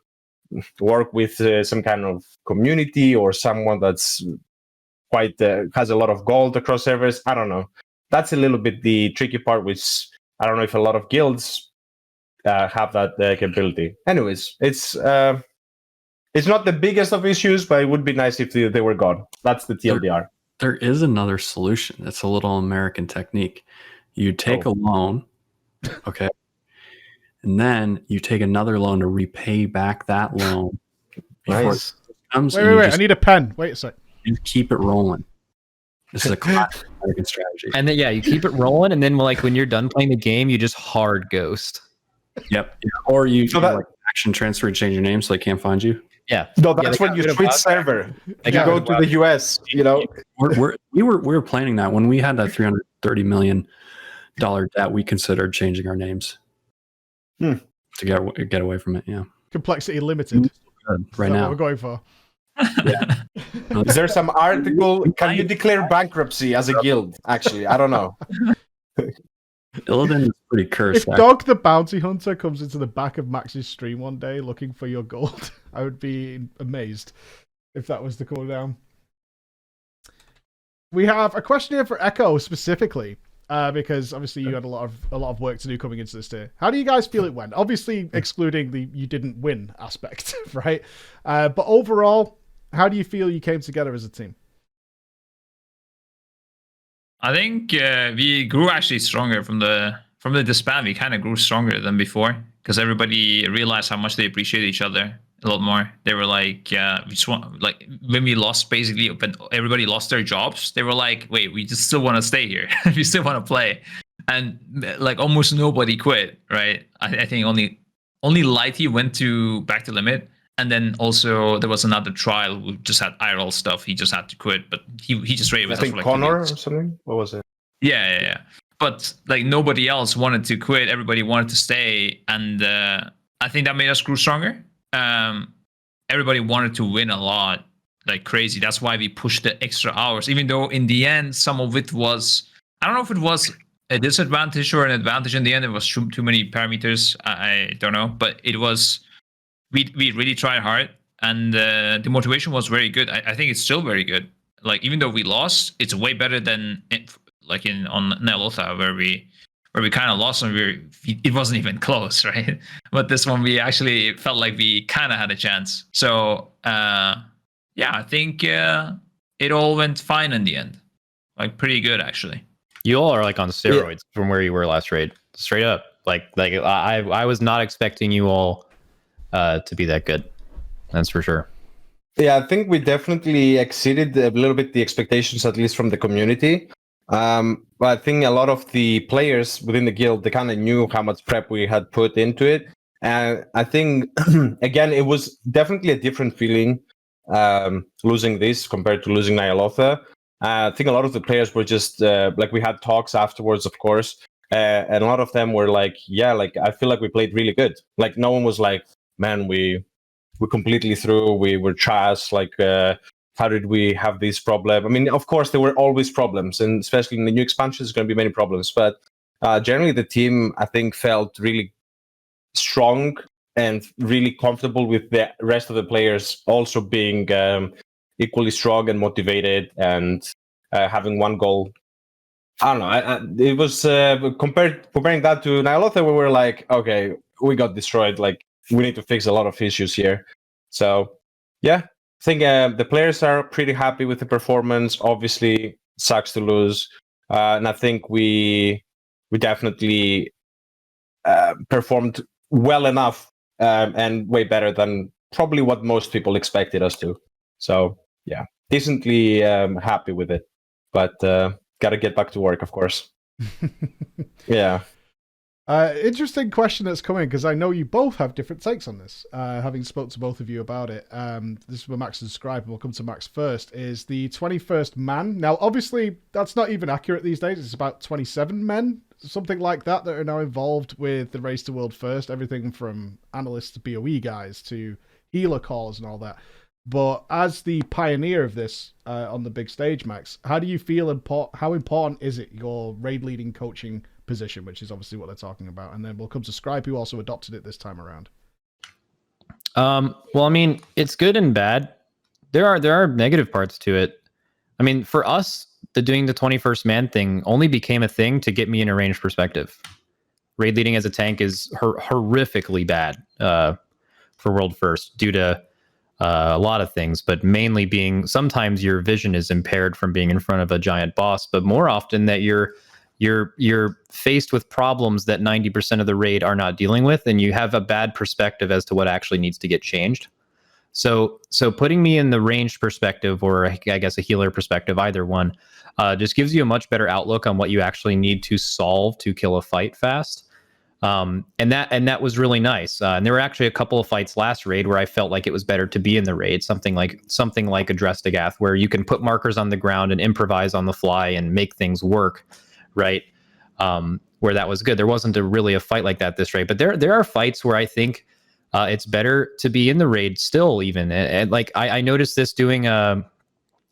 work with some kind of community or someone that's quite has a lot of gold across servers. I don't know. That's a little bit the tricky part, which I don't know if a lot of guilds have that capability. Anyways, it's not the biggest of issues, but it would be nice if they were gone. That's the TLDR. There is another solution. It's a little American technique. You take a loan, okay, and then you take another loan to repay back that loan. Nice. Wait. I need a pen. Wait a sec. You keep it rolling. This is a classic American strategy. And then, you keep it rolling, and then, like, when you're done playing the game, you just hard ghost. Yep. Or you like action transfer and change your name so they can't find you. Yeah. No, that's when you switch server. You go to the US, We were planning that when we had that $330 million debt. We considered changing our names to get away from it. Yeah. Complexity limited. Right now, what we're going for. Yeah. Is there some article? Can you declare bankruptcy as a guild? Actually, I don't know. Illidan is pretty cursed. If Dog the Bounty Hunter comes into the back of Max's stream one day looking for your gold, I would be amazed if that was the cooldown. We have a question here for Echo specifically, because obviously you had a lot of work to do coming into this day. How do you guys feel it went? Obviously, excluding the you didn't win aspect, right? But overall, how do you feel you came together as a team? I think we grew actually stronger from the disband. We kind of grew stronger than before, because everybody realized how much they appreciate each other a lot more. They were like, we just want, like, when we lost, basically, when everybody lost their jobs, they were like, wait, we just still want to stay here. We still want to play. And like almost nobody quit, right? I think only Lighty went back to limit. And then also there was another trial who just had IRL stuff. He just had to quit, but he just raided with us for like Connor or something. What was it? Yeah. But like nobody else wanted to quit. Everybody wanted to stay, and I think that made us grow stronger. Everybody wanted to win a lot, like crazy. That's why we pushed the extra hours, even though in the end some of it was, I don't know if it was a disadvantage or an advantage. In the end, it was too many parameters. I don't know, but it was. We really tried hard, and the motivation was very good. I think it's still very good. Like, even though we lost, it's way better than on Nyalotha, where we kind of lost and it wasn't even close, right? But this one we actually felt like we kind of had a chance. So I think it all went fine in the end. Like, pretty good actually. You all are like on steroids from where you were last raid. straight up. Like I was not expecting you all to be that good. That's for sure. Yeah, I think we definitely exceeded a little bit the expectations, at least from the community. But I think a lot of the players within the guild, they kind of knew how much prep we had put into it. And I think, again, it was definitely a different feeling losing this compared to losing Nyalotha. I think a lot of the players were just, like, we had talks afterwards, of course. And a lot of them were like, yeah, like, I feel like we played really good. Like, no one was like, man, we completely threw, we were trash, like, how did we have this problem? I mean, of course, there were always problems, and especially in the new expansion, there's going to be many problems. But generally, the team, I think, felt really strong and really comfortable with the rest of the players also being equally strong and motivated and having one goal. I don't know. It was comparing that to Nyalotha, where we're like, okay, we got destroyed. Like, we need to fix a lot of issues here. So, yeah, I think the players are pretty happy with the performance. Obviously, sucks to lose, and I think we definitely performed well enough and way better than probably what most people expected us to. So, yeah, decently happy with it, but got to get back to work, of course. Yeah. Interesting question that's coming, because I know you both have different takes on this. Having spoke to both of you about it, this is where Max is described. We'll come to Max first. Is the 21st man now? Obviously, that's not even accurate these days. It's about 27 men, something like that are now involved with the Race to World First. Everything from analysts to BoE guys to healer calls and all that. But as the pioneer of this on the big stage, Max, how do you feel? How important is it, your raid leading coaching position, which is obviously what they're talking about? And then we'll come to Scribe, who also adopted it this time around. Well, I mean, it's good and bad. There are negative parts to it. I mean, for us, doing the 21st man thing only became a thing to get me in a ranged perspective. Raid leading as a tank is horrifically bad for World First due to a lot of things, but mainly being sometimes your vision is impaired from being in front of a giant boss, but more often that you're faced with problems that 90% of the raid are not dealing with, and you have a bad perspective as to what actually needs to get changed. So putting me in the ranged perspective, or I guess a healer perspective, either one, just gives you a much better outlook on what you actually need to solve to kill a fight fast. And that was really nice. And there were actually a couple of fights last raid where I felt like it was better to be in the raid, something like a Drestagath, where you can put markers on the ground and improvise on the fly and make things work, right? Where that was good. There wasn't really a fight like that this raid, but there are fights where I think it's better to be in the raid still, even. And like I noticed this doing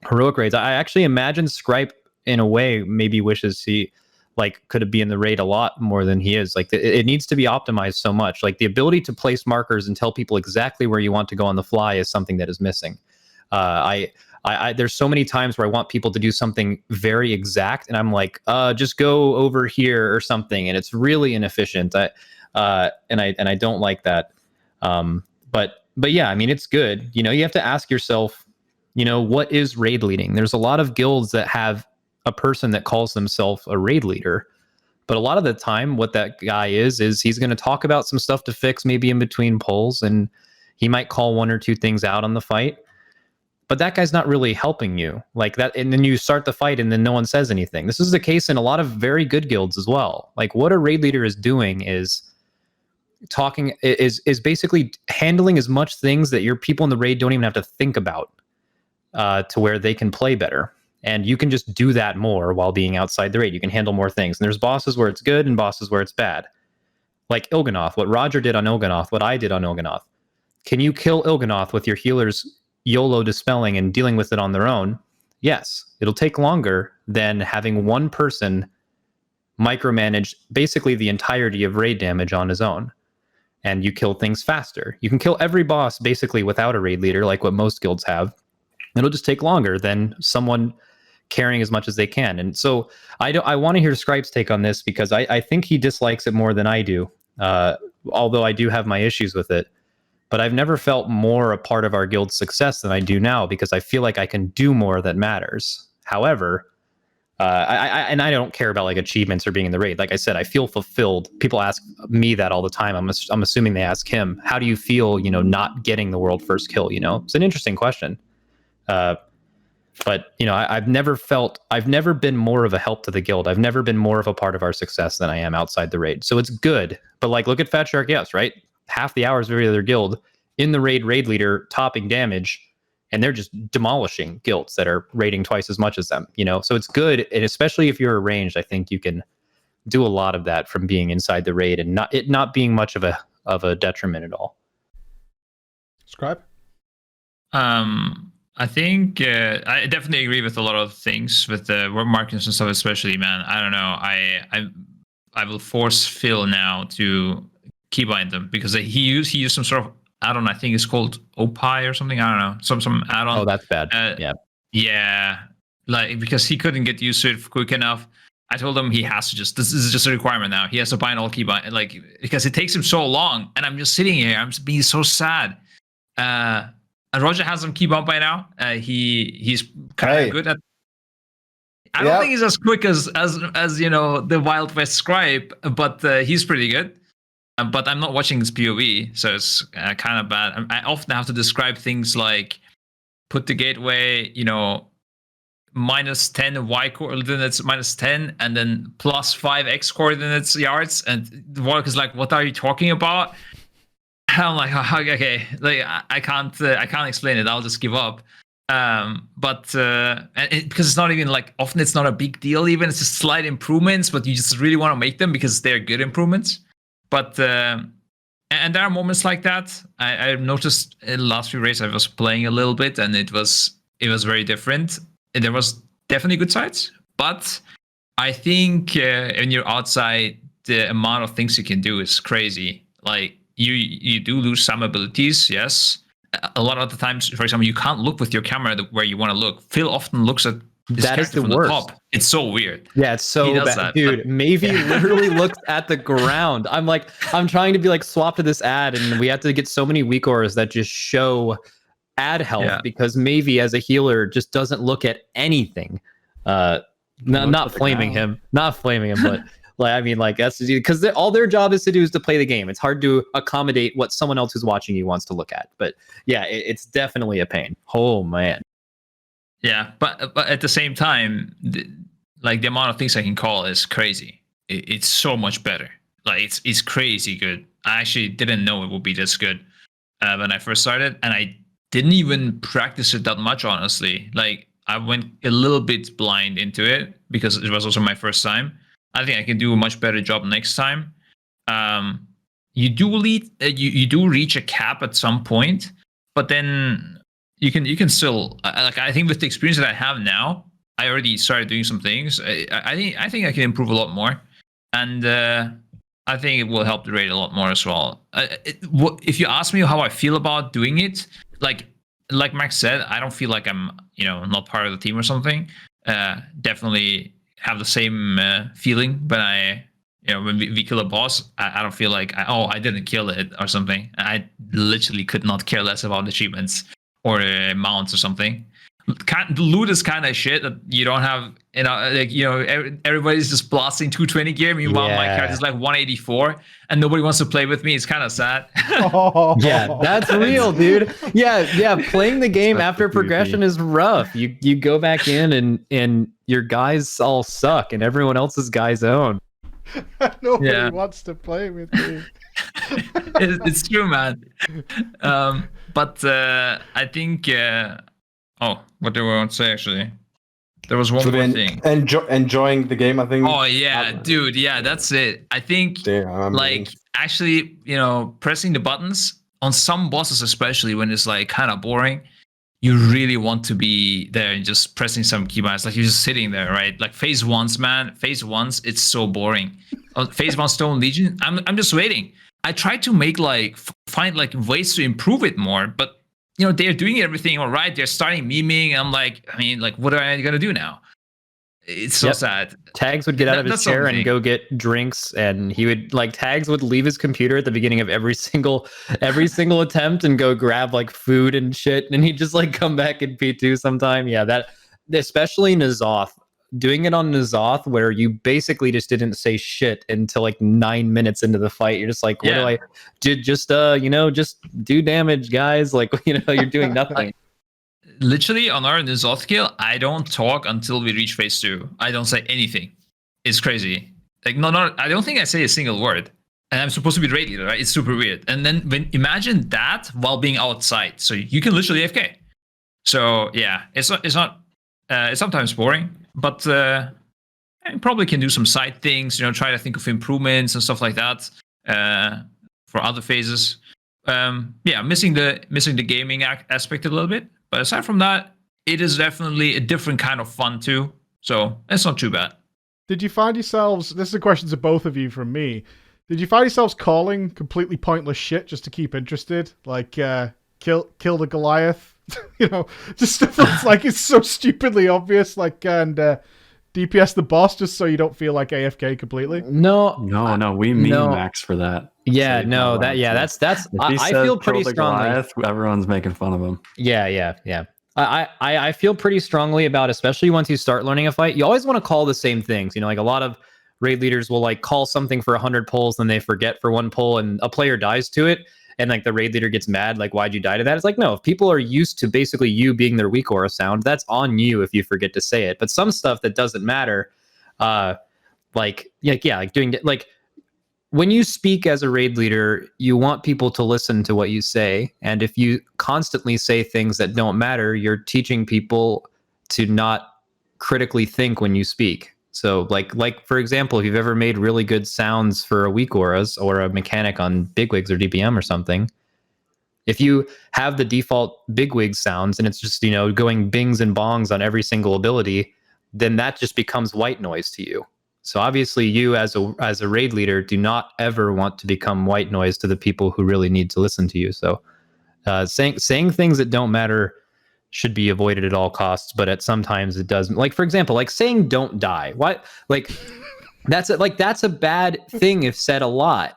heroic raids. I actually imagine Scripe in a way maybe wishes he could be in the raid a lot more than he is. Like it needs to be optimized so much. Like the ability to place markers and tell people exactly where you want to go on the fly is something that is missing. There's so many times where I want people to do something very exact, and I'm like, just go over here or something, and it's really inefficient. And I don't like that. But yeah, I mean, it's good. You know, you have to ask yourself, you know, what is raid leading? There's a lot of guilds that have a person that calls themselves a raid leader, but a lot of the time what that guy is he's going to talk about some stuff to fix maybe in between pulls, and he might call one or two things out on the fight, but that guy's not really helping you like that. And then you start the fight and then no one says anything. This is the case in a lot of very good guilds as well. Like what a raid leader is doing is talking, is basically handling as much things that your people in the raid don't even have to think about to where they can play better. And you can just do that more while being outside the raid. You can handle more things. And there's bosses where it's good and bosses where it's bad. Like Il'gynoth, what Roger did on Il'gynoth, what I did on Il'gynoth. Can you kill Il'gynoth with your healers YOLO dispelling and dealing with it on their own? Yes. It'll take longer than having one person micromanage basically the entirety of raid damage on his own. And you kill things faster. You can kill every boss basically without a raid leader, like what most guilds have. It'll just take longer than someone carrying as much as they can. And so I want to hear Scripe's take on this, because I think he dislikes it more than I do, although I do have my issues with it. But I've never felt more a part of our guild's success than I do now, because I feel like I can do more that matters. However, And I don't care about like achievements or being in the raid. Like I said, I feel fulfilled. People ask me that all the time. I'm assuming they ask him, how do you feel, not getting the world first kill? It's an interesting question. But I've never been more of a help to the guild. I've never been more of a part of our success than I am outside the raid. So it's good. But like, look at Fat Shark, yes, right? Half the hours of every other guild in the raid leader topping damage, and they're just demolishing guilds that are raiding twice as much as them, So it's good, and especially if you're arranged, I think you can do a lot of that from being inside the raid and not being much of a detriment at all. Scribe? I think I definitely agree with a lot of things with the word markings and stuff, especially, man. I don't know. I will force Phil now to keybind them because he used some sort of add-on. I think it's called OPI or something. I don't know. Some add-on. Oh, that's bad. Yeah. Like, because he couldn't get used to it quick enough. I told him he has to this is just a requirement now. He has to bind all keybind, like, because it takes him so long. And I'm just sitting here. I'm just being so sad. And Roger has some keybind by now. He's kind of good at. I don't think he's as quick as the Wild West scribe, but he's pretty good. But I'm not watching his POV, so it's kind of bad. I often have to describe things like put the gateway, minus 10 y coordinates, minus 10, and then plus 5 x coordinates yards. And the Warlock is like, "What are you talking about?" I'm like, okay, like I can't explain it. I'll just give up. But because it's not even like, often it's not a big deal. Even it's just slight improvements, but you just really want to make them because they're good improvements. But and there are moments like that. I noticed in the last few raids I was playing a little bit, and it was very different. There was definitely good sides, but I think when you're outside, the amount of things you can do is crazy. Like you do lose some abilities, yes. A lot of the times, for example, you can't look with your camera where you want to look. Phil often looks at his character from the top. It's so weird. Yeah, it's so bad. Dude, Mavie literally looks at the ground. I'm trying to be like, swap to this ad, and we have to get so many weak auras that just show ad health because Mavie as a healer just doesn't look at anything. Not flaming him, but like, I mean, like, that's because all their job is to do is to play the game. It's hard to accommodate what someone else who's watching you wants to look at. But yeah, it's definitely a pain. Oh man. Yeah, but at the same time, the amount of things I can call is crazy. It's so much better. Like it's crazy good. I actually didn't know it would be this good when I first started, and I didn't even practice it that much, honestly. Like I went a little bit blind into it because it was also my first time. I think I can do a much better job next time. You do reach a cap at some point, but then you can still I think with the experience that I have now, I already started doing some things. I think I can improve a lot more, and I think it will help the raid a lot more as well. If you ask me how I feel about doing it, like Max said, I don't feel like I'm not part of the team or something. Definitely have the same feeling when when we kill a boss. I don't feel like I didn't kill it or something. I literally could not care less about achievements or mounts or something. The loot is kind of shit that you don't have. Everybody's just blasting 220 gear. Meanwhile, my character is like 184, and nobody wants to play with me. It's kind of sad. Yeah, that's real, dude. Yeah. Playing the game after progression is rough. You go back in and your guys all suck, and everyone else's guys own. Nobody wants to play with me. It's true, man. But I think. What do I want to say? Actually, there was one more thing. Enjoying the game, I think. Oh yeah, dude. Yeah, that's it. I think actually, pressing the buttons on some bosses, especially when it's like kind of boring, you really want to be there and just pressing some keybinds. Like you're just sitting there, right? Like phase ones, man. Phase ones, it's so boring. Phase one Stone Legion, I'm just waiting. I tried to make find ways to improve it more, but they're doing everything all right. They're starting memeing. I'm like, what am I gonna do now? It's so sad. Tags would get out of his chair and go get drinks, and he would Tags would leave his computer at the beginning of every single attempt and go grab food and shit, and he'd just come back in P2 sometime. Yeah, that especially N'Zoth. doing it on N'Zoth where you basically just didn't say shit until like 9 minutes into the fight. You're just like, what do I just do damage, guys? Like, you're doing nothing. Literally on our N'Zoth kill, I don't talk until we reach phase 2. I don't say anything. It's crazy. Like, I don't think I say a single word. And I'm supposed to be the raid leader, right? It's super weird. And then imagine that while being outside. So you can literally AFK. So yeah, it's sometimes boring, but I probably can do some side things, try to think of improvements and stuff like that for other phases. Missing the gaming aspect a little bit. But aside from that, it is definitely a different kind of fun too. So it's not too bad. Did you find yourselves, this is a question to both of you from me, did you find yourselves calling completely pointless shit just to keep interested? Like, kill the Goliath? Just stuff that's like, it's so stupidly obvious, like, and DPS the boss just so you don't feel like AFK completely? No, we meme Max for that. Yeah, that's I feel pretty strongly. Goliath, everyone's making fun of him. Yeah. I feel pretty strongly about, especially once you start learning a fight, you always want to call the same things. Like a lot of raid leaders will like call something for 100 pulls, then they forget for one pull and a player dies to it. And like the raid leader gets mad, like, why'd you die to that? It's like, no, if people are used to basically you being their weak aura sound, that's on you if you forget to say it. But some stuff that doesn't matter, like doing like when you speak as a raid leader, you want people to listen to what you say. And if you constantly say things that don't matter, you're teaching people to not critically think when you speak. So like for example, if you've ever made really good sounds for a weak auras or a mechanic on bigwigs or DPM or something, if you have the default bigwig sounds and it's just, going bings and bongs on every single ability, then that just becomes white noise to you. So obviously you as a raid leader do not ever want to become white noise to the people who really need to listen to you. So saying things that don't matter should be avoided at all costs, but sometimes it doesn't. Like, for example, like saying don't die. What? Like that's a bad thing if said a lot.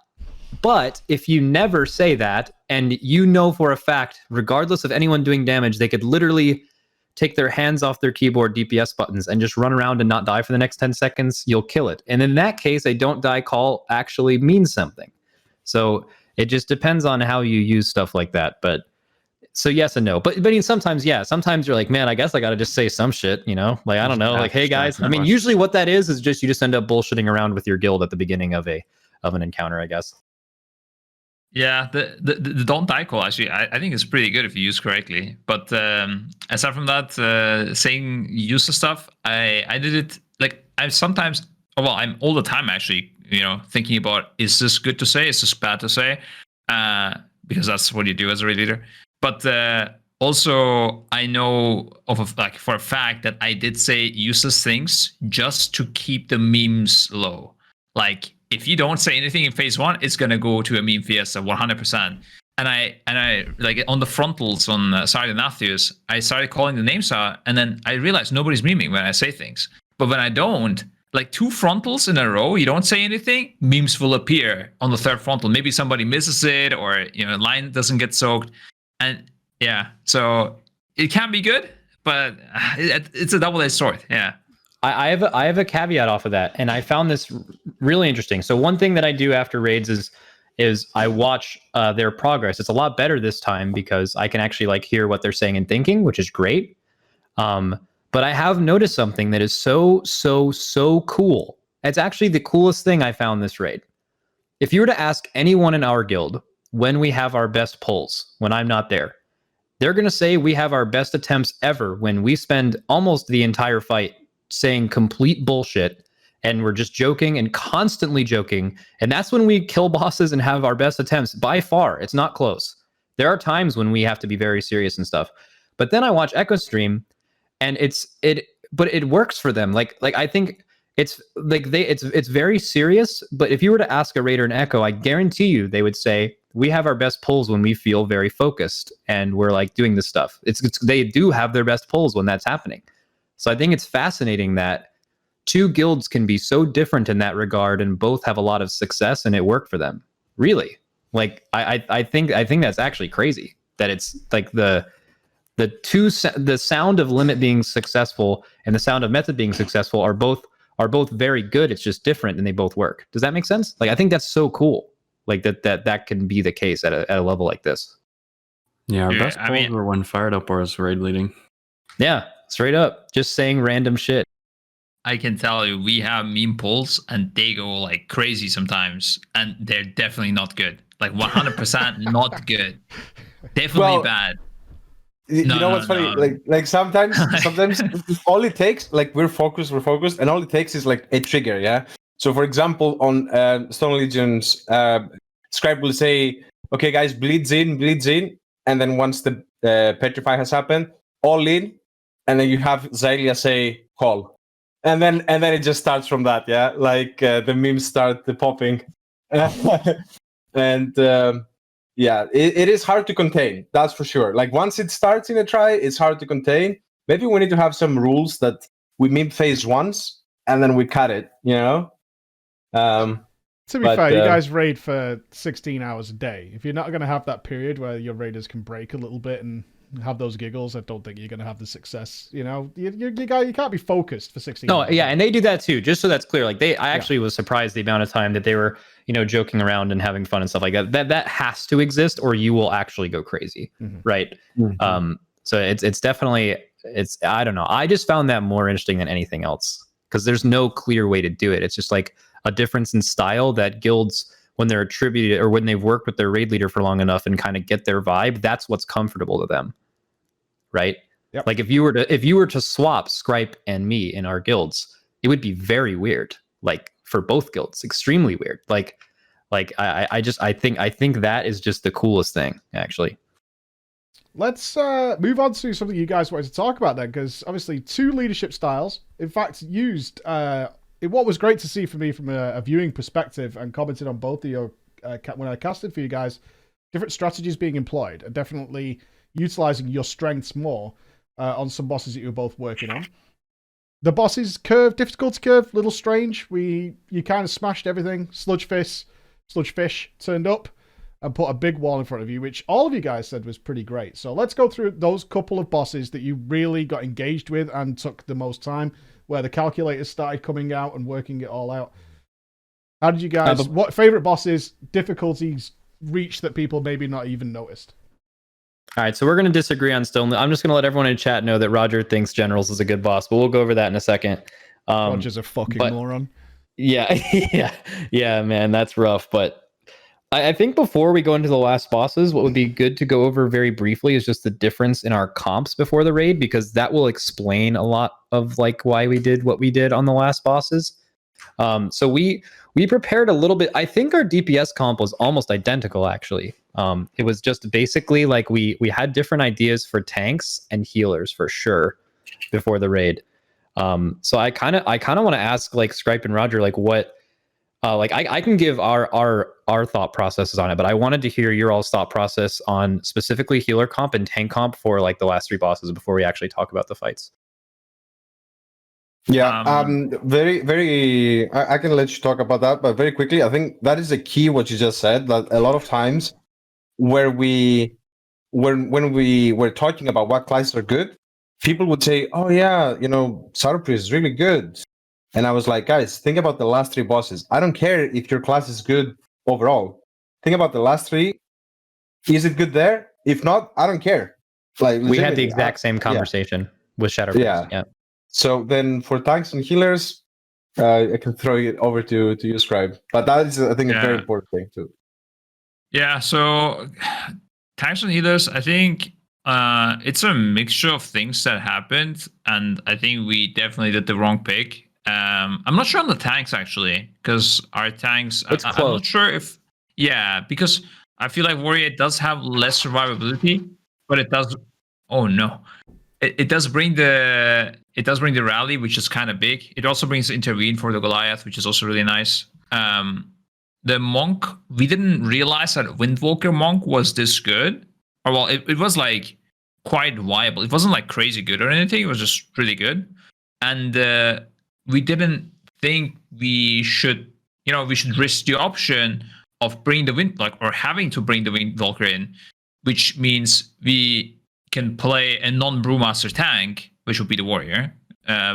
But if you never say that, and for a fact, regardless of anyone doing damage, they could literally take their hands off their keyboard DPS buttons and just run around and not die for the next 10 seconds, you'll kill it. And in that case, a don't die call actually means something. So it just depends on how you use stuff like that. But so yes and no. But sometimes you're like, man, I guess I got to just say some shit, like, I don't know, like, hey guys. I mean, usually what that is just you just end up bullshitting around with your guild at the beginning of an encounter, I guess. Yeah, the don't die call actually, I think is pretty good if you use correctly. But aside from that, saying useless stuff, I did it like I'm all the time actually, thinking about, is this good to say? Is this bad to say? Because that's what you do as a raid leader. But also I know for a fact that I did say useless things just to keep the memes low. Like, if you don't say anything in phase 1, it's gonna go to a meme fiesta 100%. And I like on the frontals on Side of Nathria's, I started calling the names out, and then I realized nobody's memeing when I say things. But when I don't, like 2 frontals in a row, you don't say anything, memes will appear on the 3rd frontal. Maybe somebody misses it, or line doesn't get soaked, and yeah, so it can be good, but it's a double-edged sword. Yeah. I have a caveat off of that, and I found this really interesting. So one thing that I do after raids is I watch their progress. It's a lot better this time because I can actually like hear what they're saying and thinking, which is great. But I have noticed something that is so cool. It's actually the coolest thing I found this raid. If you were to ask anyone in our guild when we have our best pulls, when I'm not there, they're going to say we have our best attempts ever when we spend almost the entire fight saying complete bullshit, and we're just joking and constantly joking. And that's when we kill bosses and have our best attempts by far. It's not close. There are times when we have to be very serious and stuff. But then I watch Echo stream, and but it works for them. Like I think it's like it's very serious. But if you were to ask a raider in Echo, I guarantee you they would say we have our best pulls when we feel very focused and we're like doing this stuff. They do have their best pulls when that's happening. So I think it's fascinating that 2 guilds can be so different in that regard and both have a lot of success and it worked for them. Really. Like I think that's actually crazy that it's like the sound of limit being successful and the sound of method being successful are both very good. It's just different and they both work. Does that make sense? Like, I think that's so cool. Like that can be the case at a level like this. Yeah, our Yeah, best polls were when Fired Up was raid leading. Yeah, straight up, just saying random shit. I can tell you, we have meme polls and they go like crazy sometimes, and they're definitely not good. Like 100% not good. Definitely bad. You know what's funny? Like sometimes all it takes, like we're focused, and all it takes is like a trigger, yeah. So for example, on Stone Legion's, Scribe will say, "Okay, guys, bleeds in," and then once the petrify has happened, all in, and then you have Xaylia say call, and then it just starts from that, yeah. Like the memes start popping, and. Yeah, it is hard to contain. That's for sure. Like once it starts in a try, it's hard to contain. Maybe we need to have some rules that we meme phase once and then we cut it. You know. To be fair, you guys raid for 16 hours a day. If you're not going to have that period where your raiders can break a little bit and have those giggles, I don't think you're going to have the success. You know, you can't be focused for 16 hours. No, yeah, and they do that too. Just so that's clear. Like I actually was surprised the amount of time that they were, joking around and having fun and stuff like that. That has to exist, or you will actually go crazy, right? Mm-hmm. So it's definitely I don't know. I just found that more interesting than anything else because there's no clear way to do it. It's just like a difference in style that guilds, when they're attributed or when they've worked with their raid leader for long enough and kind of get their vibe, that's what's comfortable to them, right? Yep. Like if you were to swap Scripe and me in our guilds, it would be very weird. Like for both guilds, extremely weird. Like I think that is just the coolest thing, actually. Let's move on to something you guys wanted to talk about then, because obviously 2 leadership styles, in fact, used. What was great to see for me from a viewing perspective, and commented on both of your when I casted for you guys, different strategies being employed, and definitely utilizing your strengths more on some bosses that you were both working on. The bosses curve, difficulty curve, little strange. You kind of smashed everything. Sludge fish turned up and put a big wall in front of you, which all of you guys said was pretty great. So let's go through those couple of bosses that you really got engaged with and took the most time, where the calculators started coming out and working it all out. How did you guys, what favorite bosses, difficulties reached that people maybe not even noticed? All right, so we're going to disagree on Stone. I'm just going to let everyone in chat know that Roger thinks Generals is a good boss, but we'll go over that in a second. Roger's a fucking moron. Yeah, man, that's rough. But I think before we go into the last bosses, what would be good to go over very briefly is just the difference in our comps before the raid, because that will explain a lot of like why we did what we did on the last bosses. So we prepared a little bit. I think our DPS comp was almost identical, actually. It was just basically like we had different ideas for tanks and healers for sure before the raid. So I kind of want to ask like Scripe and Roger like what I can give our thought processes on it, but I wanted to hear your all's thought process on specifically healer comp and tank comp for like the last 3 bosses before we actually talk about the fights. Yeah, very, very. I can let you talk about that, but very quickly, I think that is the key. What you just said, that a lot of times, when we were talking about what classes are good, people would say, "Oh yeah, Sourpriest is really good," and I was like, "Guys, think about the last 3 bosses. I don't care if your class is good overall. Think about the last 3. Is it good there? If not, I don't care." Like we had the exact same conversation with Shadowpriest. Yeah. So then for tanks and healers, I can throw it over to you, Scribe. But that is, I think, a very important thing too. Yeah, so tanks and healers, I think it's a mixture of things that happened, and I think we definitely did the wrong pick. I'm not sure on the tanks, actually, because our tanks, I'm not sure if... Yeah, because I feel like Warrior does have less survivability, but it does... Oh, no. It does bring the rally, which is kind of big. It also brings intervene for the Goliath, which is also really nice. The monk, we didn't realize that Windwalker monk was this good. Or well, it was like quite viable. It wasn't like crazy good or anything. It was just really good. And we didn't think we should risk the option of bringing the wind, or having to bring the Windwalker in, which means we can play a non-brewmaster tank, which would be the warrior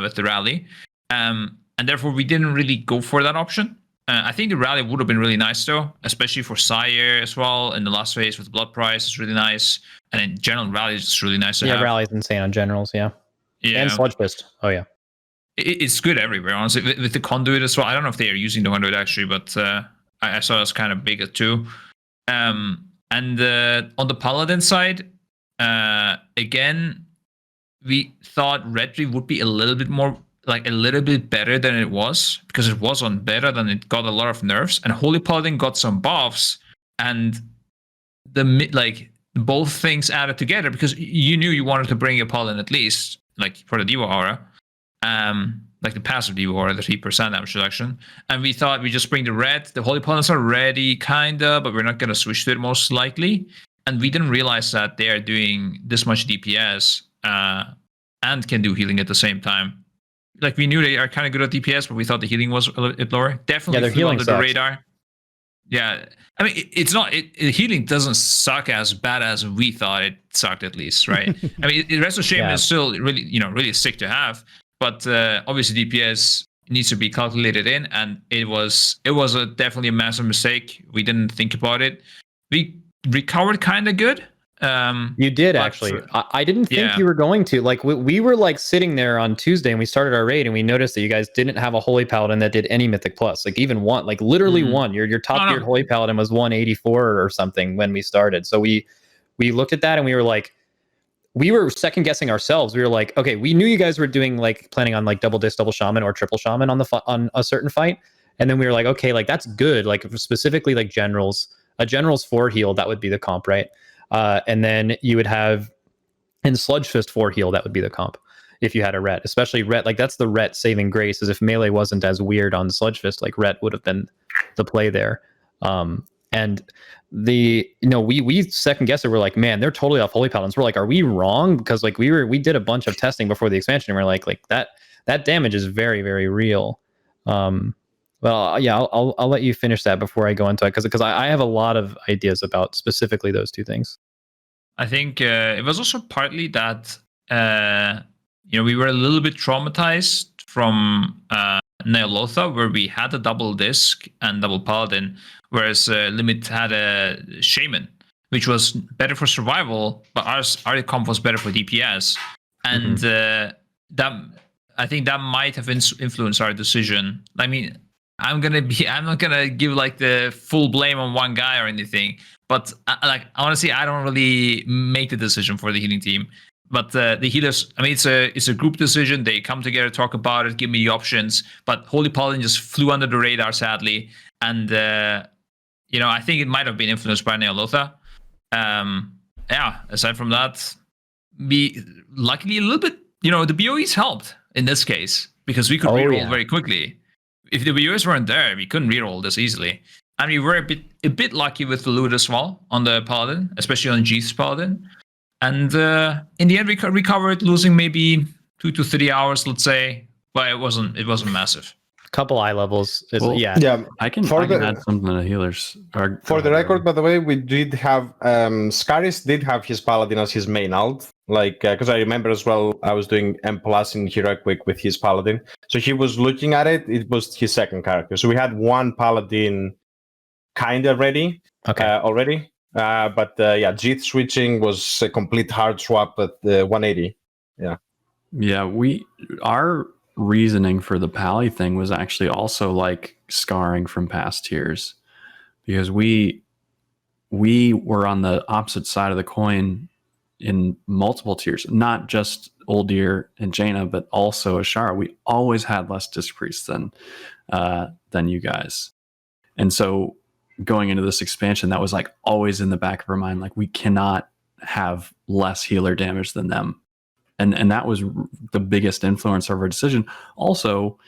with the rally, and therefore we didn't really go for that option. I think the rally would have been really nice though, especially for Sire as well in the last phase with Blood Price. It's really nice, and in general, rally is just really nice to have. Yeah, rally's insane on generals. Yeah, and Sludge Fist. Oh yeah, it's good everywhere. Honestly, with the conduit as well. I don't know if they are using the conduit actually, but I saw it's kind of big too. And on the Paladin side, again, we thought Retri would be a little bit better than it was, because it was on better than it got a lot of nerfs, and Holy Paladin got some buffs, and both things added together, because you knew you wanted to bring a Paladin at least, like for the Diva aura, like the passive Diva aura, the 3% damage reduction, and we thought we just bring the red. The Holy Paladins are ready, kinda, but we're not gonna switch to it most likely, and we didn't realize that they are doing this much DPS and can do healing at the same time. Like, we knew they are kind of good at DPS, but we thought the healing was a little bit lower. Definitely flew under the radar. Yeah, I mean, it's not. Healing doesn't suck as bad as we thought it sucked, at least, right? I mean, Rest of Shame is still really, really sick to have, but obviously DPS needs to be calculated in, and it was definitely a massive mistake. We didn't think about it. We recovered kind of good. You did actually. I didn't think you were going to. Like, we were like sitting there on Tuesday and we started our raid and we noticed that you guys didn't have a Holy Paladin that did any Mythic Plus. Like, even one, like literally one. Your top tiered Holy Paladin was 184 or something when we started. So we looked at that and we were like, we were second guessing ourselves. We were like, okay, we knew you guys were doing like planning on like double disc, double shaman, or triple shaman on a certain fight. And then we were like, okay, like that's good. Like, specifically like generals, a general's 4 heal, that would be the comp, right? And then you would have in Sludge Fist 4 heal, that would be the comp if you had a Ret, especially Ret. Like, that's the Ret saving grace, as if melee wasn't as weird on Sludge Fist, like Ret would have been the play there. And we second guessed it. We're like, man, they're totally off Holy Paladins. We're like, are we wrong? Because like we did a bunch of testing before the expansion, and we're like that damage is very, very real. Well, yeah, I'll let you finish that before I go into it, because I have a lot of ideas about specifically those two things. I think it was also partly that we were a little bit traumatized from Nyalotha, where we had a double disc and double paladin, whereas Limit had a shaman, which was better for survival, but our comp was better for DPS, and that, I think that might have influenced our decision. I mean, I'm not gonna give like the full blame on one guy or anything, but like, honestly, I don't really make the decision for the healing team. But the healers, I mean, it's a group decision. They come together, talk about it, give me the options. But Holy Paladin just flew under the radar, sadly, and I think it might have been influenced by Nyalotha. Aside from that, luckily a little bit, the BoEs helped in this case, because we could reroll very quickly. If the BoEs weren't there, we couldn't reroll this easily. And we were a bit lucky with the loot as well on the Paladin, especially on Jeeth's Paladin. And in the end, we recovered, losing maybe 2 to 3 hours, let's say, but it wasn't massive. Couple eye levels. Yeah. I can add something to the healers. For the record, by the way, we did have Scaris did have his Paladin as his main alt. Like, because I remember as well, I was doing M+ in Heroic with his Paladin. So he was looking at it. It was his second character. So we had one Paladin kind of ready already. But Jeeth switching was a complete hard swap at the 180. Yeah, our reasoning for the Pally thing was actually also like scarring from past tiers, because we were on the opposite side of the coin in multiple tiers, not just Uldir and Jaina, but also Ashara. We always had less Disc Priests than you guys, and so going into this expansion, that was like always in the back of our mind, like we cannot have less healer damage than them, and that was the biggest influence of our decision. Also,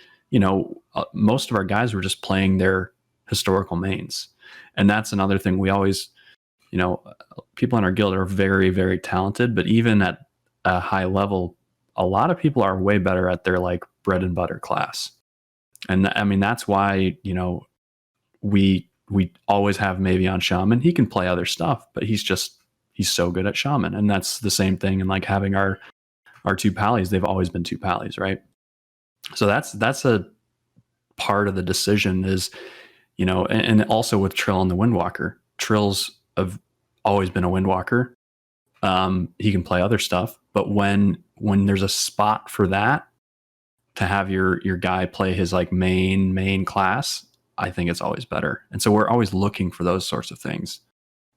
most of our guys were just playing their historical mains, and that's another thing. We always, people in our guild are very, very talented, but even at a high level, a lot of people are way better at their like bread and butter class, and I mean that's why we always have maybe on Shaman. He can play other stuff, but he's just he's so good at shaman. And that's the same thing. And like having our two pallies, they've always been two pallies, right? So that's a part of the decision is, you know, and also with Trill and the Windwalker. Trill's have always been a Windwalker. He can play other stuff, but when there's a spot for that, to have your guy play his like main class, I think it's always better. And so we're always looking for those sorts of things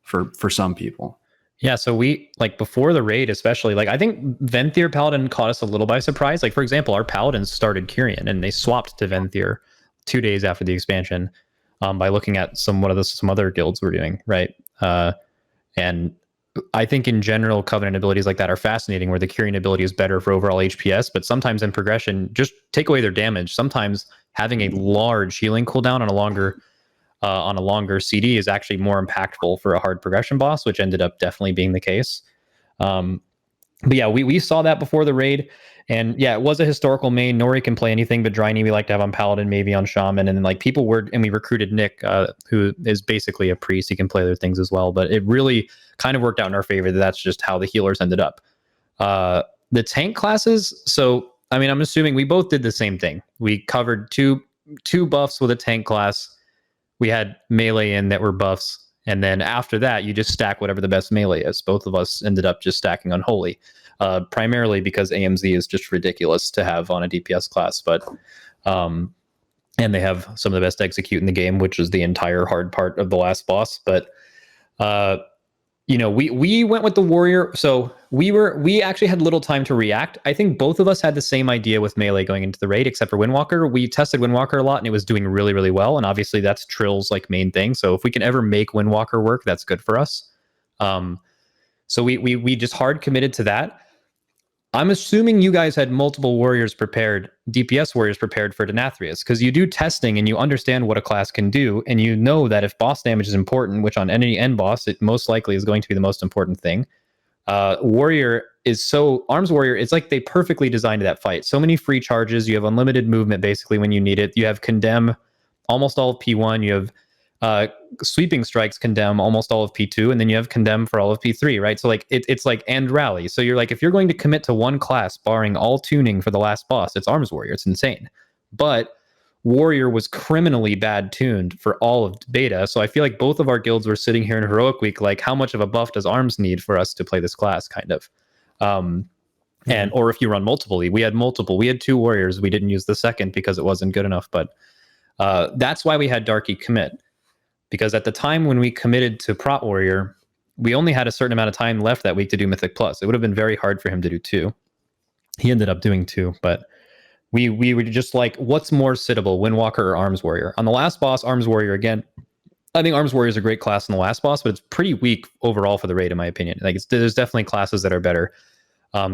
for some people. Yeah, so we, like, before the raid especially, like, I think Venthyr Paladin caught us a little by surprise. Like, for example, our Paladins started Kyrian, and they swapped to Venthyr 2 days after the expansion by looking at some other guilds were doing, right? And I think in general, Covenant abilities like that are fascinating, where the Kyrian ability is better for overall HPS, but sometimes in progression, just take away their damage. Sometimes having a large healing cooldown on a longer CD is actually more impactful for a hard progression boss, which ended up definitely being the case. But yeah, we saw that before the raid, and yeah, it was a historical main. Nori can play anything, but Dryne we like to have on Paladin, maybe on Shaman, and then like we recruited Nick, who is basically a priest. He can play other things as well, but it really kind of worked out in our favor. That's just how the healers ended up. The tank classes. So I mean, I'm assuming we both did the same thing. We covered two buffs with a tank class. We had melee in that were buffs, and then after that, you just stack whatever the best melee is. Both of us ended up just stacking Unholy, primarily because AMZ is just ridiculous to have on a DPS class, but and they have some of the best execute in the game, which is the entire hard part of the last boss. But you know, we went with the warrior, so we actually had little time to react. I think both of us had the same idea with melee going into the raid, except for Windwalker. We tested Windwalker a lot, and it was doing really, really well. And obviously, that's Trill's like main thing. So if we can ever make Windwalker work, that's good for us. So we just hard committed to that. I'm assuming you guys had multiple warriors prepared, DPS warriors prepared for Denathrius, because you do testing and you understand what a class can do, and you know that if boss damage is important, which on any end boss, it most likely is going to be the most important thing. Warrior is Arms Warrior, it's like they perfectly designed that fight. So many free charges, you have unlimited movement basically when you need it. You have Condemn almost all of P1, you have Sweeping Strikes Condemn almost all of P2, and then you have Condemn for all of P3, right? So like it's like and Rally. So you're like, if you're going to commit to one class barring all tuning for the last boss, it's Arms Warrior. It's insane. But Warrior was criminally bad tuned for all of beta, so I feel like both of our guilds were sitting here in Heroic Week like, how much of a buff does Arms need for us to play this class, kind of. And or if you run multiple, we had 2 warriors. We didn't use the second because it wasn't good enough, but that's why we had Darky commit. Because at the time when we committed to Prot Warrior, we only had a certain amount of time left that week to do Mythic Plus. It would have been very hard for him to do 2. He ended up doing 2, but we were just like, what's more sittable, Windwalker or Arms Warrior? On the last boss, Arms Warrior again. I think Arms Warrior is a great class in the last boss, but it's pretty weak overall for the raid, in my opinion. Like there's definitely classes that are better.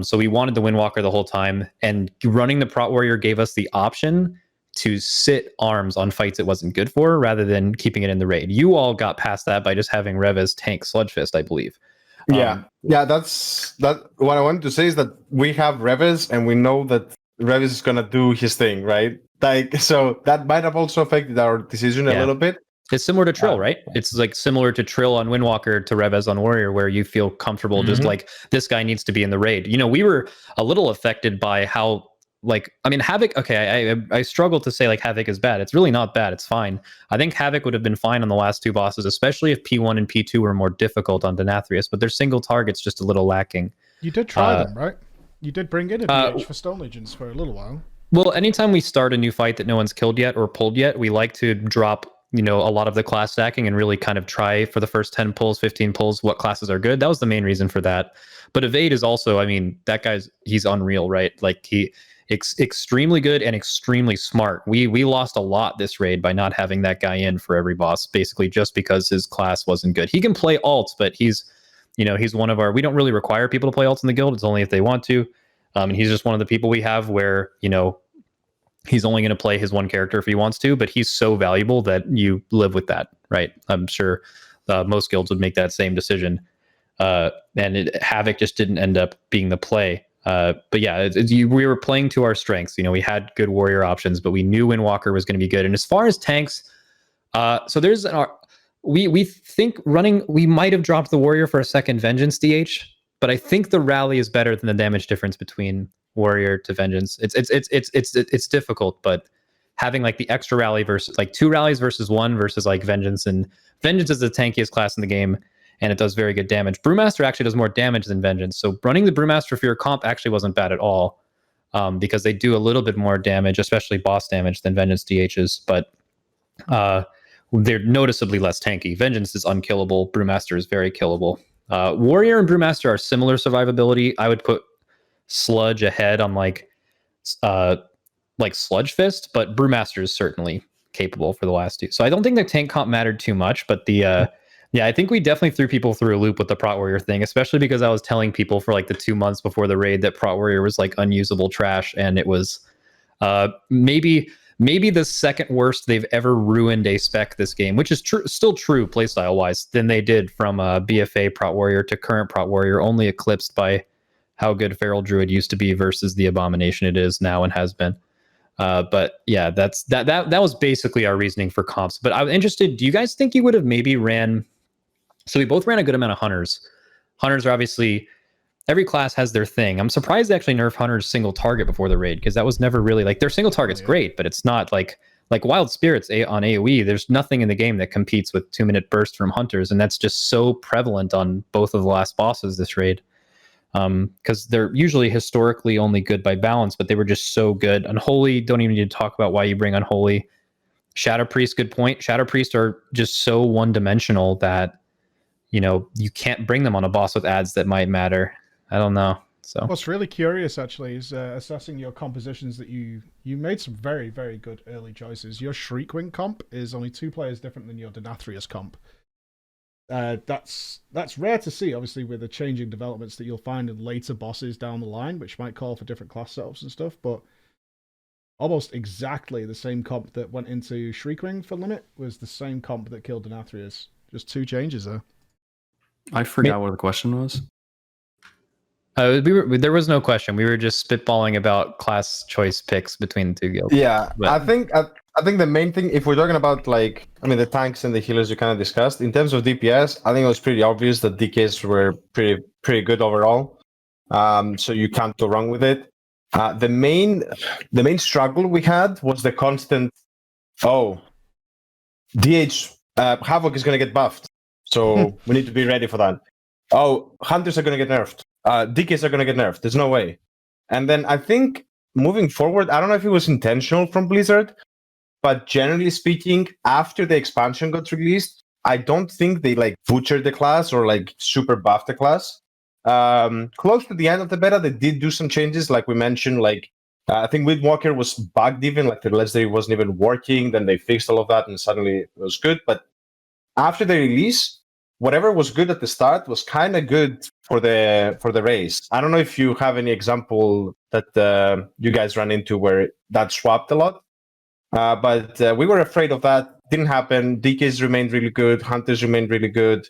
So we wanted the Windwalker the whole time, and running the Prot Warrior gave us the option to sit Arms on fights it wasn't good for, rather than keeping it in the raid. You all got past that by just having Reves tank Sludgefist, I believe. That's what I wanted to say is that we have Reves, and we know that Reves is gonna do his thing, right? Like, so that might have also affected our decision a little bit. It's similar to Trill, right? It's like similar to Trill on Windwalker to Reves on Warrior, where you feel comfortable just like, this guy needs to be in the raid. You know, we were a little affected by how, like, I mean, Havoc, okay, I struggle to say like Havoc is bad. It's really not bad. It's fine. I think Havoc would have been fine on the last 2 bosses, especially if P1 and P2 were more difficult on Denathrius, but their single target's just a little lacking. You did try them, right? You did bring in a BH for Stone Legions for a little while. Well, anytime we start a new fight that no one's killed yet or pulled yet, we like to drop, you know, a lot of the class stacking and really kind of try for the first 10 pulls, 15 pulls, what classes are good. That was the main reason for that. But Evade is also, I mean, that he's unreal, right? Like extremely good and extremely smart. We lost a lot this raid by not having that guy in for every boss, basically just because his class wasn't good. He can play alts, but he's one of our, we don't really require people to play alts in the guild. It's only if they want to. And he's just one of the people we have where, you know, he's only going to play his one character if he wants to, but he's so valuable that you live with that, right? I'm sure most guilds would make that same decision. And Havoc just didn't end up being the play. But yeah, we were playing to our strengths. You know, we had good warrior options, but we knew Windwalker was going to be good. And as far as tanks, so there's we think running, we might have dropped the warrior for a second vengeance DH, but I think the rally is better than the damage difference between warrior to vengeance. It's difficult, but having like the extra rally versus like 2 rallies versus 1 versus like vengeance, and vengeance is the tankiest class in the game and it does very good damage. Brewmaster actually does more damage than vengeance, so running the Brewmaster for your comp actually wasn't bad at all, because they do a little bit more damage, especially boss damage, than vengeance DHs, but they're noticeably less tanky. Vengeance is unkillable. Brewmaster is very killable. Warrior and Brewmaster are similar survivability. I would put Sludge ahead on like Sludge Fist, but Brewmaster is certainly capable for the last 2. So I don't think the tank comp mattered too much, but the yeah, I think we definitely threw people through a loop with the Prot Warrior thing, especially because I was telling people for like the 2 months before the raid that Prot Warrior was like unusable trash, and it was maybe the second worst they've ever ruined a spec this game, which is still true playstyle wise, than they did from BFA Prot Warrior to current Prot Warrior, only eclipsed by how good Feral Druid used to be versus the abomination it is now and has been. But yeah, that was basically our reasoning for comps. But I was interested, do you guys think you would have maybe ran? So we both ran a good amount of hunters. Hunters are obviously, every class has their thing. I'm surprised they actually nerfed Hunter's single target before the raid, because that was never really like, their single target's great, but it's not like Wild Spirits on AoE. There's nothing in the game that competes with 2-minute burst from Hunters, and that's just so prevalent on both of the last bosses this raid. Because they're usually historically only good by balance, but they were just so good. Unholy, don't even need to talk about why you bring Unholy. Shadow Priest, good point. Shadow Priest are just so one-dimensional that, you can't bring them on a boss with ads that might matter. I don't know. So what's really curious actually is assessing your compositions that you made some very, very good early choices. Your Shriekwing comp is only 2 players different than your Denathrius comp. That's rare to see, obviously, with the changing developments that you'll find in later bosses down the line, which might call for different class setups and stuff, but almost exactly the same comp that went into Shriekwing for Limit was the same comp that killed Denathrius. Just 2 changes there. I forgot what the question was. There was no question. We were just spitballing about class choice picks between the 2 guilds. Yeah, but I think the main thing, if we're talking about the tanks and the healers you kind of discussed, in terms of DPS, I think it was pretty obvious that DKs were pretty good overall. So you can't go wrong with it. The main struggle we had was the constant, DH Havoc is going to get buffed, so we need to be ready for that. Hunters are going to get nerfed. DKs are going to get nerfed. There's no way. And then I think moving forward, I don't know if it was intentional from Blizzard, but generally speaking, after the expansion got released, I don't think they butchered the class or super buffed the class. Close to the end of the beta, they did do some changes, like we mentioned. I think Windwalker was bugged even, the legendary wasn't even working. Then they fixed all of that, and suddenly it was good. But after the release, whatever was good at the start was kind of good for the race. I don't know if you have any example that you guys ran into where that swapped a lot, but we were afraid of that. Didn't happen. DKs remained really good. Hunters remained really good,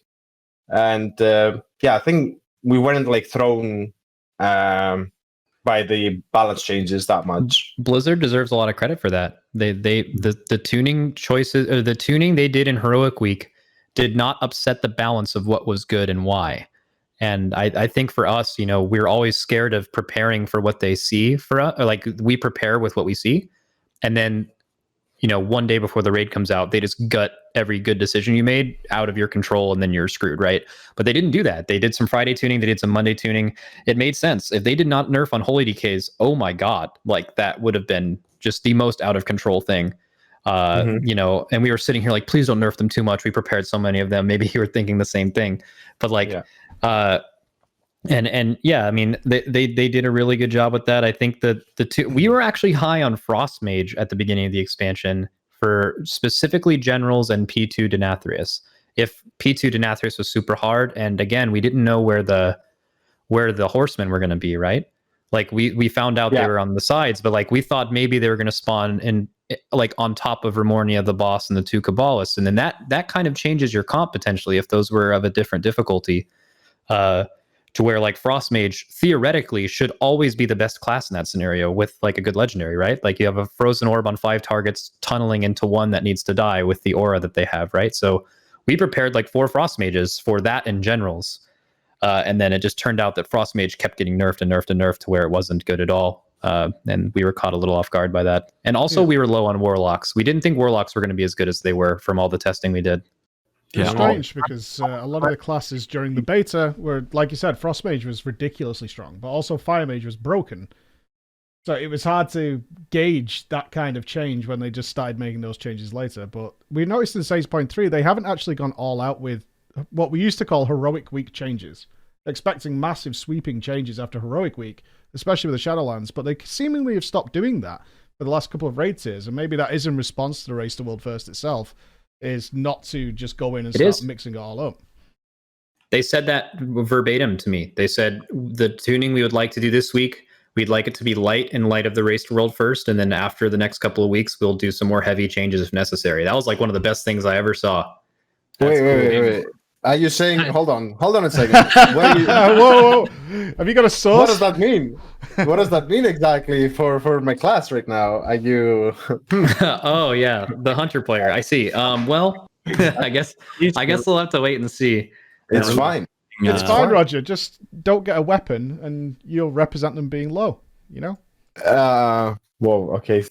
and I think we weren't thrown by the balance changes that much. Blizzard deserves a lot of credit for that. The tuning choices, or the tuning they did in Heroic Week, did not upset the balance of what was good and why. And I think for us, we're always scared of preparing for what they see for us, or we prepare with what we see. And then, one day before the raid comes out, they just gut every good decision you made out of your control, and then you're screwed, right? But they didn't do that. They did some Friday tuning. They did some Monday tuning. It made sense. If they did not nerf Unholy DKs, oh my God, that would have been just the most out of control thing. And we were sitting here please don't nerf them too much. We prepared so many of them. Maybe you were thinking the same thing, but they did a really good job with that. I think that we were actually high on Frost Mage at the beginning of the expansion for specifically generals and P2 Denathrius. If P2 Denathrius was super hard, and again, we didn't know where the horsemen were going to be, right? We found out they were on the sides, but we thought maybe they were going to spawn in on top of Remornia, the boss, and the 2 Kabbalists, and then that kind of changes your comp potentially if those were of a different difficulty, to where Frost Mage theoretically should always be the best class in that scenario with a good legendary, right? You have a frozen orb on 5 targets tunneling into one that needs to die with the aura that they have, right? So we prepared like 4 Frost Mages for that in generals. And then it just turned out that Frost Mage kept getting nerfed and nerfed and nerfed to where it wasn't good at all. And we were caught a little off guard by that. And also we were low on Warlocks. We didn't think Warlocks were going to be as good as they were from all the testing we did. It's strange because a lot of the classes during the beta were, like you said, Frost Mage was ridiculously strong, but also Fire Mage was broken. So it was hard to gauge that kind of change when they just started making those changes later. But we noticed in 6.3, they haven't actually gone all out with what we used to call Heroic Week changes, expecting massive sweeping changes after Heroic Week, especially with the Shadowlands. But they seemingly have stopped doing that for the last couple of raid tiers. And maybe that is in response to the Race to World First itself, is not to just go in and start mixing it all up. They said that verbatim to me. They said the tuning we would like to do this week, we'd like it to be light in light of the Race to World First, and then after the next couple of weeks, we'll do some more heavy changes if necessary. That was like one of the best things I ever saw. Wait. Are you saying? Hold on a second. Whoa! Have you got a source? What does that mean? What does that mean exactly for my class right now? Are you? Oh yeah, the hunter player. I see. Well, I guess we'll have to wait and see. It's fine. It's fine, Roger. Just don't get a weapon, and you'll represent them being low. You know. Well, okay.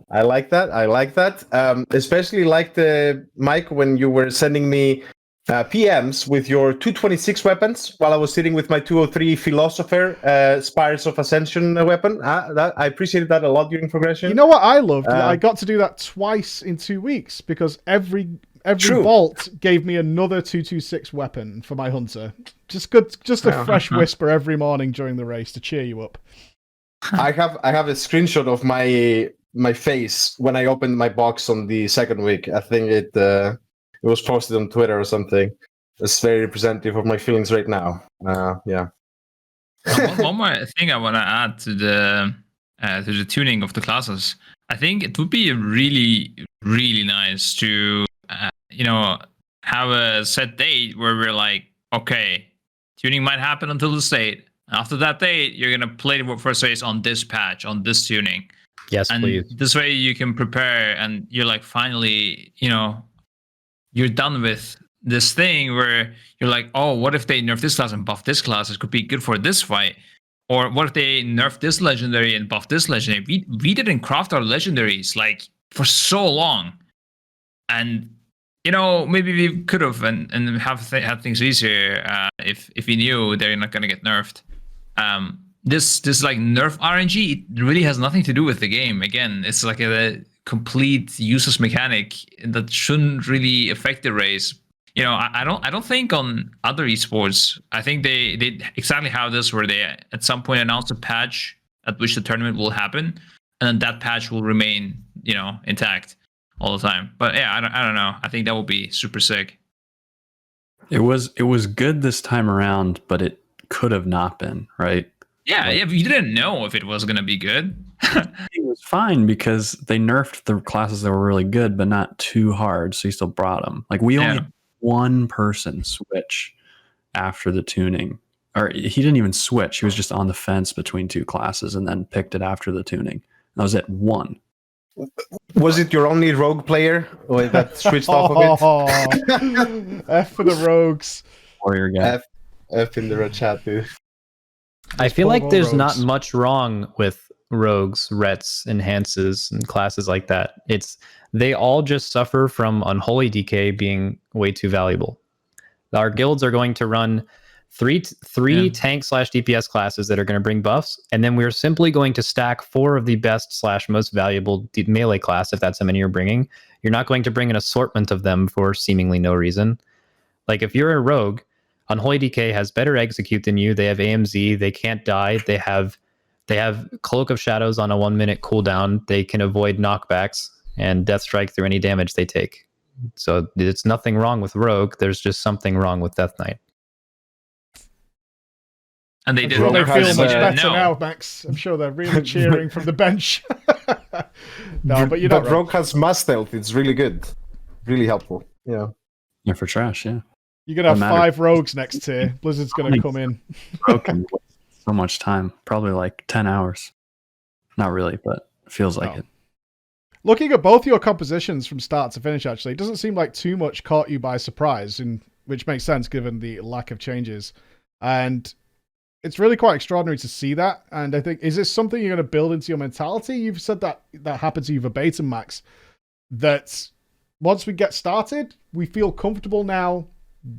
I like that. Especially like the Mike when you were sending me PMs with your 226 weapons while I was sitting with my 203 Philosopher Spires of Ascension weapon. I appreciated that a lot during progression. You know what I loved? I got to do that twice in 2 weeks because every vault gave me another 226 weapon for my hunter. Just a fresh whisper every morning during the race to cheer you up. I have a screenshot of my face when I opened my box on the second week. I think it was posted on Twitter or something. It's very representative of my feelings right now. Yeah. One more thing I want to add to the tuning of the classes. I think it would be really, really nice to have a set date where we're like, okay, tuning might happen until this date. After that date, you're gonna play the first race on this patch, on this tuning. Yes, and please. This way you can prepare, and you're like, finally, you're done with this thing where you're like, oh, what if they nerf this class and buff this class? It could be good for this fight. Or what if they nerf this legendary and buff this legendary? We didn't craft our legendaries like for so long, and maybe we could have and have had things easier if we knew they're not gonna get nerfed. This like nerf RNG, it really has nothing to do with the game. Again, it's like a complete useless mechanic that shouldn't really affect the race. I don't think on other esports. I think they did exactly how this, where they at some point announced a patch at which the tournament will happen, and then that patch will remain intact all the time. But yeah, I don't know. I think that would be super sick. It was good this time around, but it could have not been, right? Yeah, but you didn't know if it was going to be good. It was fine because they nerfed the classes that were really good, but not too hard, so you still brought them. Like we only had one person switch after the tuning, or he didn't even switch. He was just on the fence between two classes and then picked it after the tuning. That was it. One. Was it your only rogue player that switched off of it? F for the rogues. Warrior guy. F in the chat, dude. I feel like there's not much wrong with rogues, rets, enhances, and classes like that. They all just suffer from unholy DK being way too valuable. Our guilds are going to run three tank/DPS classes that are going to bring buffs, and then we're simply going to stack 4 of the best/most valuable melee class, if that's how many you're bringing. You're not going to bring an assortment of them for seemingly no reason. Like if you're a rogue, Unholy DK has better execute than you. They have AMZ. They can't die. They have Cloak of Shadows on a 1-minute cooldown. They can avoid knockbacks and Death Strike through any damage they take. So it's nothing wrong with Rogue. There's just something wrong with Death Knight. And they didn't. They feel much better now, Max. I'm sure they're really cheering from the bench. No, but you're not wrong. Rogue has mass stealth. It's really good, really helpful. Yeah. Yeah, for trash. Yeah. You're gonna have 5 rogues next tier. Blizzard's gonna come in. Broken. So much time, probably like 10 hours. Not really, but it feels like it. Looking at both your compositions from start to finish, actually, it doesn't seem like too much caught you by surprise, which makes sense given the lack of changes. And it's really quite extraordinary to see that. And I think, is this something you're going to build into your mentality? You've said that happened to you verbatim, Max, that once we get started, we feel comfortable now.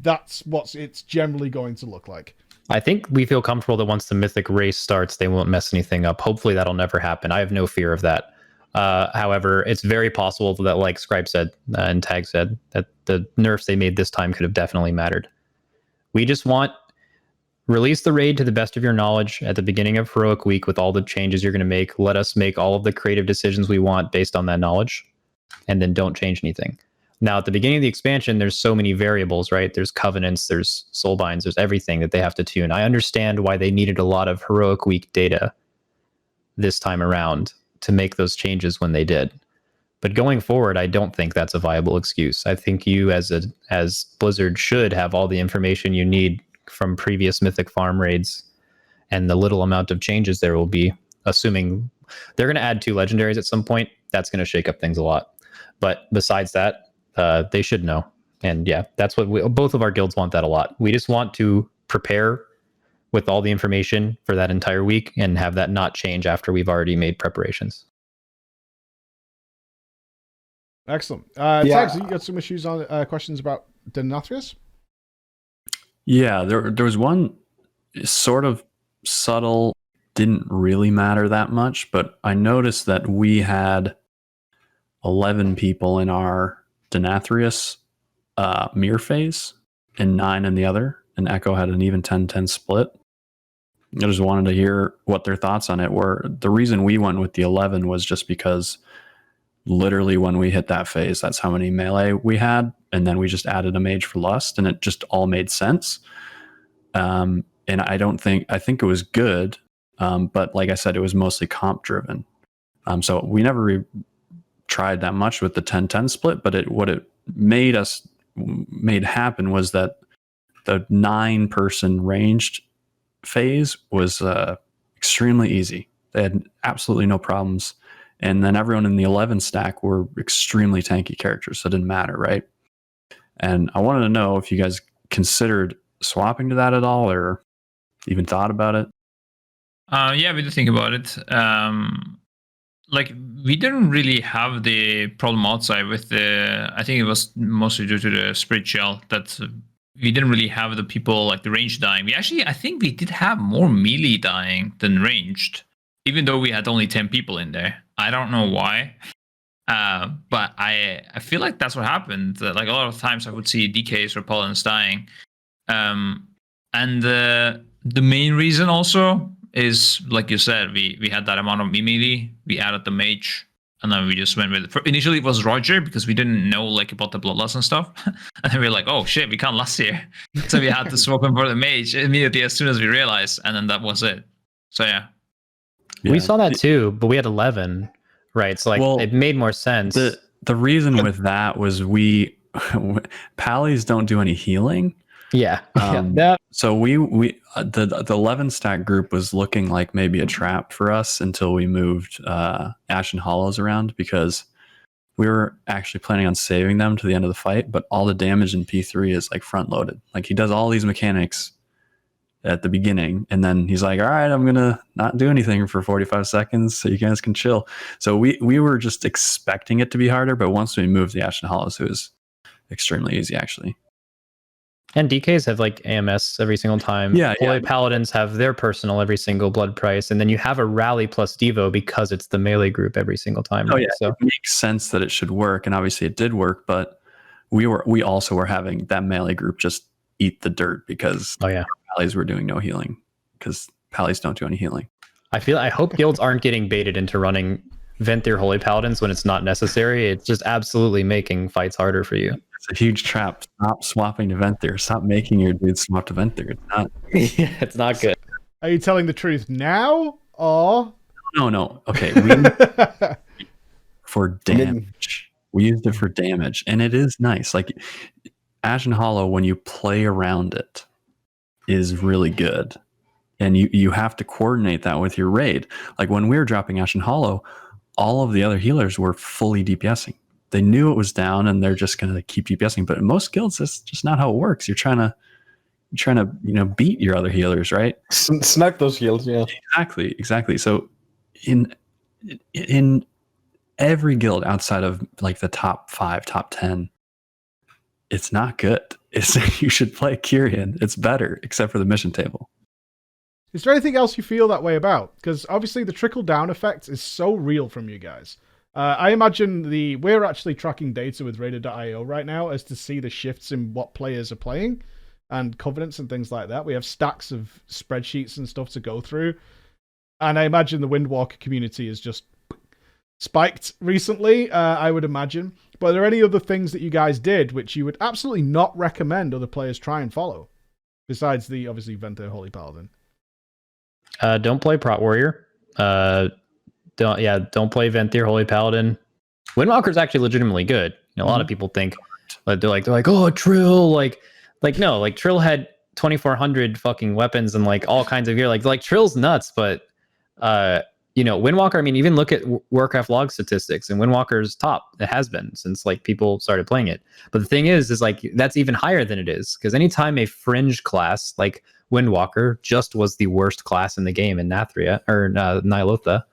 That's what it's generally going to look like. I think we feel comfortable that once the mythic race starts, they won't mess anything up. Hopefully that'll never happen. I have no fear of that. However, it's very possible that, like Scribe said and Tag said, that the nerfs they made this time could have definitely mattered. We just want release the raid to the best of your knowledge at the beginning of Heroic Week with all the changes you're going to make. Let us make all of the creative decisions we want based on that knowledge, and then don't change anything. Now, at the beginning of the expansion, there's so many variables, right? There's covenants, there's soulbinds, there's everything that they have to tune. I understand why they needed a lot of Heroic Week data this time around to make those changes when they did. But going forward, I don't think that's a viable excuse. I think you as Blizzard should have all the information you need from previous Mythic Farm raids and the little amount of changes there will be, assuming they're going to add 2 legendaries at some point. That's going to shake up things a lot. But besides that, they should know. And yeah, that's what both of our guilds want that a lot. We just want to prepare with all the information for that entire week and have that not change after we've already made preparations. Excellent. Tags, you got some issues on questions about Denathrius? Yeah, there was one sort of subtle, didn't really matter that much, but I noticed that we had 11 people in our Denathrius mirror phase and 9 in the other, and Echo had an even 10-10 split. I just wanted to hear what their thoughts on it were. The reason we went with the 11 was just because literally when we hit that phase, that's how many melee we had, and then we just added a mage for lust, and it just all made sense. And I think it was good, but like I said, it was mostly comp driven. So we never tried that much with the 10-10 split, but what it made happen was that the 9-person ranged phase was extremely easy. They had absolutely no problems. And then everyone in the 11 stack were extremely tanky characters, so it didn't matter, right? And I wanted to know if you guys considered swapping to that at all or even thought about it. Yeah, we did think about it. Like, we didn't really have the problem outside with I think it was mostly due to the Spirit Shell that we didn't really have the people like the range dying. I think we did have more melee dying than ranged, even though we had only 10 people in there. I don't know why. But I feel like that's what happened. Like a lot of times I would see DKs or Paladins dying. And the main reason also is, like you said, we had that amount of melee. We added the mage, and then we just went with it. Initially it was Roger because we didn't know like about the bloodlust and stuff. And then we were like, oh shit, we can't last here. So we had to swap him for the mage immediately as soon as we realized, and then that was it. So yeah. We saw that too, but we had 11, right? So like it made more sense. The reason with that was Pallies don't do any healing. Yeah. So the 11 stack group was looking like maybe a trap for us until we moved Ashen Hollows around, because we were actually planning on saving them to the end of the fight, but all the damage in P3 is like front loaded. Like he does all these mechanics at the beginning, and then he's like, all right, I'm gonna not do anything for 45 seconds so you guys can chill. So we were just expecting it to be harder, but once we moved the Ashen Hollows, it was extremely easy actually. And DKs have like AMS every single time. Holy Paladins have their personal every single blood price, and then you have a rally plus Devo because it's the melee group every single time. Right? So it makes sense that it should work, and obviously it did work, but we also were having that melee group just eat the dirt because Pallies were doing no healing, because Pallies don't do any healing. I hope guilds aren't getting baited into running Venthyr Holy Paladins when it's not necessary. It's just absolutely making fights harder for you. It's a huge trap. Stop swapping to Venthyr. Stop making your dudes swap to Venthyr. It's not. Yeah, it's not good. Are you telling the truth now, or no? Okay, for damage. We used it for damage, and it is nice. Like Ashen Hollow, when you play around it, is really good, and you have to coordinate that with your raid. Like when we were dropping Ashen Hollow, all of the other healers were fully DPSing. They knew it was down, and they're just going to keep DPSing. But in most guilds, that's just not how it works. You're trying to beat your other healers, right? Snack those heals, yeah. Exactly. So in every guild outside of like the top 5, top 10, it's not good. You should play Kyrian. It's better, except for the mission table. Is there anything else you feel that way about? Because obviously the trickle down effect is so real from you guys. I imagine we're actually tracking data with Radar.io right now as to see the shifts in what players are playing and covenants and things like that. We have stacks of spreadsheets and stuff to go through. And I imagine the Windwalker community is just spiked recently, I would imagine. But are there any other things that you guys did which you would absolutely not recommend other players try and follow? Besides the, obviously, Venthyr Holy Paladin. Don't play Prot Warrior. Don't play Venthyr Holy Paladin. Windwalker's actually legitimately good. You know, a lot of people think they're like, oh, Trill, like no, like Trill had 2,400 fucking weapons and like all kinds of gear. Like Trill's nuts, but Windwalker. I mean, even look at Warcraft log statistics, and Windwalker's top. It has been since like people started playing it. But the thing is like that's even higher than it is, because anytime a fringe class like Windwalker just was the worst class in the game in Nathria or Ny'alotha.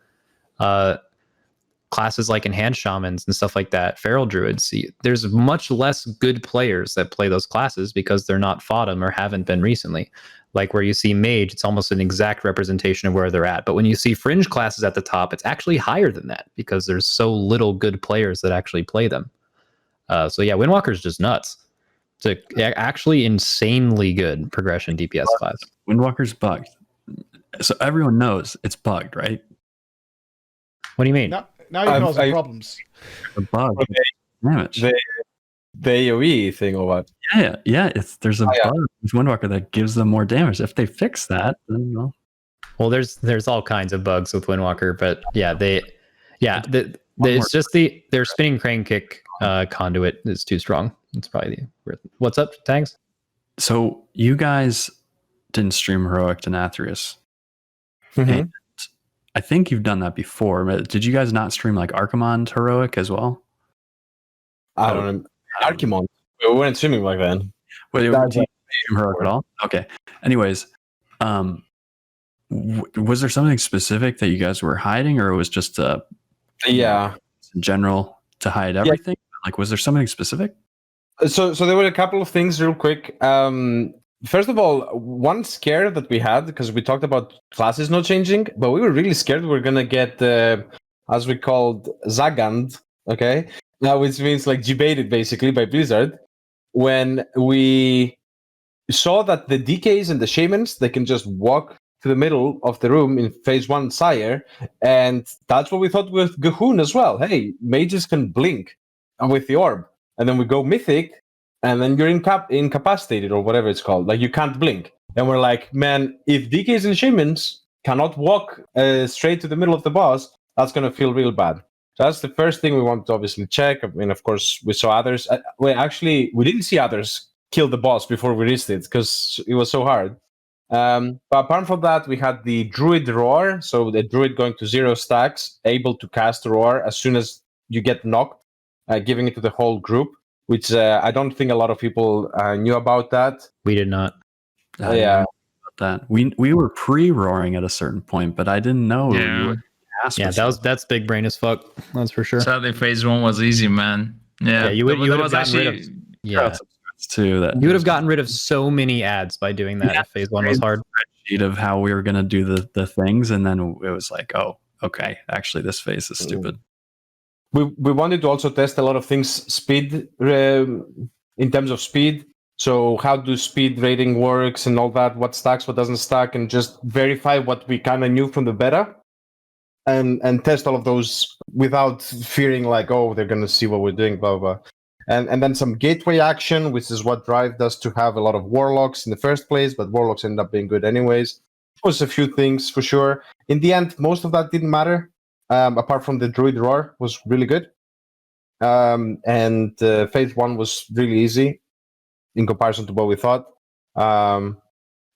Classes like Enhanced Shamans and stuff like that, Feral Druids, there's much less good players that play those classes because they're not fought them or haven't been recently. Like where you see Mage, it's almost an exact representation of where they're at. But when you see fringe classes at the top, it's actually higher than that because there's so little good players that actually play them. Windwalker's just nuts. It's actually insanely good progression DPS class. Windwalker's bugged. So everyone knows it's bugged, right? What do you mean? Now you're causing problems. A bug. Damage. The AoE thing or what? Yeah. There's a bug with Windwalker that gives them more damage. If they fix that, then well, there's all kinds of bugs with Windwalker, but it's just their spinning crane kick conduit is too strong. It's probably what's up, Tags? So you guys didn't stream Heroic to Nathrius. Mm-hmm. I think you've done that before. Did you guys not stream like Archimond Heroic as well? I don't know. Archimond. We weren't streaming back then. Wait, did you stream Heroic at all? Okay. Anyways, was there something specific that you guys were hiding, or it was just in general to hide everything? Yeah. Like, was there something specific? So there were a couple of things real quick. First of all, one scare that we had, because we talked about classes not changing, but we were really scared we were going to get, as we called, Zagand, okay? Now, which means like debated basically by Blizzard. When we saw that the DKs and the Shamans, they can just walk to the middle of the room in phase 1 Sire, and that's what we thought with Gahun as well. Hey, mages can blink with the orb, and then we go Mythic, and then you're incapacitated or whatever it's called. Like, you can't blink. And we're like, man, if DKs and Shamans cannot walk straight to the middle of the boss, that's going to feel real bad. So that's the first thing we want to obviously check. I mean, of course, we saw others. We didn't see others kill the boss before we reached it because it was so hard. But apart from that, we had the Druid Roar. So the Druid going to 0 stacks, able to cast Roar as soon as you get knocked, giving it to the whole group, which I don't think a lot of people knew about that. We did not. About that. We were pre-roaring at a certain point, but I didn't know. Yeah, that's big brain as fuck. That's for sure. Sadly, phase 1 was easy, man. Yeah, you would have gotten rid of. Yeah, too. That you would have gotten rid of so many ads by doing that. If phase 1 was hard. Spreadsheet of how we were going to do the things, and then it was like, oh, okay, actually, this phase is stupid. We wanted to also test a lot of things speed in terms of speed. So how do speed rating works and all that, what stacks, what doesn't stack, and just verify what we kind of knew from the beta and test all of those without fearing like, oh, they're going to see what we're doing, blah, blah, blah. And then some gateway action, which is what drive does to have a lot of warlocks in the first place, but warlocks end up being good anyways. There was a few things for sure. In the end, most of that didn't matter. Apart from the Druid Roar was really good. And phase 1 was really easy in comparison to what we thought.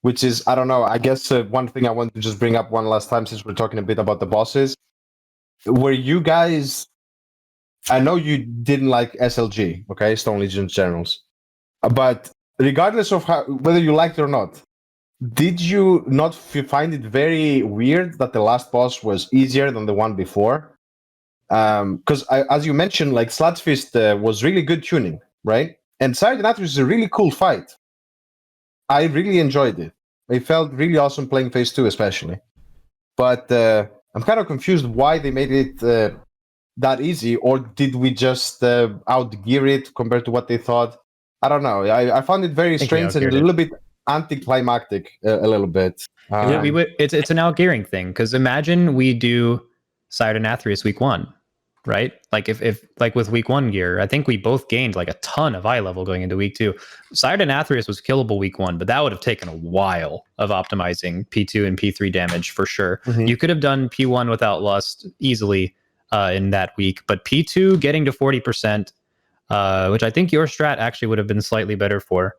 Which is, I don't know, I guess one thing I want to just bring up one last time since we're talking a bit about the bosses. were you guys? I know you didn't like SLG, okay, Stone Legion Generals, but regardless of whether you liked it or not, did you not find it very weird that the last boss was easier than the one before? Because as you mentioned, like Sludgefist was really good tuning, right? And Sire Nathria is a really cool fight. I really enjoyed it. It felt really awesome playing phase 2 especially. But I'm kind of confused why they made it that easy, or did we just outgear it compared to what they thought? I don't know. I found it very strange and a little bit anticlimactic, a little bit. It's an outgearing thing, because imagine we do Sire Nathrius week 1, right? Like if like with week 1 gear, I think we both gained like a ton of eye level going into week 2. Sire Nathrius was killable week 1, but that would have taken a while of optimizing P2 and P3 damage for sure. Mm-hmm. You could have done P1 without Lust easily in that week, but P2 getting to 40%, which I think your strat actually would have been slightly better for,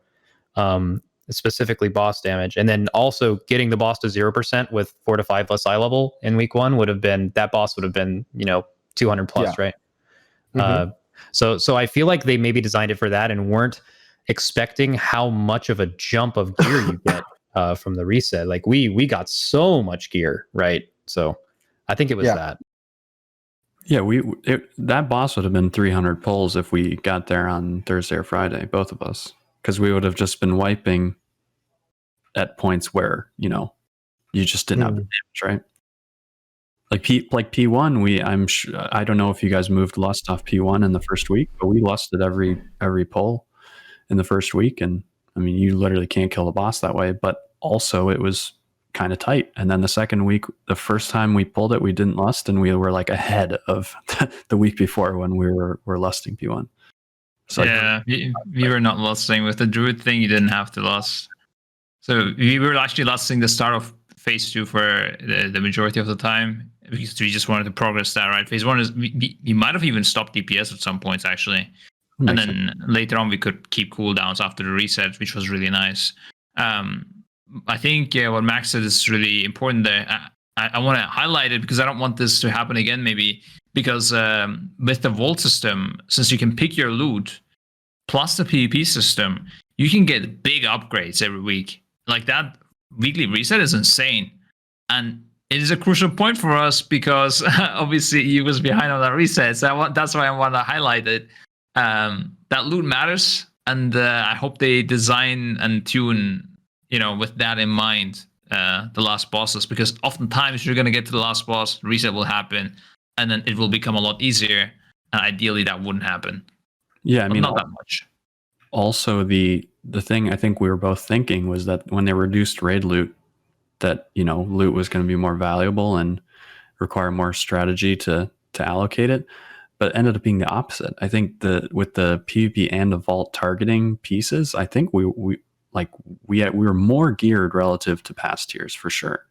specifically boss damage, and then also getting the boss to 0% with 4 to 5 less eye level in week 1 would have been, that boss would have been 200 plus, right? Mm-hmm. So I feel like they maybe designed it for that and weren't expecting how much of a jump of gear you get from the reset. Like we got so much gear, right? So I think it was that. Yeah, that boss would have been 300 pulls if we got there on Thursday or Friday, both of us, because we would have just been wiping at points where you just didn't have the damage, right? Like P1, I don't know if you guys moved Lust off P1 in the first week, but we lusted every pull in the first week, and I mean you literally can't kill the boss that way. But also it was kind of tight. And then the second week, the first time we pulled it, we didn't lust, and we were like ahead of the week before when we were lusting P1. So yeah, we were not lusting with the druid thing. You didn't have to lust. So we were actually lusting the start of phase 2 for the majority of the time, because we just wanted to progress that, right? Phase 1 is we might have even stopped DPS at some points actually, and then later on we could keep cooldowns after the reset, which was really nice. I think what Max said is really important there. I want to highlight it because I don't want this to happen again, maybe, because with the vault system, since you can pick your loot plus the PvP system, you can get big upgrades every week. Like that weekly reset is insane, and it is a crucial point for us because obviously he was behind on that reset. So that's why I want to highlight it. That loot matters, and I hope they design and tune, with that in mind, the last bosses, because oftentimes you're going to get to the last boss, reset will happen, and then it will become a lot easier. And ideally, that wouldn't happen. Yeah, I mean, not that much. Also, the thing I think we were both thinking was that when they reduced raid loot, that loot was going to be more valuable and require more strategy to allocate it, but it ended up being the opposite. I think with the PvP and the vault targeting pieces, I think we were more geared relative to past years for sure.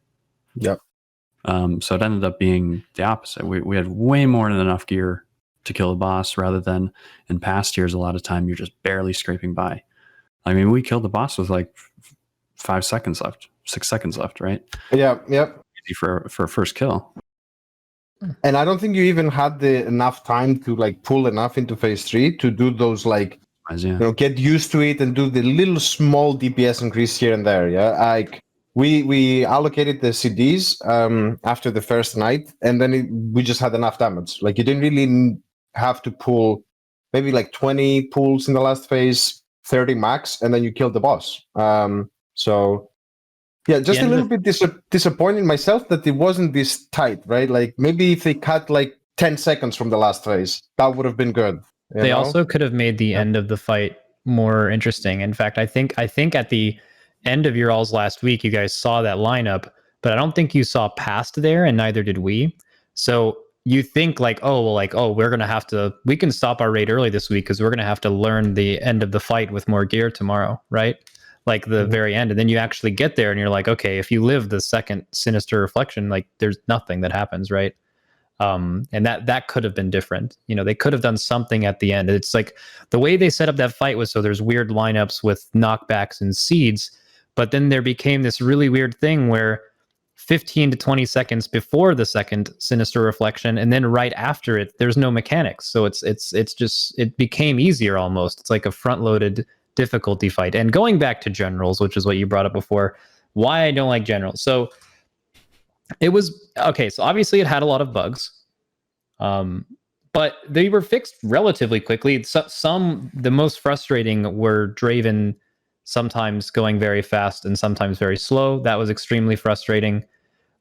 Yep. So it ended up being the opposite. We had way more than enough gear to kill a boss, rather than in past years, a lot of time you're just barely scraping by. I mean, we killed the boss with like 5 seconds left, 6 seconds left, right? Yeah, yep. Easy for a first kill. And I don't think you even had enough time to pull enough into phase 3 to do those get used to it and do the little small DPS increase here and there. Yeah, we allocated the CDs after the first night, and then we just had enough damage. You didn't really have to pull maybe 20 pulls in the last phase, 30 max, and then you killed the boss. So yeah, just a little bit disappointed myself that it wasn't this tight, right? Maybe if they cut 10 seconds from the last phase, that would have been good. They also could have made the end of the fight more interesting. In fact, I think at the end of your all's last week, you guys saw that lineup, but I don't think you saw past there, and neither did we. So you think we're going to have to, we can stop our raid early this week because we're going to have to learn the end of the fight with more gear tomorrow, right? The very end. And then you actually get there and you're like, okay, if you live the second Sinister Reflection, there's nothing that happens, right? And that could have been different. They could have done something at the end. It's the way they set up that fight was so there's weird lineups with knockbacks and seeds, but then there became this really weird thing where 15 to 20 seconds before the second Sinister Reflection, and then right after it, there's no mechanics. So it became easier almost. It's like a front-loaded difficulty fight. And going back to generals, which is what you brought up before, why I don't like generals. So it was okay. So obviously it had a lot of bugs, but they were fixed relatively quickly. The most frustrating were Draven sometimes going very fast and sometimes very slow. That was extremely frustrating.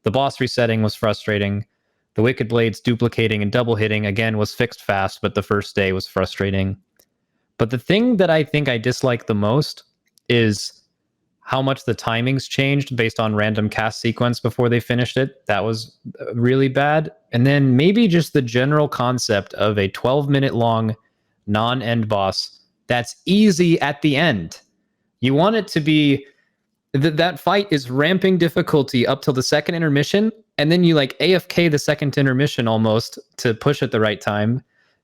The boss resetting was frustrating. The Wicked Blades duplicating and double hitting again was fixed fast, but the first day was frustrating. But the thing that I think I dislike the most is how much the timings changed based on random cast sequence before they finished it. That was really bad. And then maybe just the general concept of a 12-minute long non-end boss that's easy at the end. You want it to be that fight is ramping difficulty up till the second intermission, and then you like AFK the second intermission almost to push at the right time,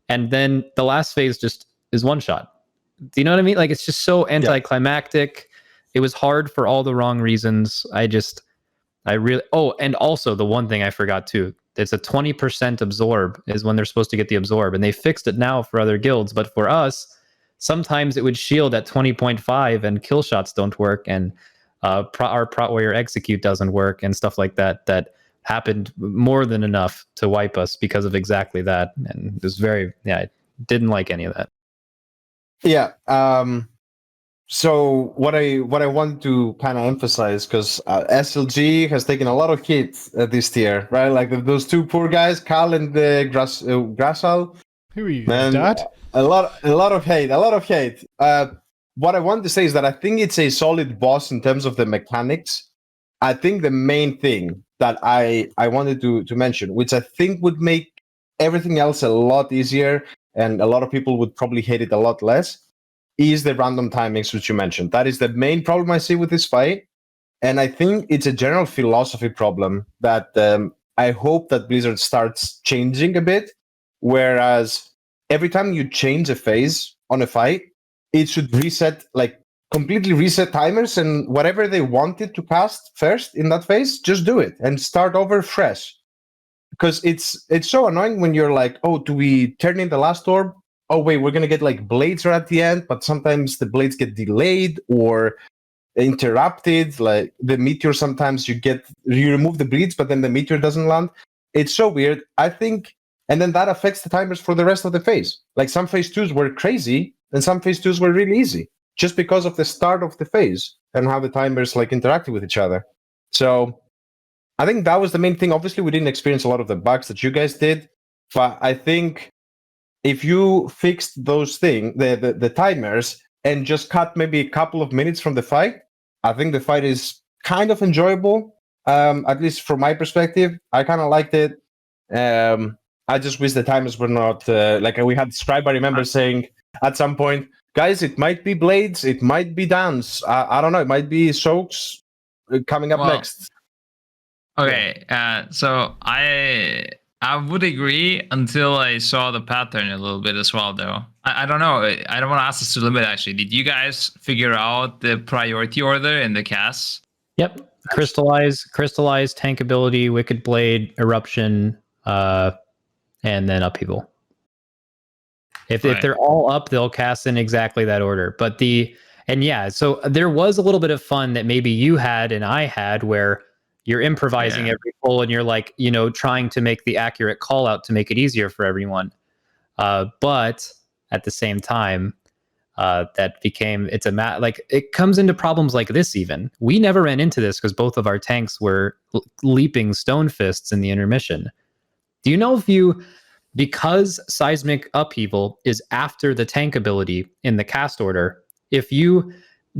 and then the last phase just is one shot. Do you know what I mean? Like, it's just so anticlimactic. It was hard for all the wrong reasons. And also the one thing I forgot too, it's a 20% absorb is when they're supposed to get the absorb, and they fixed it now for other guilds, but for us, sometimes it would shield at 20.5 and kill shots don't work, and our Prot Warrior execute doesn't work and stuff like that. That happened more than enough to wipe us because of exactly that. And it was I didn't like any of that. Yeah. So what I want to kind of emphasize, because SLG has taken a lot of hits this tier, right? Like those two poor guys, Cal and Grassal. Who are you, Man, Dad? A lot of hate. What I want to say is that I think it's a solid boss in terms of the mechanics. I think the main thing that I wanted to mention, which I think would make everything else a lot easier, and a lot of people would probably hate it a lot less, is the random timings, which you mentioned. That is the main problem I see with this fight. And I think it's a general philosophy problem that I hope that Blizzard starts changing a bit. Whereas every time you change a phase on a fight, it should reset, like completely reset timers, and whatever they wanted to cast first in that phase, just do it and start over fresh. Because it's so annoying when you're like, oh, do we turn in the last orb? Oh, wait, we're going to get like blades right at the end, but sometimes the blades get delayed or interrupted. Like the meteor, sometimes you remove the bleeds, but then the meteor doesn't land. It's so weird. I think, and then that affects the timers for the rest of the phase. Like some phase 2s were crazy and some phase 2s were really easy just because of the start of the phase and how the timers like interacted with each other. So I think that was the main thing. Obviously, we didn't experience a lot of the bugs that you guys did, but I think if you fixed those things, the timers, and just cut maybe a couple of minutes from the fight, I think the fight is kind of enjoyable. At least from my perspective, I kind of liked it. I just wish the timers were not like we had Scribe. I remember saying at some point, guys, it might be blades, it might be dance. I don't know. It might be soaks coming up next. Okay, so I would agree until I saw the pattern a little bit as well, though. I don't know. I don't want to ask this to limit, actually. Did you guys figure out the priority order in the casts? Yep. Crystallize, tank ability, Wicked Blade, Eruption, and then Upheaval. If they're all up, they'll cast in exactly that order. But so there was a little bit of fun that maybe you had and I had where you're improvising every pull and you're like, trying to make the accurate call out to make it easier for everyone. But at the same time, it comes into problems like this. Even we never ran into this because both of our tanks were leaping stone fists in the intermission. Do you know because seismic upheaval is after the tank ability in the cast order, if you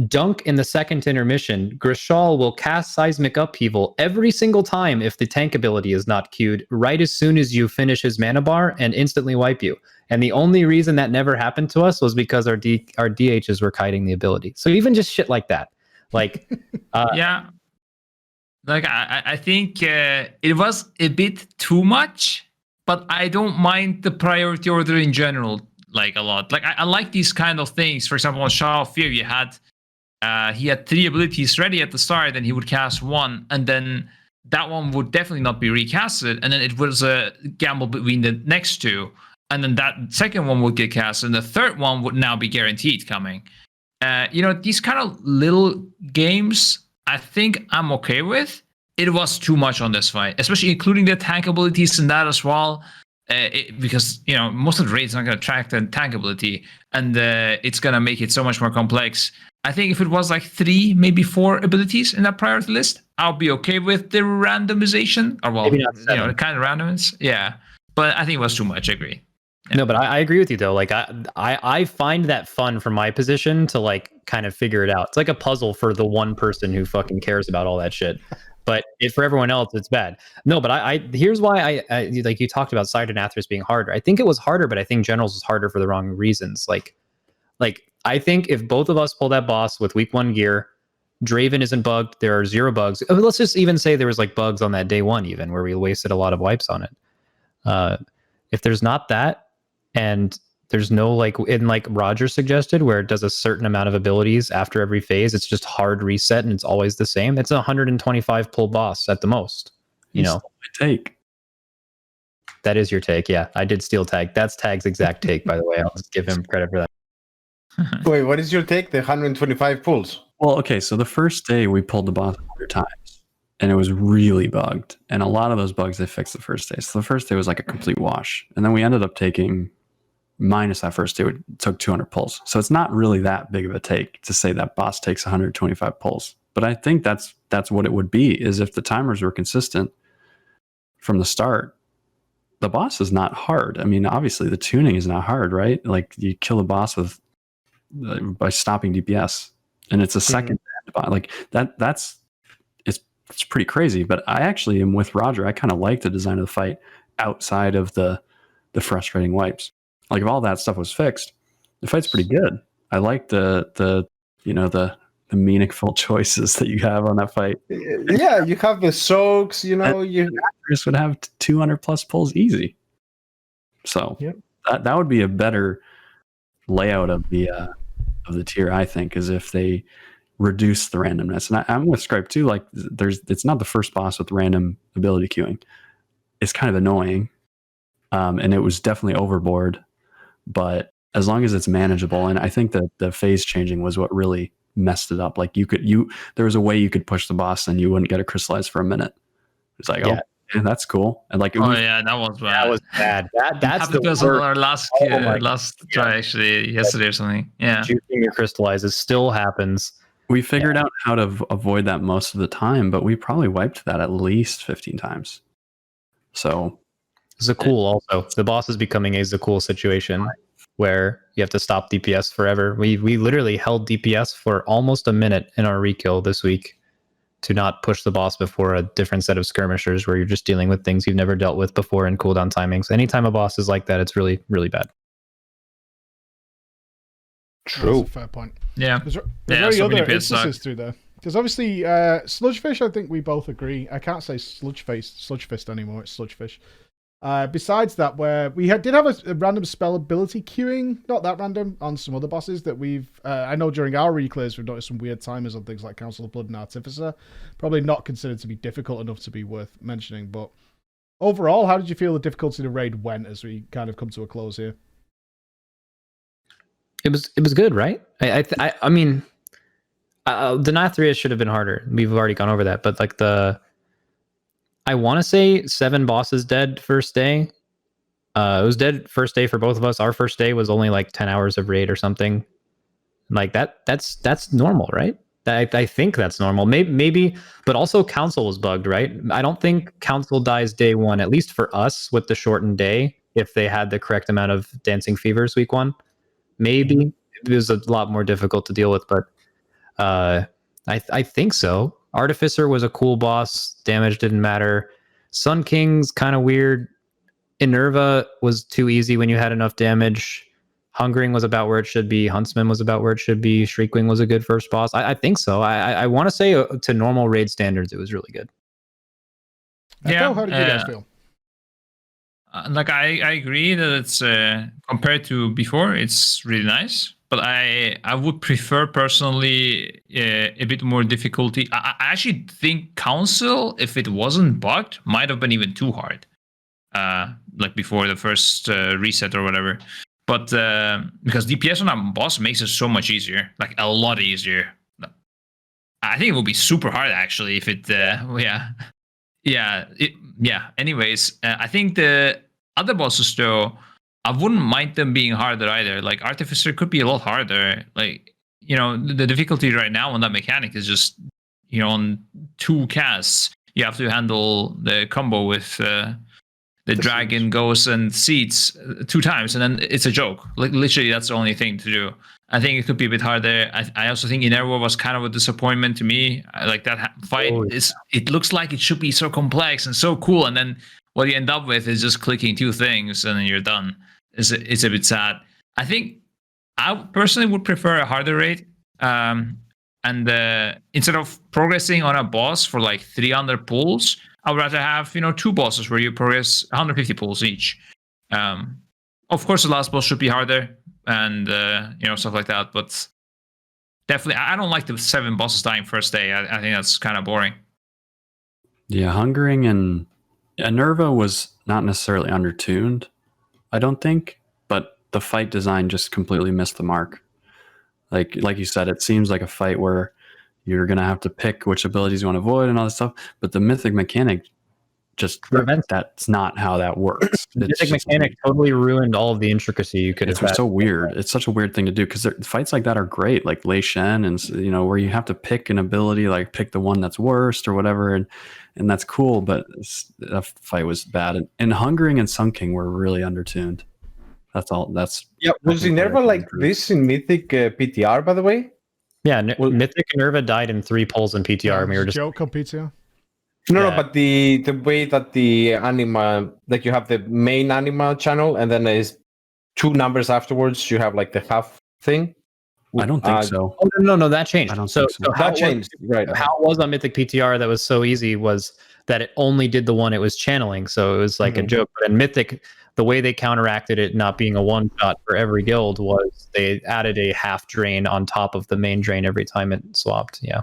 dunk in the second intermission, Grishal will cast seismic upheaval every single time if the tank ability is not queued right as soon as you finish his mana bar and instantly wipe you. And the only reason that never happened to us was because our DHs were kiting the ability. So even just shit like that. Like yeah. Like I think it was a bit too much, but I don't mind the priority order in general like a lot. Like I like these kind of things. For example, on Shaw of Fear, he had 3 abilities ready at the start, and he would cast one, and then that one would definitely not be recasted, and then it was a gamble between the next two, and then that second one would get cast, and the third one would now be guaranteed coming. These kind of little games, I think I'm okay with. It was too much on this fight, especially including the tank abilities in that as well, because most of the raids are not going to track the tank ability, and it's going to make it so much more complex. I think if it was like 3, maybe 4 abilities in that priority list, I'll be okay with the randomization, or well, the kind of randomness. Yeah, but I think it was too much. I agree. Yeah. No, but I agree with you though. Like I find that fun from my position to like kind of figure it out. It's like a puzzle for the one person who fucking cares about all that shit. But for everyone else, it's bad. No, but here's why I like you talked about Side and Nathria being harder. I think it was harder, but I think Generals was harder for the wrong reasons. Like I think if both of us pull that boss with week 1 gear, Draven isn't bugged. There are 0 bugs. Let's just even say there was like bugs on that day 1, even where we wasted a lot of wipes on it. If there's not that, and there's no like Roger suggested, where it does a certain amount of abilities after every phase, it's just hard reset and it's always the same. It's a 125 pull boss at the most. My take. That is your take. Yeah, I did steal Tag. That's Tag's exact take, by the way. I'll just give him credit for that. Wait, what is your take? The 125 pulls? Well, okay, so the first day we pulled the boss 100 times, and it was really bugged. And a lot of those bugs they fixed the first day. So the first day was like a complete wash. And then we ended up taking, minus that first day, it took 200 pulls. So it's not really that big of a take to say that boss takes 125 pulls. But I think that's what it would be, is if the timers were consistent from the start. The boss is not hard. I mean, obviously the tuning is not hard, right? Like you kill a boss with by stopping DPS, and it's a second like that's it's pretty crazy. But I actually am with Roger. I kind of like the design of the fight outside of the frustrating wipes. Like if all that stuff was fixed, the fight's pretty good. I like the meaningful choices that you have on that fight. Yeah, you have the soaks, you Chris would have 200 plus pulls easy. So that would be a better layout of the tier, I think, is if they reduce the randomness. And I'm with Scripe too. Like it's not the first boss with random ability queuing. It's kind of annoying, and it was definitely overboard. But as long as it's manageable, and I think that the phase changing was what really messed it up. Like there was a way you could push the boss and you wouldn't get a crystallize for a minute. It's like, yeah, that's cool. And like, that was bad. That was bad. That's the worst. On our last try actually yesterday or something. Yeah, juicing your crystallizes still happens. We figured out how to avoid that most of the time, but we probably wiped that at least 15 times. So Zakul also. The boss is becoming a Zakul situation where you have to stop DPS forever. We literally held DPS for almost a minute in our rekill this week to not push the boss before a different set of skirmishers where you're just dealing with things you've never dealt with before in cooldown timings. Anytime a boss is like that, it's really, really bad. True. That's a fair point. Yeah. There's very other instances through there. Because obviously, Sludgefish, I think we both agree. I can't say Sludgefist anymore. It's Sludgefish. Besides that, where we did have a random spell ability queuing, not that random, on some other bosses that we've... I know during our reclears, we've noticed some weird timers on things like Council of Blood and Artificer. Probably not considered to be difficult enough to be worth mentioning. But overall, how did you feel the difficulty of the raid went as we kind of come to a close here? It was good, right? I mean, the Nathria should have been harder. We've already gone over that, but like I want to say 7 bosses dead first day. It was dead first day for both of us. Our first day was only like 10 hours of raid or something. Like that's normal, right? I think that's normal. Maybe, but also Council was bugged, right? I don't think Council dies day 1, at least for us with the shortened day, if they had the correct amount of Dancing Fevers week 1. Maybe it was a lot more difficult to deal with, but I think so. Artificer was a cool boss. Damage didn't matter. Sun King's kind of weird. Inerva was too easy when you had enough damage. Hungering was about where it should be. Huntsman was about where it should be. Shriekwing was a good first boss. I think so. I want to say to normal raid standards, it was really good. Yeah. How did you guys feel? Like I agree that it's compared to before, it's really nice. but I would prefer personally a bit more difficulty. I actually think Council, if it wasn't bugged, might have been even too hard. Like before the first reset or whatever. But because DPS on a boss makes it so much easier, like a lot easier. I think it would be super hard actually if it. Anyways, I think the other bosses though, I wouldn't mind them being harder either. Like Artificer could be a lot harder. Like the difficulty right now on that mechanic is just on 2 casts you have to handle the combo with. The dragon seeds. goes and seeds 2 times, and then it's a joke. Like literally, that's the only thing to do. I think it could be a bit harder. I also think Inervo was kind of a disappointment to me. Like that fight it looks like it should be so complex and so cool, and then what you end up with is just clicking 2 things and then you're done. It's a bit sad. I think I personally would prefer a harder raid. And instead of progressing on a boss for like 300 pulls, I would rather have 2 bosses where you progress 150 pulls each. Of course, the last boss should be harder and stuff like that. But definitely, I don't like the 7 bosses dying first day. I think that's kind of boring. Yeah, Hungering and Nerva was not necessarily undertuned, I don't think, but the fight design just completely missed the mark. Like you said, it seems like a fight where you're going to have to pick which abilities you want to avoid and all this stuff. But the mythic mechanic just prevents. That's not how that works. The mythic mechanic totally ruined all of the intricacy you could have had. It's so weird. It's such a weird thing to do because fights like that are great, like Lei Shen and where you have to pick an ability, like pick the one that's worst or whatever, and that's cool. But that fight was bad. And Hungering and Sun King were really undertuned. That's all. Was Inerva like this in Mythic PTR, by the way? Yeah, Mythic Nerva died in 3 pulls in PTR. And we were just joke on PTR. No, but the way that the anima, like you have the main anima channel, and then there's 2 numbers afterwards. You have like the half thing. I don't think so. Oh no, that changed. I don't think so. That changed, right? How it was on Mythic PTR that was so easy was that it only did the one it was channeling, so it was like a joke. But in Mythic, the way they counteracted it not being a one-shot for every guild was they added a half drain on top of the main drain every time it swapped. Yeah.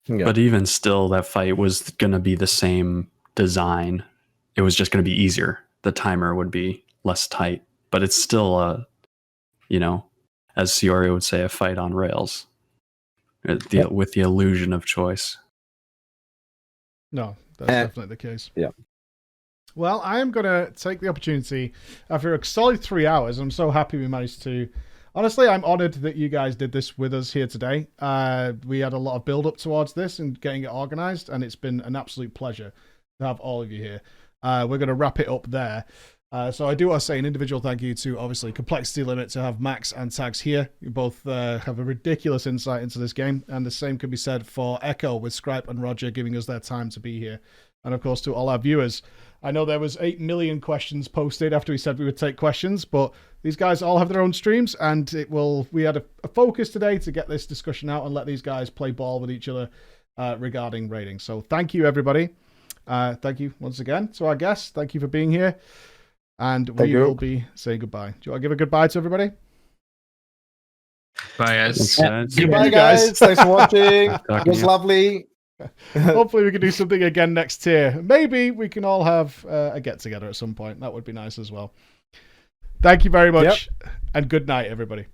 But even still, that fight was going to be the same design. It was just going to be easier. The timer would be less tight, but it's still as Ciorio would say, a fight on rails with the illusion of choice. No, that's definitely the case. Yeah. Well, I am going to take the opportunity after a solid 3 hours. I'm so happy we managed to. Honestly, I'm honored that you guys did this with us here today. We had a lot of build up towards this and getting it organized, and it's been an absolute pleasure to have all of you here. We're going to wrap it up there. So I do want to say an individual thank you to, obviously, Complexity Limit, to have Max and Tags here. You both have a ridiculous insight into this game, and the same can be said for Echo with Scripe and Roger giving us their time to be here. And, of course, to all our viewers. I know there was 8 million questions posted after we said we would take questions, but these guys all have their own streams, and we had a focus today to get this discussion out and let these guys play ball with each other regarding rating. So thank you, everybody. Thank you once again to our guests. Thank you for being here. And we will be saying goodbye. Do you want to give a goodbye to everybody? Bye, guys. Goodbye, guys. Thanks for watching. It was lovely. Hopefully we can do something again next year. Maybe we can all have a get-together at some point. That would be nice as well. Thank you very much, and good night, everybody.